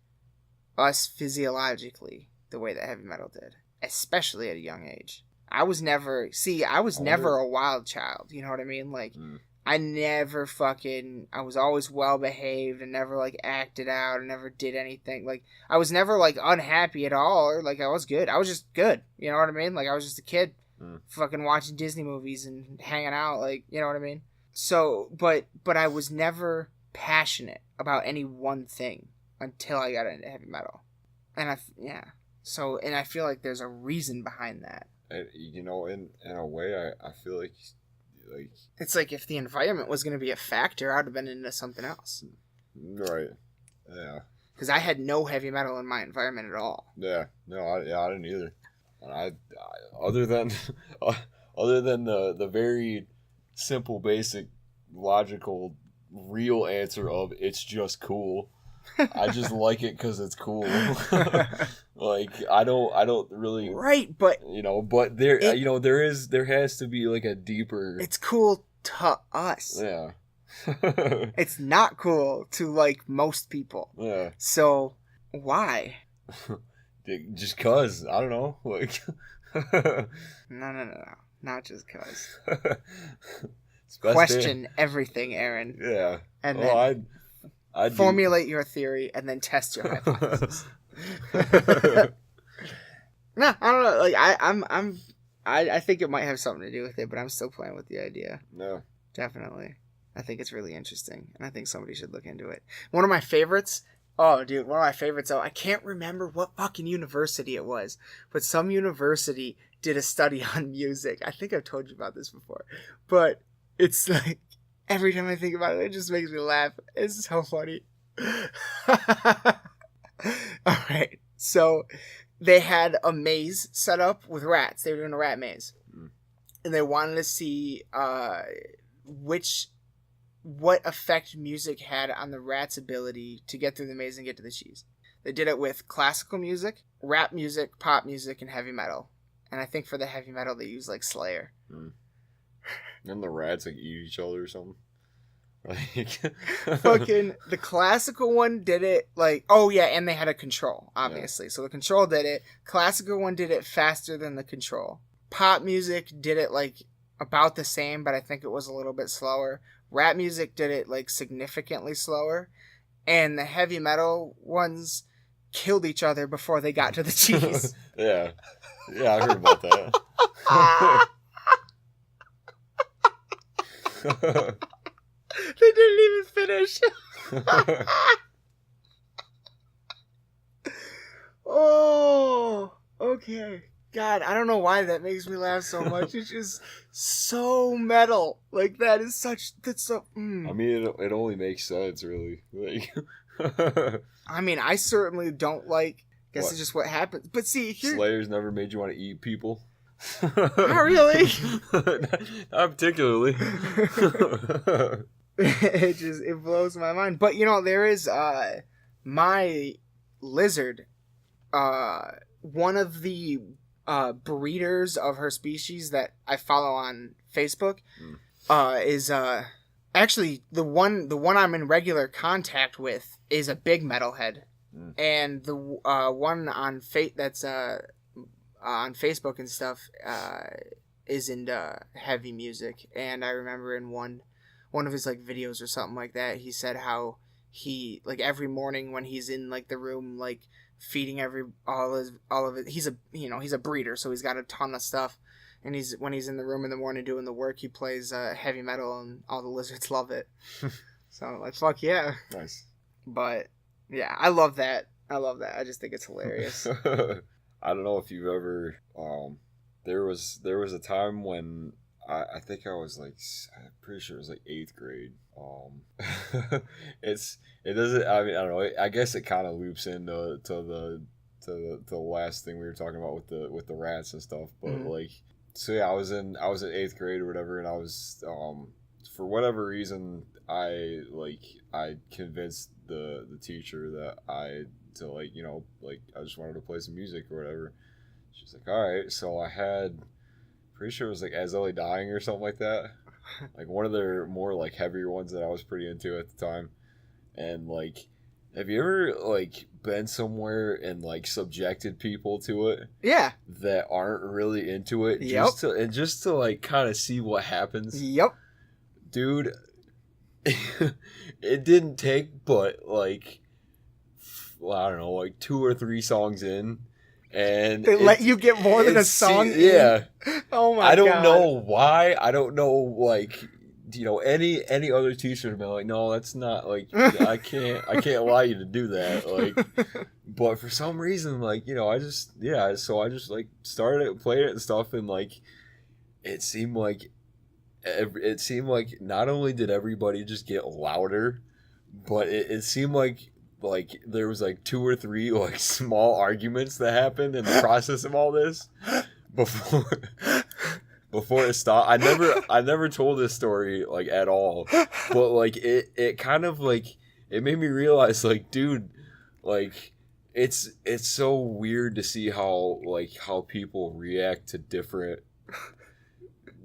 us physiologically the way that heavy metal did, especially at a young age? I was never a wild child, you know what I mean? Like, I was always well behaved and never, like, acted out and never did anything. Like, I was never, like, unhappy at all, or, like, I was good. I was just good, you know what I mean? Like, I was just a kid fucking watching Disney movies and hanging out, like, you know what I mean? So, but I was never passionate about any one thing until I got into heavy metal. And I feel like there's a reason behind that. You know, in a way, I feel like it's like if the environment was going to be a factor, I'd have been into something else. Right. Yeah. Because I had no heavy metal in my environment at all. Yeah. No. I didn't either. And I other than the very simple, basic, logical, real answer of it's just cool. I just like it because it's cool. Like, I don't really, right, but but there has to be like a deeper. It's cool to us. Yeah. It's not cool to, like, most people. Yeah. So why? Just cause, I don't know, like. No, not just cause. Question everything, Aaron. Yeah. And then I'd formulate your theory and then test your hypothesis. No, I don't know. Like, I think it might have something to do with it, but I'm still playing with the idea. No. Definitely. I think it's really interesting, and I think somebody should look into it. One of my favorites, I can't remember what fucking university it was, but some university did a study on music. I think I've told you about this before, but it's like, every time I think about it, it just makes me laugh. It's so funny. All right. So they had a maze set up with rats. They were doing a rat maze. And they wanted to see what effect music had on the rat's ability to get through the maze and get to the cheese. They did it with classical music, rap music, pop music, and heavy metal. And I think for the heavy metal, they use, like, Slayer. And the rats, like, eat each other or something. Like, fucking the classical one did it like, oh yeah, and they had a control, obviously. Yeah. So the control did it. Classical one did it faster than the control. Pop music did it like about the same, but I think it was a little bit slower. Rap music did it like significantly slower, and the heavy metal ones killed each other before they got to the cheese. Yeah, I heard about that. They didn't even finish. Oh, okay. God, I don't know why that makes me laugh so much. It's just so metal. Like, that's so... I mean, it only makes sense, really. Like, I mean, I certainly don't like... Guess it's just what happens. But see, here... Slayer's never made you want to eat people? Not really. Not particularly. It blows my mind. But, there is my lizard, one of the breeders of her species that I follow on Facebook is actually the one I'm in regular contact with is a big metalhead. And the one on that's on Facebook and stuff is into heavy music. And I remember in one of his like videos or something like that, he said how he like every morning when he's in like the room like feeding all of it, he's a breeder, so he's got a ton of stuff, and when he's in the room in the morning doing the work, he plays heavy metal, and all the lizards love it. So like, fuck yeah. Nice. But yeah, I love that. I just think it's hilarious. I don't know if you've ever there was a time when I think I was like, I'm pretty sure it was like 8th grade. It doesn't. I mean, I don't know. I guess it kind of loops into the last thing we were talking about with the rats and stuff. But like, so yeah, I was in 8th grade or whatever, and I was for whatever reason, I convinced the teacher that I just wanted to play some music or whatever. She's like, all right. So I had, pretty sure it was like As LA Dying or something like that. Like one of their more like heavier ones that I was pretty into at the time. And like, have you ever like been somewhere and like subjected people to it? Yeah. That aren't really into it. Yep. Just to like kind of see what happens. Yep. Dude, it didn't take but like, well, I don't know, like 2 or 3 songs in. And they let you get more than a song. Yeah. Oh my god. I don't know why. I don't know, like, you know, any other teacher would be like, no, that's not, like, I can't allow you to do that. Like, but for some reason, like, you know, so I just like started it, played it and stuff, and like, it seemed like not only did everybody just get louder, but it seemed like there was like 2 or 3 like small arguments that happened in the process of all this before it stopped. I never told this story like at all, but like it kind of like it made me realize like, dude, like it's so weird to see how people react to different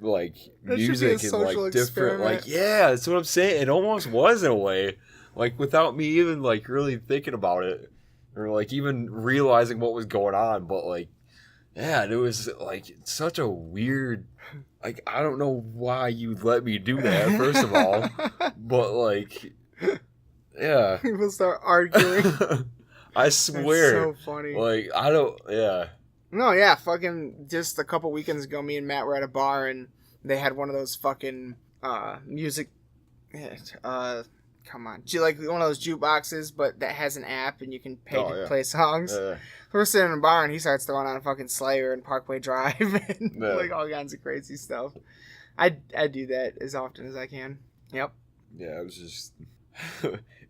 like music and like different like, yeah, that's what I'm saying. It almost was in a way. Like, without me even, like, really thinking about it, or, like, even realizing what was going on, but, like, yeah, it was, like, such a weird, like, I don't know why you let me do that, first of all, but, like, yeah. People start arguing. I swear. That's so funny. Like, I don't, yeah. No, yeah, fucking, just a couple weekends ago, me and Matt were at a bar, and they had one of those fucking, music, come on. Like one of those jukeboxes, but that has an app and you can pay to play songs. We're sitting in a bar and he starts throwing on fucking Slayer and Parkway Drive and like all kinds of crazy stuff. I do that as often as I can. Yep. Yeah, it was just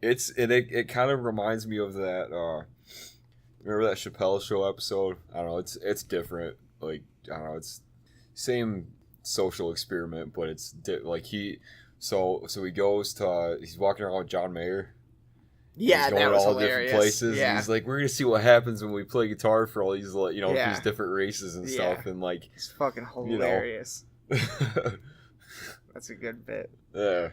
it kind of reminds me of that remember that Chappelle Show episode? I don't know, it's different. Like, I don't know, it's same social experiment, but it's like So he goes to, he's walking around with John Mayer. Yeah, he's going that was to all hilarious. Different places. Yeah. And he's like, we're going to see what happens when we play guitar for all these, you know, these different races and stuff. And like, it's fucking hilarious. You know. That's a good bit. Yeah.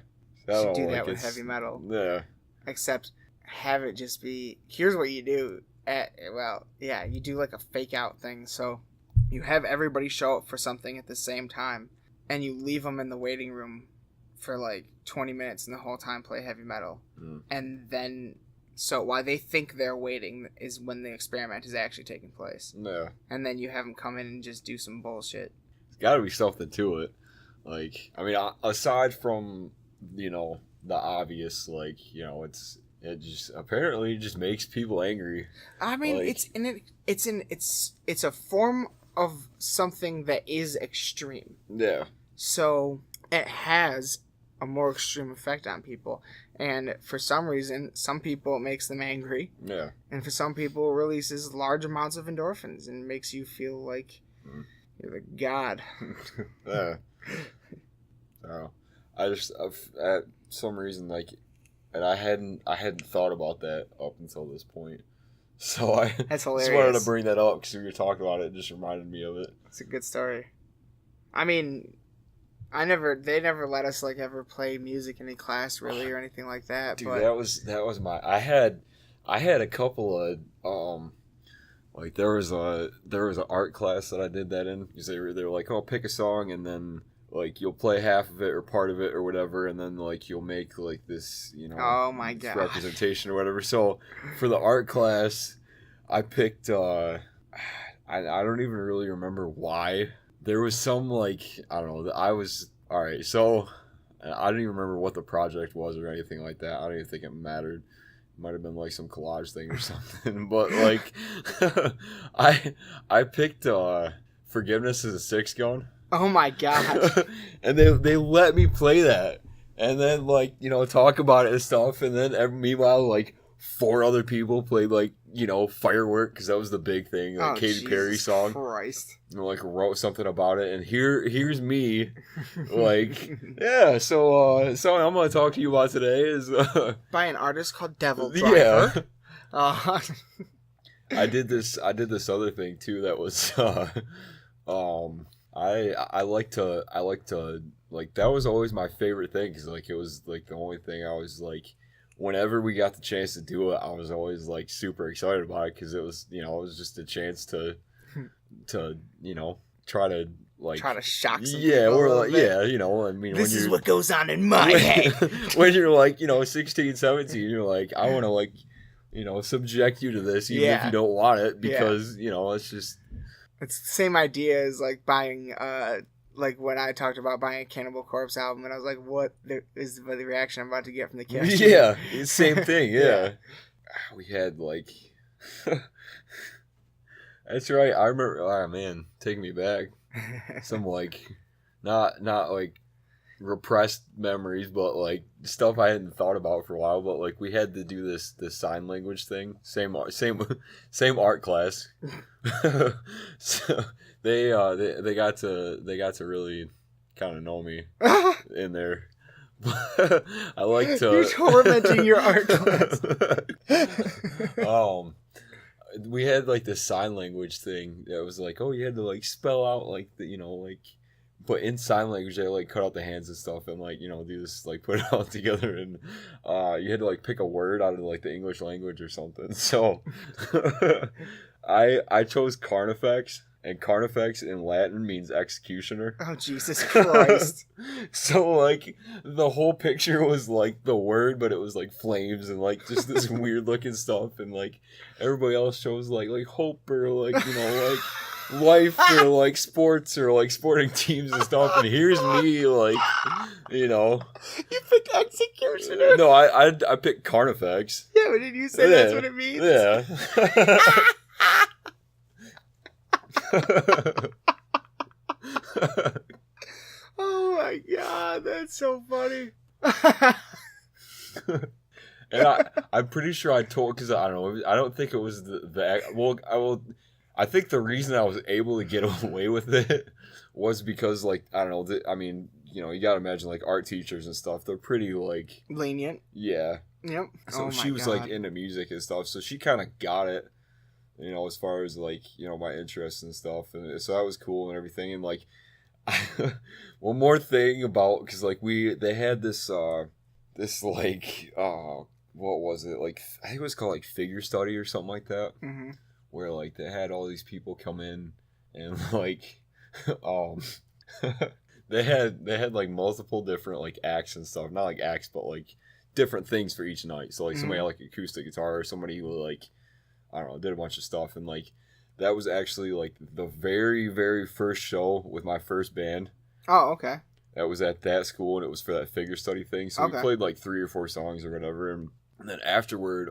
You should do that with heavy metal. Yeah. Except have it just be, here's what you do. You do like a fake out thing. So you have everybody show up for something at the same time and you leave them in the waiting room for like 20 minutes and the whole time play heavy metal. And then so while they think they're waiting is when the experiment is actually taking place. Yeah. And then you have them come in and just do some bullshit. There's gotta be something to it. Like, I mean, aside from, you know, the obvious, like, you know, it just apparently just makes people angry. I mean, like, it's a form of something that is extreme. Yeah. So it has a more extreme effect on people, and for some reason, some people it makes them angry. Yeah. And for some people, it releases large amounts of endorphins and makes you feel like you're the god. Yeah. So, I just at some reason like, and I hadn't thought about that up until this point. So That's hilarious. Just wanted to bring that up because we were talking about it. It just reminded me of it. It's a good story. I mean, they never let us like ever play music in any class really or anything like that. Dude, but that was my. I had a couple of like there was an art class that I did that in because they were like, oh, pick a song and then like you'll play half of it or part of it or whatever and then like you'll make like this, you know, oh my god, representation or whatever. So for the art class, I picked I don't even really remember why. There was some, like, I don't know, I was, alright, so, I don't even remember what the project was or anything like that. I don't even think it mattered. It might have been, like, some collage thing or something. But, like, I picked, Forgiveness is a Six Gun. Oh my god. And they let me play that. And then, like, you know, talk about it and stuff. And then, meanwhile, like, 4 other people played like, you know, Firework, because that was the big thing, like Katy Perry song. Christ. And like wrote something about it, and here's me, like, yeah. So something I'm gonna talk to you about today is by an artist called Devil Driver. Yeah. I did this other thing too that was I like to like, that was always my favorite thing, because like it was like the only thing I was like, whenever we got the chance to do it, I was always like super excited about it, because it was, you know, it was just a chance to you know, try to shock some yeah, people or a like, little bit. yeah, you know, I mean, this is what goes on in my head. When you're like, you know, 16, 17, you're like, I want to like, you know, subject you to this even if you don't want it, because you know, it's just, it's the same idea as like buying like when I talked about buying a Cannibal Corpse album, and I was like, what is the reaction I'm about to get from the kids? Yeah, same thing. Yeah. We had like that's right, I remember, oh man, take me back, some like not like repressed memories, but like stuff I hadn't thought about for a while. But like, we had to do this sign language thing, same art class. So they got to really kind of know me in there. I like to. You're tormenting your art class. We had like this sign language thing that was like, oh, you had to like spell out like the, you know, like, but in sign language they like cut out the hands and stuff, and like, you know, do this, like put it all together, and you had to like pick a word out of like the English language or something. So I chose Carnifex, and Carnifex in Latin means executioner. Oh, Jesus Christ. So like the whole picture was like the word, but it was like flames and like just this weird looking stuff, and like everybody else chose like hope, or like, you know, like life, or like sports, or like sporting teams and stuff, and here's me, like, you know. You picked executioner. No, I picked Carnifex. Yeah, but did you say that's what it means? Yeah. Oh my god, that's so funny. And I'm pretty sure I told, because I don't know, I don't think it was I think the reason I was able to get away with it was because, like, I don't know, I mean, you know, you gotta imagine, like, art teachers and stuff, they're pretty, like, lenient. Yeah. Yep. So she was like into music and stuff, so she kind of got it, you know, as far as like, you know, my interests and stuff, and so that was cool and everything. And like, one more thing about, because like they had this like what was it, like, I think it was called like figure study or something like that, where like they had all these people come in, and like they had like multiple different like acts and stuff, not like acts, but like different things for each night. So like somebody had like acoustic guitar, or somebody who like, I don't know, did a bunch of stuff. And like, that was actually like the very, very first show with my first band. Oh, okay. That was at that school, and it was for that figure study thing. So we played like 3 or 4 songs or whatever, and then afterward,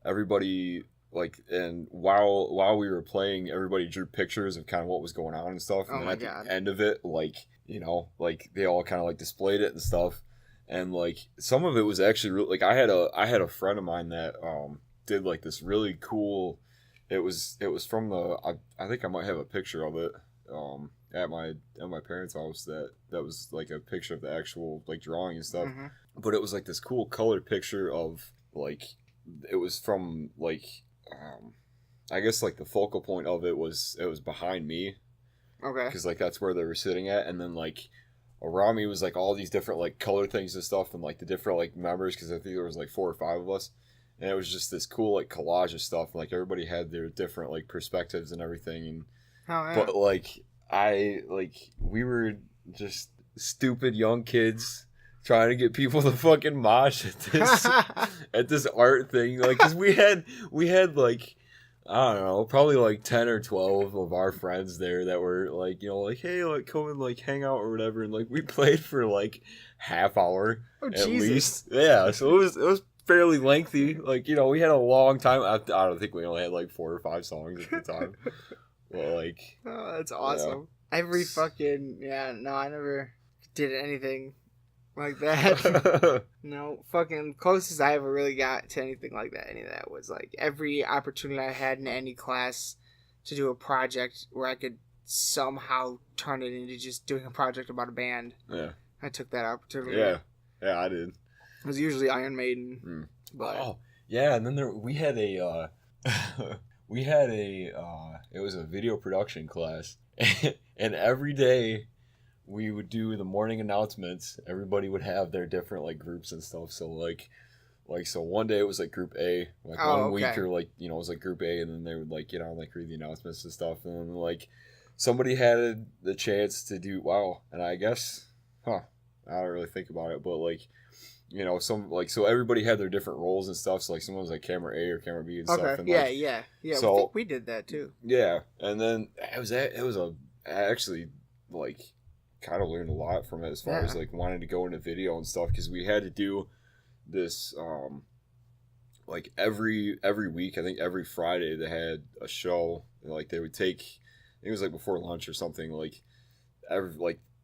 everybody, like, and while we were playing, everybody drew pictures of kind of what was going on and stuff. And then at the end of it, like, you know, like they all kind of like displayed it and stuff. And like some of it was actually really, like, I had a friend of mine that did like this really cool. It was from the, I think I might have a picture of it at my parents' house, that was like a picture of the actual like drawing and stuff. But it was like this cool colored picture of, like, it was from like I guess like the focal point of it was behind me. Okay. Because like that's where they were sitting at, and then like around me was like all these different like color things and stuff, and like the different like members, because I think there was like 4 or 5 of us, and it was just this cool like collage of stuff, and like everybody had their different like perspectives and everything. And but like we were just stupid young kids trying to get people to fucking mosh at this art thing, like, because we had like, I don't know, probably like 10 or 12 of our friends there that were like, you know, like, hey, like, come and like hang out or whatever, and like we played for like half hour at least. Yeah, so it was fairly lengthy. Like, you know, we had a long time. I don't think we only had like 4 or 5 songs at the time. Well, like, oh, that's awesome. Yeah. Every fucking I never did anything like that. No, fucking closest I ever really got to anything like that, any of that, was like every opportunity I had in any class to do a project where I could somehow turn it into just doing a project about a band. Yeah. I took that opportunity. Yeah, I did. It was usually Iron Maiden. But Oh, yeah, and then we had a it was a video production class, and every day we would do the morning announcements. Everybody would have their different like groups and stuff. So so one day it was like group A, like one week, or like, you know, it was like group A, and then they would like, you know, like read the announcements and stuff, and then like somebody had the chance to do and I guess I don't really think about it, but like, you know, some like, so everybody had their different roles and stuff. So like someone was like camera A or camera B and stuff. And yeah. So I think we did that too. Yeah, and then I actually like kind of learned a lot from it as far as like wanting to go into video and stuff, because we had to do this like every week. I think every Friday they had a show, and like they would take, I think it was like before lunch or something, like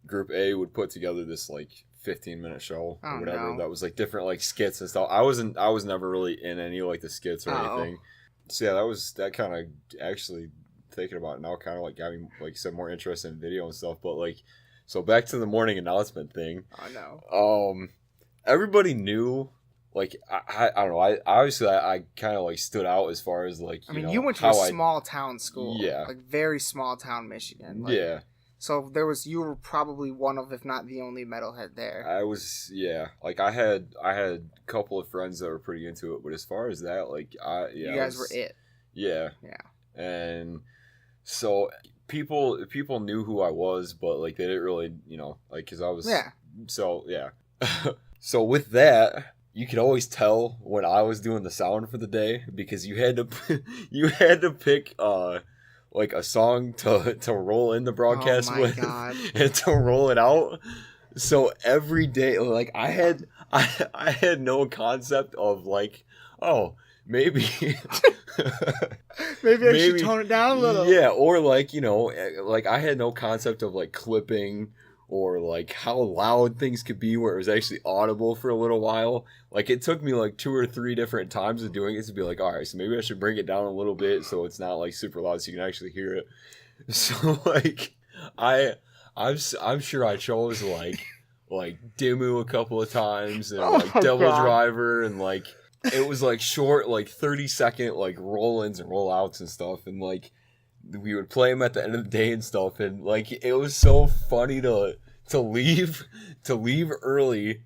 group A would put together this like 15-minute show or whatever that was like different like skits and stuff. I was never really in any like the skits or anything. So yeah, that kind of, actually thinking about it now, kind of like got me like some more interest in video and stuff. But like, so back to the morning announcement thing. Everybody knew, like, I don't know, I kind of like stood out as far as like, you went to a small town school. Yeah, like very small town Michigan. Like, yeah. So you were probably one of, if not the only metalhead there. I was, yeah. Like I had a couple of friends that were pretty into it, but as far as that, like, you guys were it. Yeah. Yeah. And so people knew who I was, but like they didn't really, like, because I was. Yeah. So yeah. So with that, you could always tell when I was doing the sound for the day, because you had to pick like a song to roll in the broadcast with and to roll it out. So every day, like I had no concept of like, maybe maybe I should tone it down a little. Yeah, or like, like I had no concept of like clipping or like how loud things could be where it was actually audible for a little while. Like it took me like 2 or 3 different times of doing it to be like, all right, so maybe I should bring it down a little bit so it's not like super loud so you can actually hear it. So like I'm sure I chose like Dimmu a couple of times and like Devil Driver, and like it was like short, like 30-second like roll-ins and roll-outs and stuff, and like we would play them at the end of the day and stuff, and like it was so funny to leave early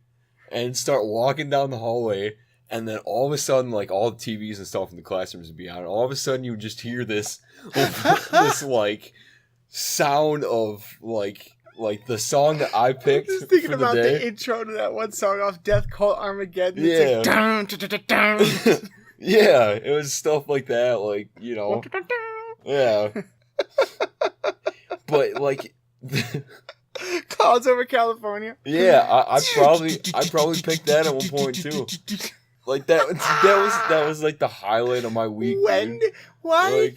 and start walking down the hallway, and then all of a sudden, like all the TVs and stuff in the classrooms would be on, and all of a sudden you would just hear this this like sound of like the song that I picked. I'm just thinking for the about day. The intro to that one song off Death Cult Armageddon. Yeah. It's like, dun, dun, dun, dun, dun. Yeah, it was stuff like that, like, yeah. But like Clouds Over California. Yeah, I probably picked that at one point too. Like that was like the highlight of my week. Why?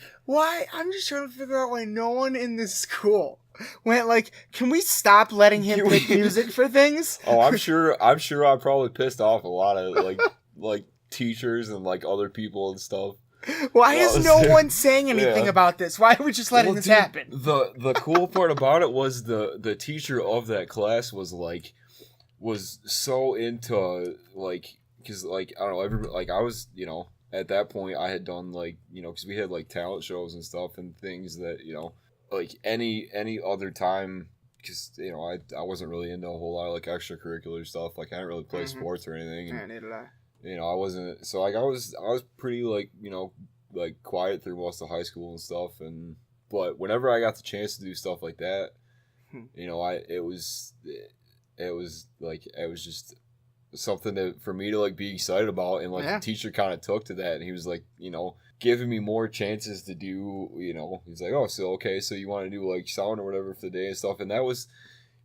I'm just trying to figure out why no one in this school went like, can we stop letting him pick music for things? Oh, I'm sure I probably pissed off a lot of like teachers and like other people and stuff. Why is no one saying anything about this? Why are we just letting this happen? The cool part about it was the teacher of that class was so into like, because like I don't know, everybody, like I was, at that point I had done like, because we had like talent shows and stuff and things that, like any other time, because I wasn't really into a whole lot of like extracurricular stuff. Like I didn't really play sports or anything. And, neither did I. I wasn't, so like I was pretty like, like quiet through most of high school and stuff, but whenever I got the chance to do stuff like that, it was just something for me to like be excited about, and like the teacher kind of took to that, and he was like, giving me more chances to do, he's like, oh, so okay, so you want to do like sound or whatever for the day and stuff, and that was,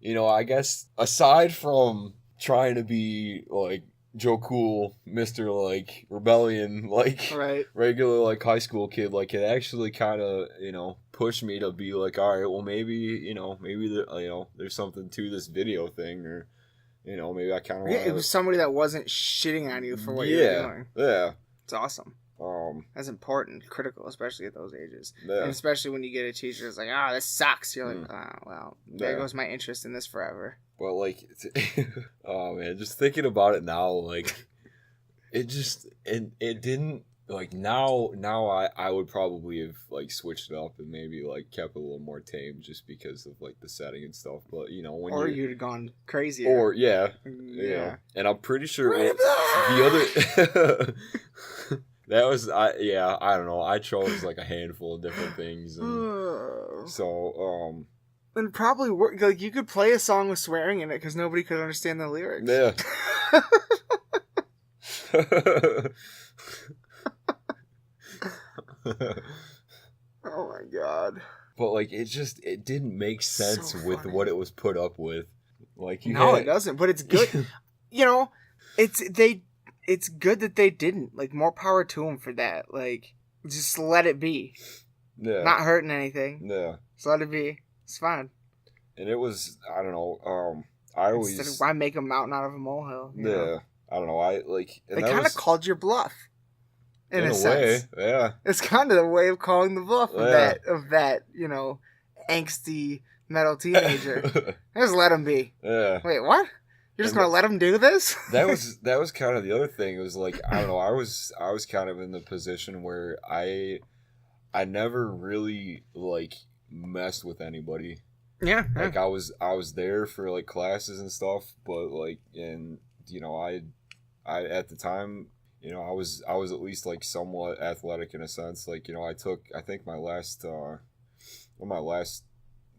I guess aside from trying to be like Joe Cool, Mr. like Rebellion, like regular like high school kid, like it actually kind of pushed me to be like, all right, well maybe there's something to this video thing, or you know, maybe I kind of Yeah, it was somebody that wasn't shitting on you for what you were doing. Yeah. It's awesome. That's important, critical, especially at those ages. Yeah. And especially when you get a teacher that's like, this sucks. You're like, well, there goes my interest in this forever. But, like, oh, man, just thinking about it now, like, it didn't, like, now I would probably have, like, switched it up and maybe, like, kept it a little more tame just because of, like, the setting and stuff. But, you know, when you'd have gone crazy. Or, yeah. And I'm pretty sure the other... That was, I don't know. I chose, like, a handful of different things. And so, and probably work. Like, you could play a song with swearing in it because nobody could understand the lyrics. Yeah. Oh my god. But, like, it didn't make sense with what it was put up with. Like, it doesn't. But it's good. You know, it's good that they didn't. Like, more power to them for that. Like, just let it be. Yeah. Not hurting anything. Yeah. Just let it be. It's fine. And it was, I don't know, instead of, why make a mountain out of a molehill? You know? I don't know, they kind of called your bluff. In a sense. Way, yeah. It's kind of the way of calling the bluff of that, you know, angsty metal teenager. Just let him be. Yeah. Wait, what? You're just gonna let him do this? that was kind of the other thing. It was like, I don't know. I was kind of in the position where I never really like messed with anybody. Yeah. Like I was there for like classes and stuff, but like, and you know, I at the time, you know, I was at least like somewhat athletic in a sense. Like, you know, I think my last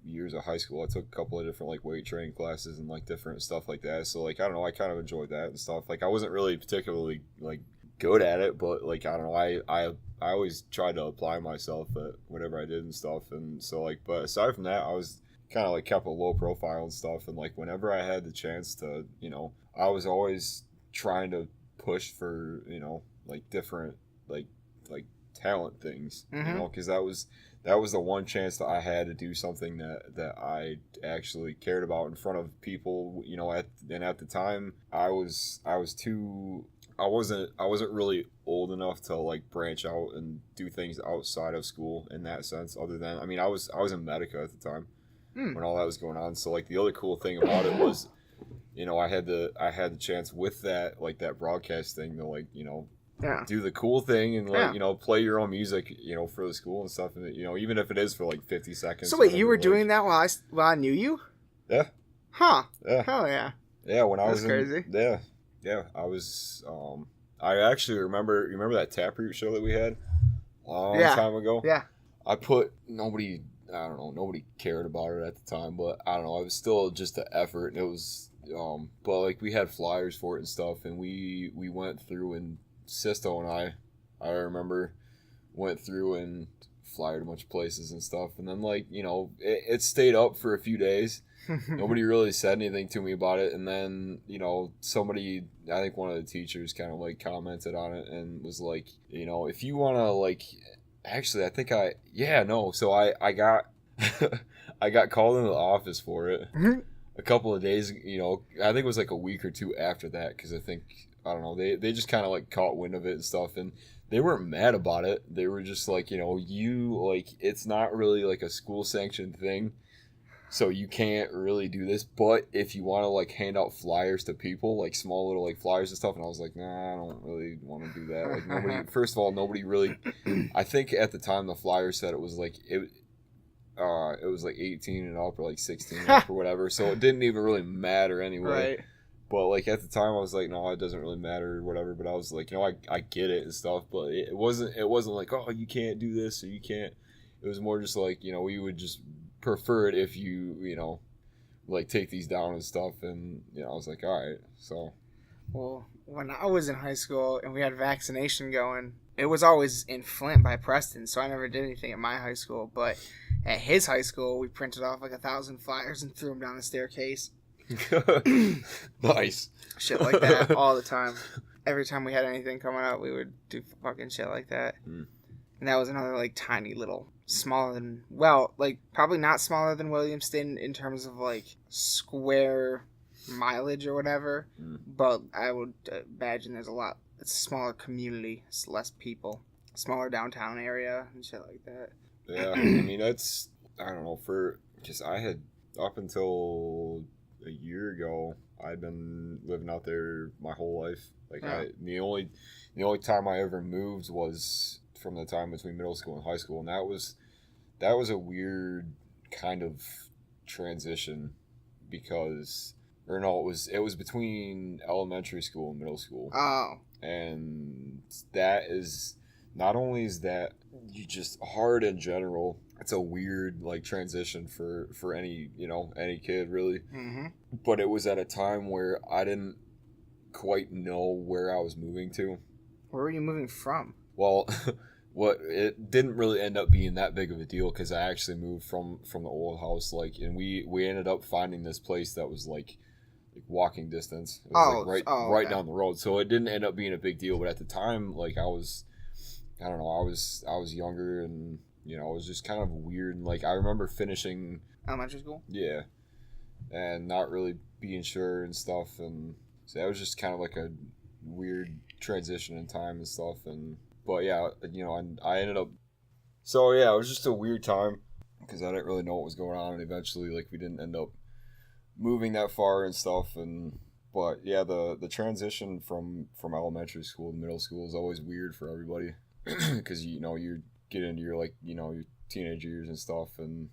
years of high school, I took a couple of different like weight training classes and like different stuff like that. So like, I don't know, I kind of enjoyed that and stuff. Like I wasn't really particularly like good at it, but like, I don't know, I always tried to apply myself at whatever I did and stuff. And so like, but aside from that, I was kind of like kept a low profile and stuff. And like whenever I had the chance to, you know, I was always trying to push for, you know, like different like talent things, you know, because that was the one chance that I had to do something that I actually cared about in front of people, you know. At the time, I wasn't really old enough to like branch out and do things outside of school in that sense. Other than, I mean, I was in Medica at the time when all that was going on. So like the other cool thing about it was, you know, I had the chance with that, like that broadcast thing to like, you know, do the cool thing and like, you know, play your own music, you know, for the school and stuff. And, you know, even if it is for like 50 seconds. So wait, you were doing that while I knew you? Yeah. Huh. Yeah. Hell yeah. Yeah. When I was crazy. Yeah. I was, I actually remember that Taproot show that we had a long time ago? Yeah. Nobody cared about it at the time, but I don't know, it was still just an effort, and it was, but like we had flyers for it and stuff, and we went through, and Sisto and I remember went through and flyered a bunch of places and stuff, and then like, you know, it stayed up for a few days. Nobody really said anything to me about it, and then, you know, somebody, I think one of the teachers kind of like commented on it and was like, you know, if you want to like, actually I think so I got I got called into the office for it a couple of days, you know, I think it was like a week or two after that, because I think, I don't know, they just kind of like caught wind of it and stuff, and they weren't mad about it. They were just like, you know, it's not really like a school sanctioned thing, so you can't really do this, but if you want to like hand out flyers to people, like small little like flyers and stuff, and I was like, nah, I don't really want to do that. Like nobody really, I think at the time the flyer said it was like, it was like 18 and up or like 16 and up or whatever, so it didn't even really matter anyway. Right. But like at the time I was like, no, it doesn't really matter or whatever, but I was like, you know, I get it and stuff, but it wasn't like, oh, you can't do this or you can't. It was more just like, you know, we would just prefer it if you know, like take these down and stuff. And, you know, I was like, all right. So, well, when I was in high school and we had vaccination going, it was always in Flint by Preston, so I never did anything at my high school. But at his high school, we printed off like 1,000 flyers and threw them down the staircase. Nice. Shit like that all the time. Every time we had anything coming up, we would do fucking shit like that. And that was another like tiny little, smaller than, well, like probably not smaller than Williamston in terms of like square mileage or whatever. Mm. But I would imagine there's it's a smaller community, it's less people, smaller downtown area and shit like that. Yeah, I mean, that's, I don't know, because I had, up until a year ago, I'd been living out there my whole life. Like, Yeah. the only time I ever moved was from the time between middle school and high school, and that was a weird kind of transition because, or no, it was between elementary school and middle school. Oh. And that is, not only is that you just hard in general, it's a weird like transition for any, any kid really. Mm-hmm. But it was at a time where I didn't quite know where I was moving to. Where were you moving from? Well, it didn't really end up being that big of a deal because I actually moved from the old house, like, and we ended up finding this place that was like walking distance. It was right okay. down the road, so it didn't end up being a big deal. But at the time, like, I was younger, and it was just kind of weird. And like, I remember finishing elementary school. Yeah, and not really being sure and stuff, and so that was just kind of like a weird transition in time and stuff. And but yeah, and I ended up. So yeah, it was just a weird time because I didn't really know what was going on, and eventually, like, we didn't end up moving that far and stuff. And but yeah, the transition from elementary school to middle school is always weird for everybody because you get into your your teenage years and stuff, and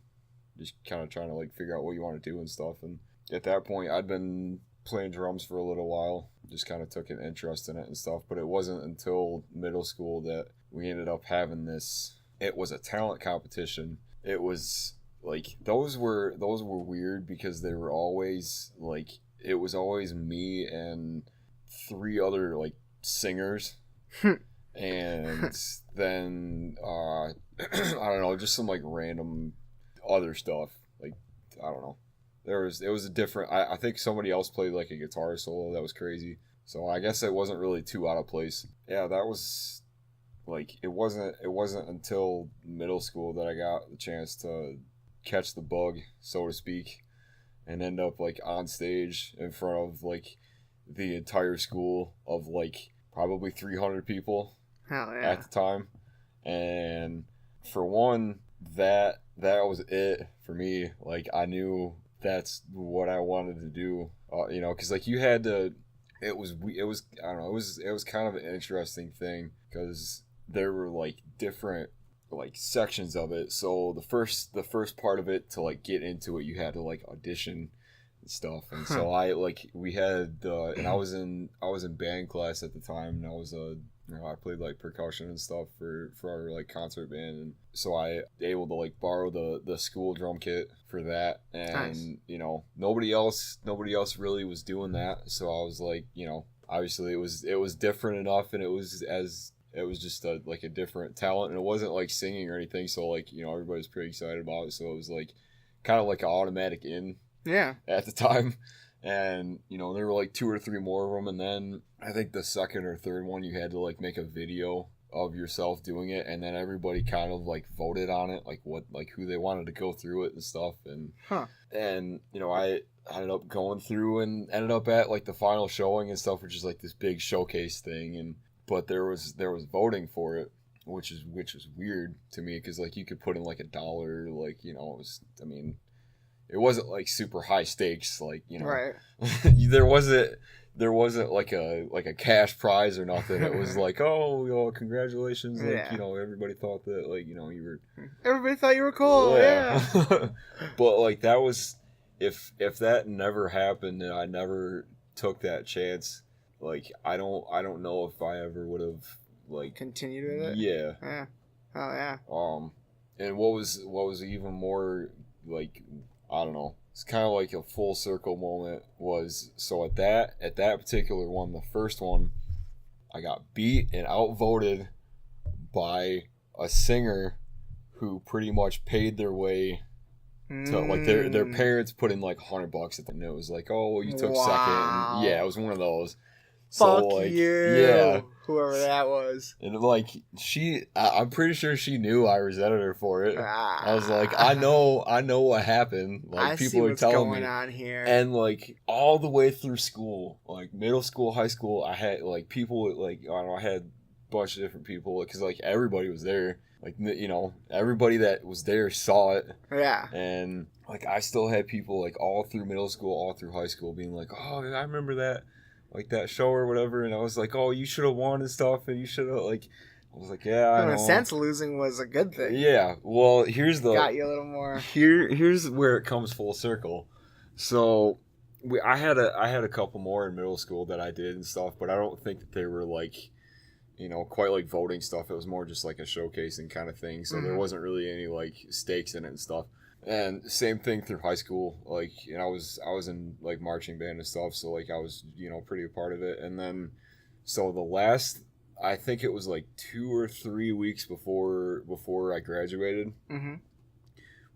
just kind of trying to like figure out what you want to do and stuff. And at that point, I'd been playing drums for a little while, just kind of took an interest in it and stuff. But it wasn't until middle school that we ended up having this. It was a talent competition. It was like those were weird because they were always like, it was always me and 3 other like singers. And then I don't know, just some like random other stuff. Like, I don't know. It was a different, I think somebody else played like a guitar solo that was crazy. So I guess it wasn't really too out of place. Yeah, that was like, it wasn't until middle school that I got the chance to catch the bug, so to speak, and end up like on stage in front of like the entire school of like probably 300 people. Hell yeah. At the time. And for one, that was it for me. Like, I knew that's what I wanted to do, because like you had to, it was I don't know, it was kind of an interesting thing because there were like different like sections of it. So the first part of it, to like get into it, you had to like audition and stuff. And so we had and I was in band class at the time, and I was I played like percussion and stuff for our like concert band, and so I able to like borrow the school drum kit for that. And nice. Nobody else really was doing that, so I was like, obviously it was different enough, and it was just a different talent, and it wasn't like singing or anything, so like everybody was pretty excited about it, so it was like kind of like an automatic in at the time. And there were like 2 or 3 more of them, and then I think the second or third one you had to like make a video of yourself doing it, and then everybody kind of like voted on it, like who they wanted to go through it and stuff. And and I ended up going through and ended up at like the final showing and stuff, which is like this big showcase thing. But there was voting for it, which is weird to me, because like you could put in like $1, like it was, I mean, it wasn't like super high stakes, like right. there wasn't like a cash prize or nothing. It was like, oh, congratulations, like everybody thought that like you were, everybody thought you were cool. Yeah. But like that was, if that never happened and I never took that chance, like I don't know if I ever would have like continued with it. Yeah. Oh yeah. And what was even more like, I don't know, it's kind of like a full circle moment was, so at that particular one, the first one, I got beat and outvoted by a singer who pretty much paid their way to like their parents put in like $100 at the, and it was like, oh, well, you took second. And yeah, it was one of those. Fuck like, you. yeah. Whoever that was. And like I'm pretty sure she knew I resented her for it. I was like, I know what happened. Like I people see are what's telling going me. on here. And like all the way through school, like middle school, high school, I had like people like I don't know, I had a bunch of different people because like everybody was there. Like you know, everybody that was there saw it. Yeah. And like I still had people like all through middle school, all through high school, being like, "Oh, I remember that." Like that show or whatever, and I was like, "Oh, you should have won and stuff," and you should have like, I was like, "Yeah, I know." In a sense, losing was a good thing. Yeah, well, here's the got you a little more. Here's where it comes full circle. So, I had a couple more in middle school that I did and stuff, but I don't think that they were like, you know, quite like voting stuff. It was more just like a showcasing kind of thing. So there wasn't really any like stakes in it and stuff. And same thing through high school, like, you know, I was in like marching band and stuff, so like I was, you know, pretty a part of it. And then, so the last, I think it was like 2 or 3 weeks before I graduated,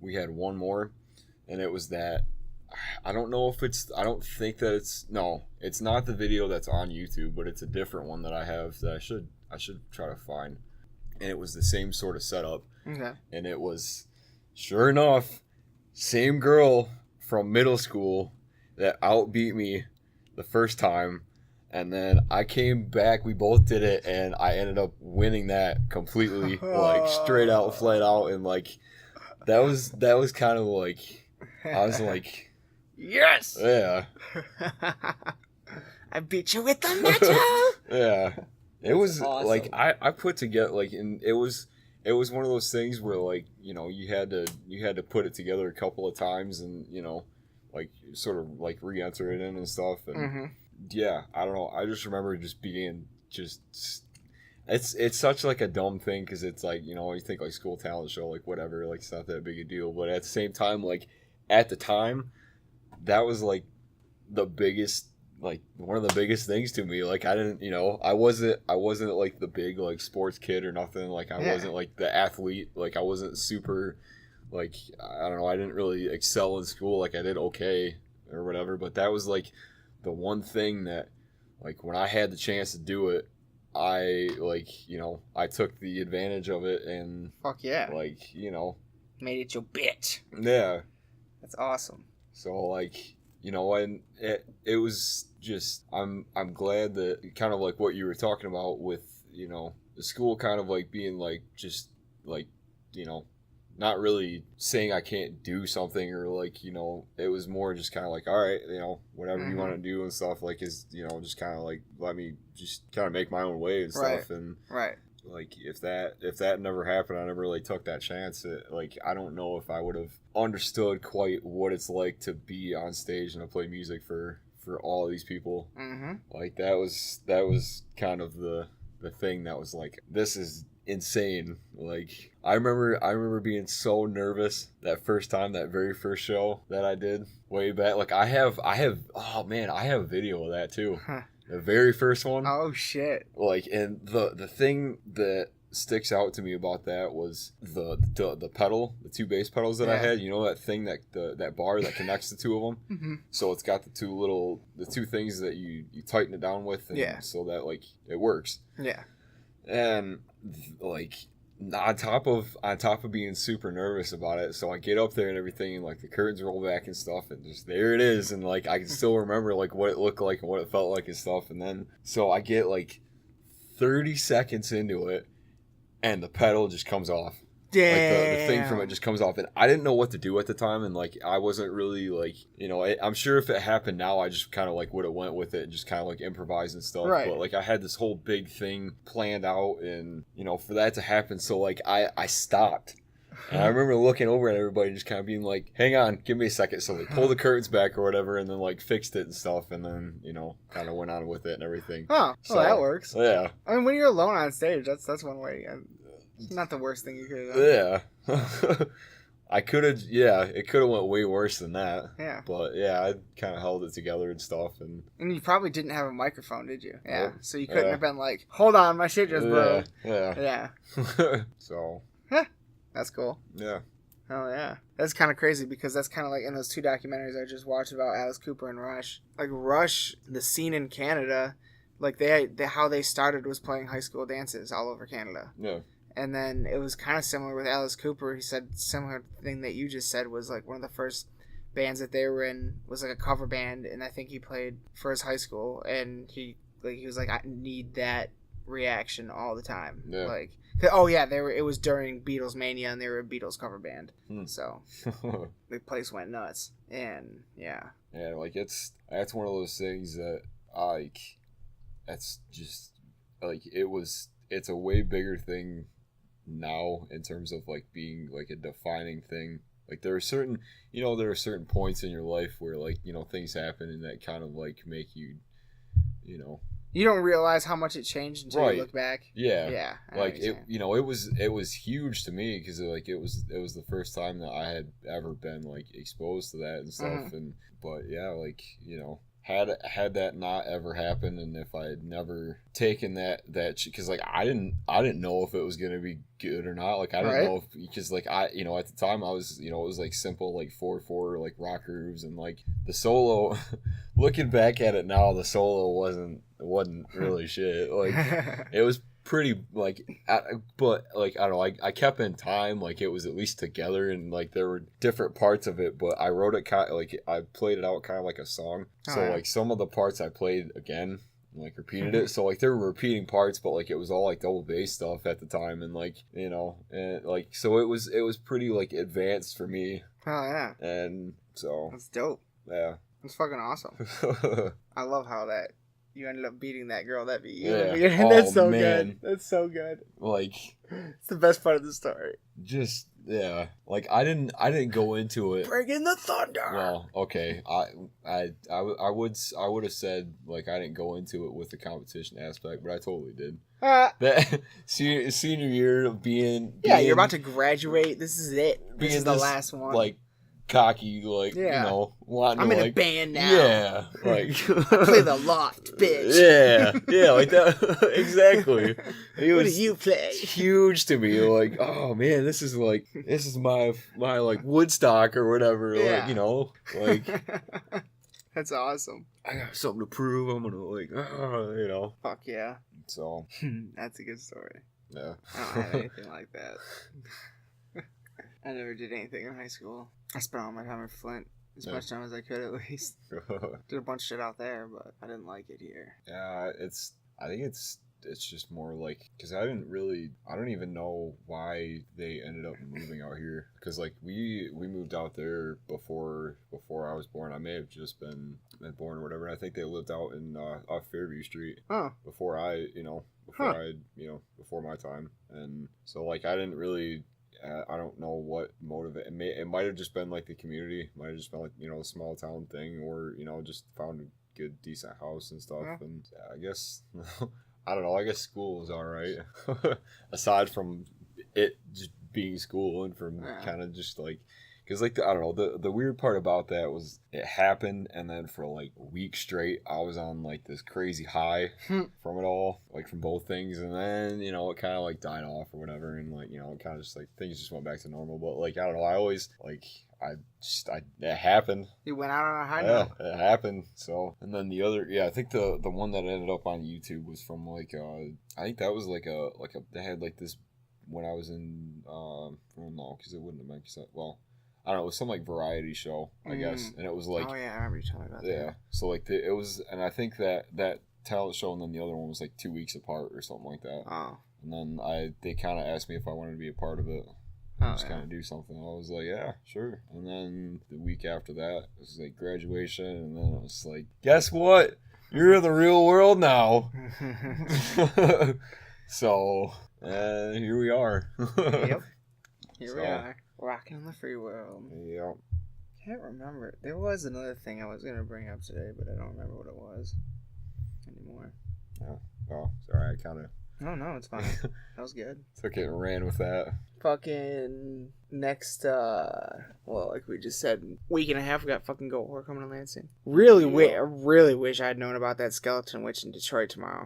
we had one more, and it was that, I don't think that it's not the video that's on YouTube, but it's a different one that I have that I should try to find. And it was the same sort of setup. Okay. And it was, sure enough, same girl from middle school that outbeat me the first time, and then I came back, we both did it, and I ended up winning that completely, like straight out, flat out, and like that was kind of like, I was like, yes, yeah, I beat you with the metal. Yeah, it was awesome. Like I put together like, and it was one of those things where like, you know, you had to put it together a couple of times and, you know, like sort of like re-enter it in and stuff, and yeah, I don't know, I just remember just being it's such like a dumb thing because it's like, you know, you think like school talent show, like whatever, like it's not that big a deal, but at the same time, like at the time, that was like the biggest, like one of the biggest things to me. Like I didn't, you know, I wasn't like the big like sports kid or nothing. Like I wasn't like the athlete. Like I wasn't super, like, I don't know, I didn't really excel in school. Like I did okay or whatever, but that was like the one thing that, like, when I had the chance to do it, I, like, you know, I took the advantage of it and fuck yeah, like, you know, made it your bitch. Yeah, that's awesome. So like, you know, and it was just, I'm glad that kind of like what you were talking about with, you know, the school kind of like being like just like, you know, not really saying I can't do something or like, you know, it was more just kind of like, all right, you know, whatever you want to do and stuff, like, is, you know, just kind of like let me just kind of make my own way and stuff. And like if that never happened, I never really took that chance. Like I don't know if I would have understood quite what it's like to be on stage and to play music for all of these people. Like that was kind of the thing that was like, this is insane. Like I remember being so nervous that first time, that very first show that I did way back. Like I have oh man, I have a video of that too. The very first one. Oh shit. Like, and the thing that sticks out to me about that was the pedal, the two bass pedals that I had. You know that thing, that bar that connects the two of them. So it's got the two things that you tighten it down with, and so that like it works. Yeah. And like on top of being super nervous about it, so I get up there and everything, and like the curtains roll back and stuff, and just there it is, and like I can still remember like what it looked like and what it felt like and stuff. And then so I get like 30 seconds into it, and the pedal just comes off. Damn. Like the thing from it just comes off, and I didn't know what to do at the time, and like I wasn't really like, you know, I'm sure if it happened now, I just kind of like would have went with it and just kind of like improvise and stuff. But like I had this whole big thing planned out, and you know, for that to happen, so like I stopped, and I remember looking over at everybody and just kind of being like, hang on, give me a second. So they pulled the curtains back or whatever, and then like fixed it and stuff, and then, you know, kind of went on with it and everything. Oh, so, well, that works. Yeah. I mean, when you're alone on stage, that's one way. It's not the worst thing you could have done. Yeah. I could have, it could have went way worse than that. Yeah. But yeah, I kind of held it together and stuff. And you probably didn't have a microphone, did you? Yeah. So you couldn't have been like, hold on, my shit just broke. Yeah. So. That's cool. Yeah. Oh yeah. That's kind of crazy because that's kind of like in those two documentaries I just watched about Alice Cooper and Rush. Like Rush, the scene in Canada Like how they started was playing high school dances all over Canada. Yeah. And then it was kind of similar with Alice Cooper. He said similar thing that you just said was like one of the first bands that they were in was like a cover band, and I think he played for his high school, and he was like, I need that reaction all the time. Yeah. Like, oh yeah, it was during Beatles Mania, and they were a Beatles cover band, so the place went nuts, and yeah, like that's one of those things that like that's just like it's a way bigger thing now in terms of like being like a defining thing. Like there are certain points in your life where like, things happen and that kind of like make you, you don't realize how much it changed until you look back. Yeah. Like it was huge to me because like it was the first time that I had ever been like exposed to that and stuff. But yeah, like, had that not ever happened, and if I had never taken that because like I didn't know if it was gonna be good or not. Like I didn't know if, because like I at the time I was it was like simple like 4/4 like rock grooves, and like the solo looking back at it now, the solo wasn't really shit. Like it was pretty like, but like I don't know, I kept in time, like it was at least together, and like there were different parts of it, but I wrote it kind of like I played it out kind of like a song. Like some of the parts I played again, like repeated it, so like there were repeating parts, but like it was all like double bass stuff at the time, and like and like so it was pretty like advanced for me. Oh yeah. And so that's dope. Yeah, that's fucking awesome. I love how that you ended up beating that girl that beat you. Yeah. That's so good. That's so good. Like, it's the best part of the story. Just yeah. Like I didn't go into it. Bring in the thunder. Well, okay. I would have said like I didn't go into it with the competition aspect, but I totally did. That senior year of being you're about to graduate. This is it. This is the last one. Like cocky, like wanting I'm to, in like, a band now. Yeah, like I play the loft, bitch. Yeah, like that. Exactly. What do you play? Huge to me. Like, oh man, this is my like Woodstock or whatever. Yeah. Like, like that's awesome. I got something to prove. I'm gonna like, Fuck yeah. So that's a good story. Yeah. I don't have anything like that. I never did anything in high school. I spent all my time in Flint, as much time as I could at least. Did a bunch of shit out there, but I didn't like it here. Yeah, I think it's just more like, because I don't even know why they ended up moving out here. Because like we moved out there before I was born. I may have just been born or whatever. I think they lived out in off Fairview Street before before my time. And so like I didn't really. I don't know what motivated it. Might have just been like the community, might have just been like a small town thing, or just found a good decent house and stuff. Yeah. And I guess I don't know. I guess school was all right, aside from it just being school, and from kind of just like. Because, like, I don't know, the weird part about that was it happened, and then for, like, a week straight, I was on, like, this crazy high from it all, like, from both things, and then, it kind of, like, died off or whatever, and, like, it kind of just, like, things just went back to normal, but, like, I don't know, I always, like, it happened. You went out on a high note. Yeah, it happened, so, and then the other, I think the one that ended up on YouTube was from, like, I think that was, like, they had, like, this, when I was in, no, because it wouldn't have been, well, I don't know, it was some like variety show, I guess, and it was like, oh yeah, I remember you telling me about that. Yeah, so like it was, and I think that talent show and then the other one was like 2 weeks apart or something like that. Oh. And then they kind of asked me if I wanted to be a part of it, just kind of do something. I was like, yeah, sure. And then the week after that, it was like graduation, and then it was like, guess what? You're in the real world now. So, here we are. Yep. Here we are. Rocking in the free world. Yep. Can't remember. There was another thing I was going to bring up today, but I don't remember what it was anymore. Oh, sorry. I kind of... No, it's fine. That was good. Took it and ran with that. Fucking next, like we just said, week and a half we got fucking Goat Horror coming to Lansing. Really wish I'd known about that Skeleton Witch in Detroit tomorrow.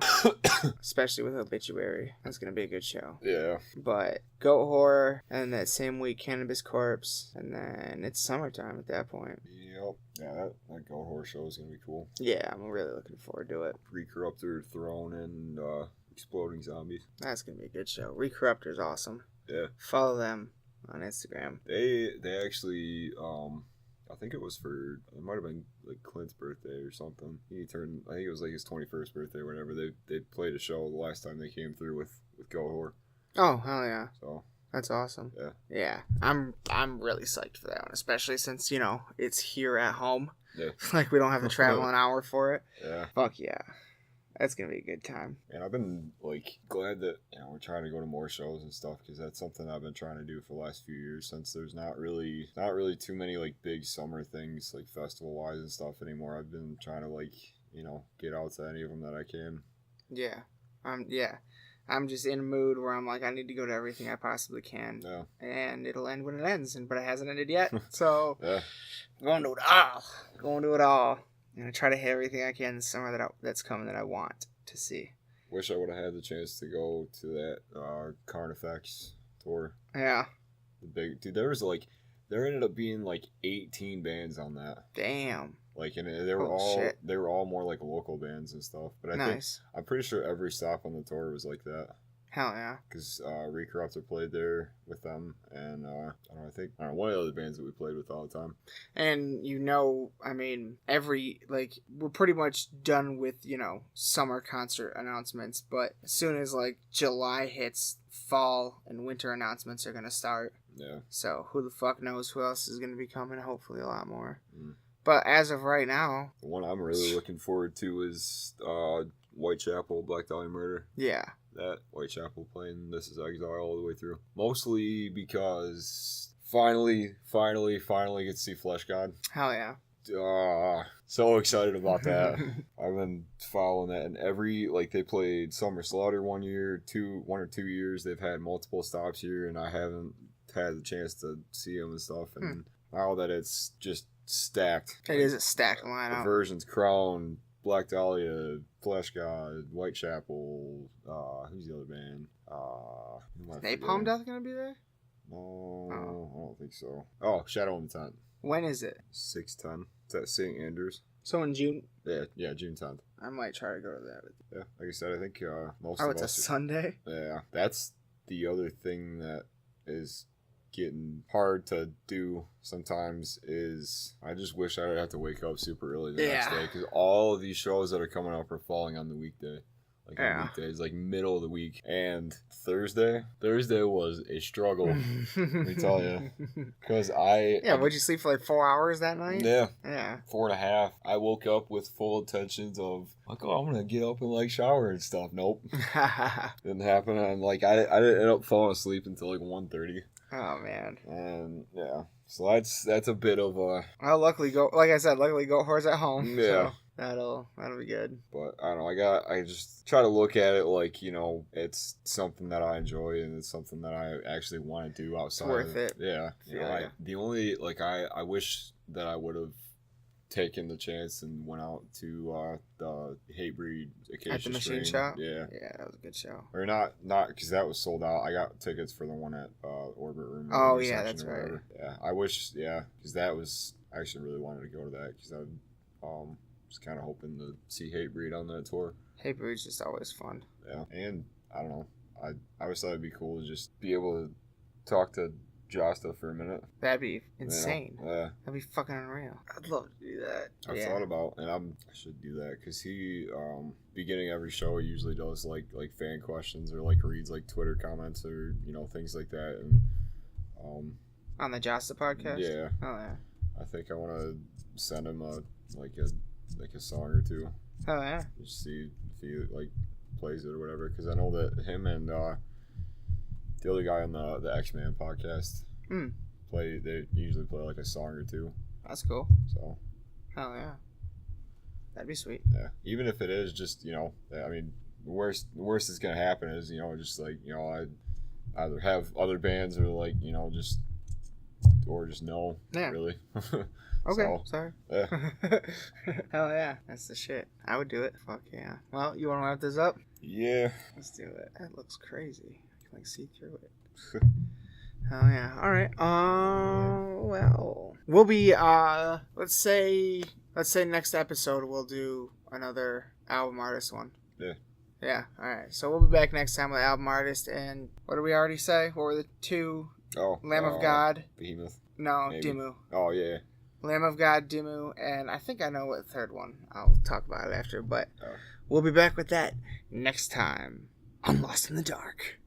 Especially with Obituary. That's gonna be a good show. Yeah. But Goat Horror, and that same week Cannabis Corpse, and then it's summertime at that point. Yep. Yeah, that Goat Horror show is gonna be cool. Yeah, I'm really looking forward to it. Recorruptor, Throne, and Exploding Zombies. That's gonna be a good show. Recorruptor's awesome. Yeah. Follow them on Instagram. They actually I think it might have been like Clint's birthday or something. I think it was like his 21st birthday or whatever. They played a show the last time they came through with Goat Horror. Oh, hell yeah. So that's awesome. Yeah. Yeah. I'm really psyched for that one, especially since, it's here at home. Yeah. Like we don't have to travel an hour for it. Yeah. Fuck yeah. That's going to be a good time. And I've been, glad that, we're trying to go to more shows and stuff, because that's something I've been trying to do for the last few years, since there's not really too many, big summer things, festival-wise and stuff anymore. I've been trying to, get out to any of them that I can. Yeah. I'm just in a mood where I'm like, I need to go to everything I possibly can. Yeah. And it'll end when it ends, but it hasn't ended yet. So, yeah. Going to it all. I'm going to try to hit everything I can this summer that's coming that I want to see. Wish I would have had the chance to go to that Carnifex tour. Yeah. The big dude, there ended up being 18 bands on that. Damn. And they were all more local bands and stuff. But I'm pretty sure every stop on the tour was like that. Hell yeah. Because Recorruptor played there with them, and I think one of the other bands that we played with all the time. And we're pretty much done with, summer concert announcements, but as soon as July hits, fall and winter announcements are going to start. Yeah. So who the fuck knows who else is going to be coming, hopefully a lot more. Mm. But as of right now, the one I'm really looking forward to is Whitechapel, Black Dahlia Murder. Yeah. That Whitechapel playing This Is Exile all the way through. Mostly because finally get to see Flesh God. Hell yeah. So excited about that. I've been following that, and they played Summer Slaughter 1 or 2 years. They've had multiple stops here, and I haven't had the chance to see them and stuff. And now that it's just stacked. It is a stacked lineup. Versions, Crown, Black Dahlia, Flesh God, Whitechapel, who's the other band? Is Napalm Death gonna be there? No, I don't think so. Oh, Shadow Intent. When is it? 6/10. It's at St. Andrews. So in June? Yeah, June 10th. I might try to go to that. Yeah, like I said, I think most of us... Oh, it's a Sunday? Yeah, that's the other thing that is getting hard to do sometimes is I just wish I would have to wake up super early the next day, because all of these shows that are coming up are falling on the weekday. On weekdays, middle of the week. And Thursday was a struggle. Let me tell you. Because would you sleep for 4 hours that night? Yeah. Yeah. 4.5. I woke up with full intentions of, I'm going to get up and shower and stuff. Nope. Didn't happen. And I didn't end up falling asleep until 1:30. Oh, man. And, yeah. So that's a bit of a... Well, luckily Goat Horror's at home. Yeah. So that'll be good. But, I don't know, I just try to look at it it's something that I enjoy, and it's something that I actually want to do outside. It's worth it. Yeah. The only, I wish that I would have taken the chance and went out to the Hatebreed Acacia at the Machine Strain. Shop. Yeah, that was a good show. Or not because that was sold out. I got tickets for the one at Orbit Room. Oh yeah, that's right. Yeah, I wish. Yeah, because that was I actually really wanted to go to that, because I was kind of hoping to see Hatebreed on that tour. Hatebreed's just always fun. Yeah, and I don't know. I always thought it'd be cool to just be able to talk to Josta for a minute. That'd be insane. Yeah. That'd be fucking unreal. I'd love to do that. I've thought about, and I should do that, because he, beginning every show, he usually does fan questions, or reads Twitter comments, or things like that, and on the Josta podcast. Yeah. Oh yeah. I think I want to send him a song or two. Oh yeah. Just see if he plays it or whatever, because I know that him and the other guy on the X-Man podcast they usually play a song or two. That's cool. So hell yeah, that'd be sweet. Yeah, even if it is just the worst that's gonna happen is just I either have other bands, or just or just no. Yeah. Really. Okay, So, sorry. yeah. Hell yeah, that's the shit. I would do it. Fuck yeah. Well, you want to wrap this up? Yeah. Let's do it. That looks crazy. I can see through it. Hell yeah. All right. Well, we'll be let's say next episode we'll do another album artist one. Yeah. Yeah. All right. So we'll be back next time with album artist, and what did we already say? What were the two? Oh. Lamb of God. Behemoth. No, Maybe. Dimmu. Oh yeah. Lamb of God, Dimmu, and I think I know what the third one. I'll talk about it after, but we'll be back with that next time on Lost in the Dark.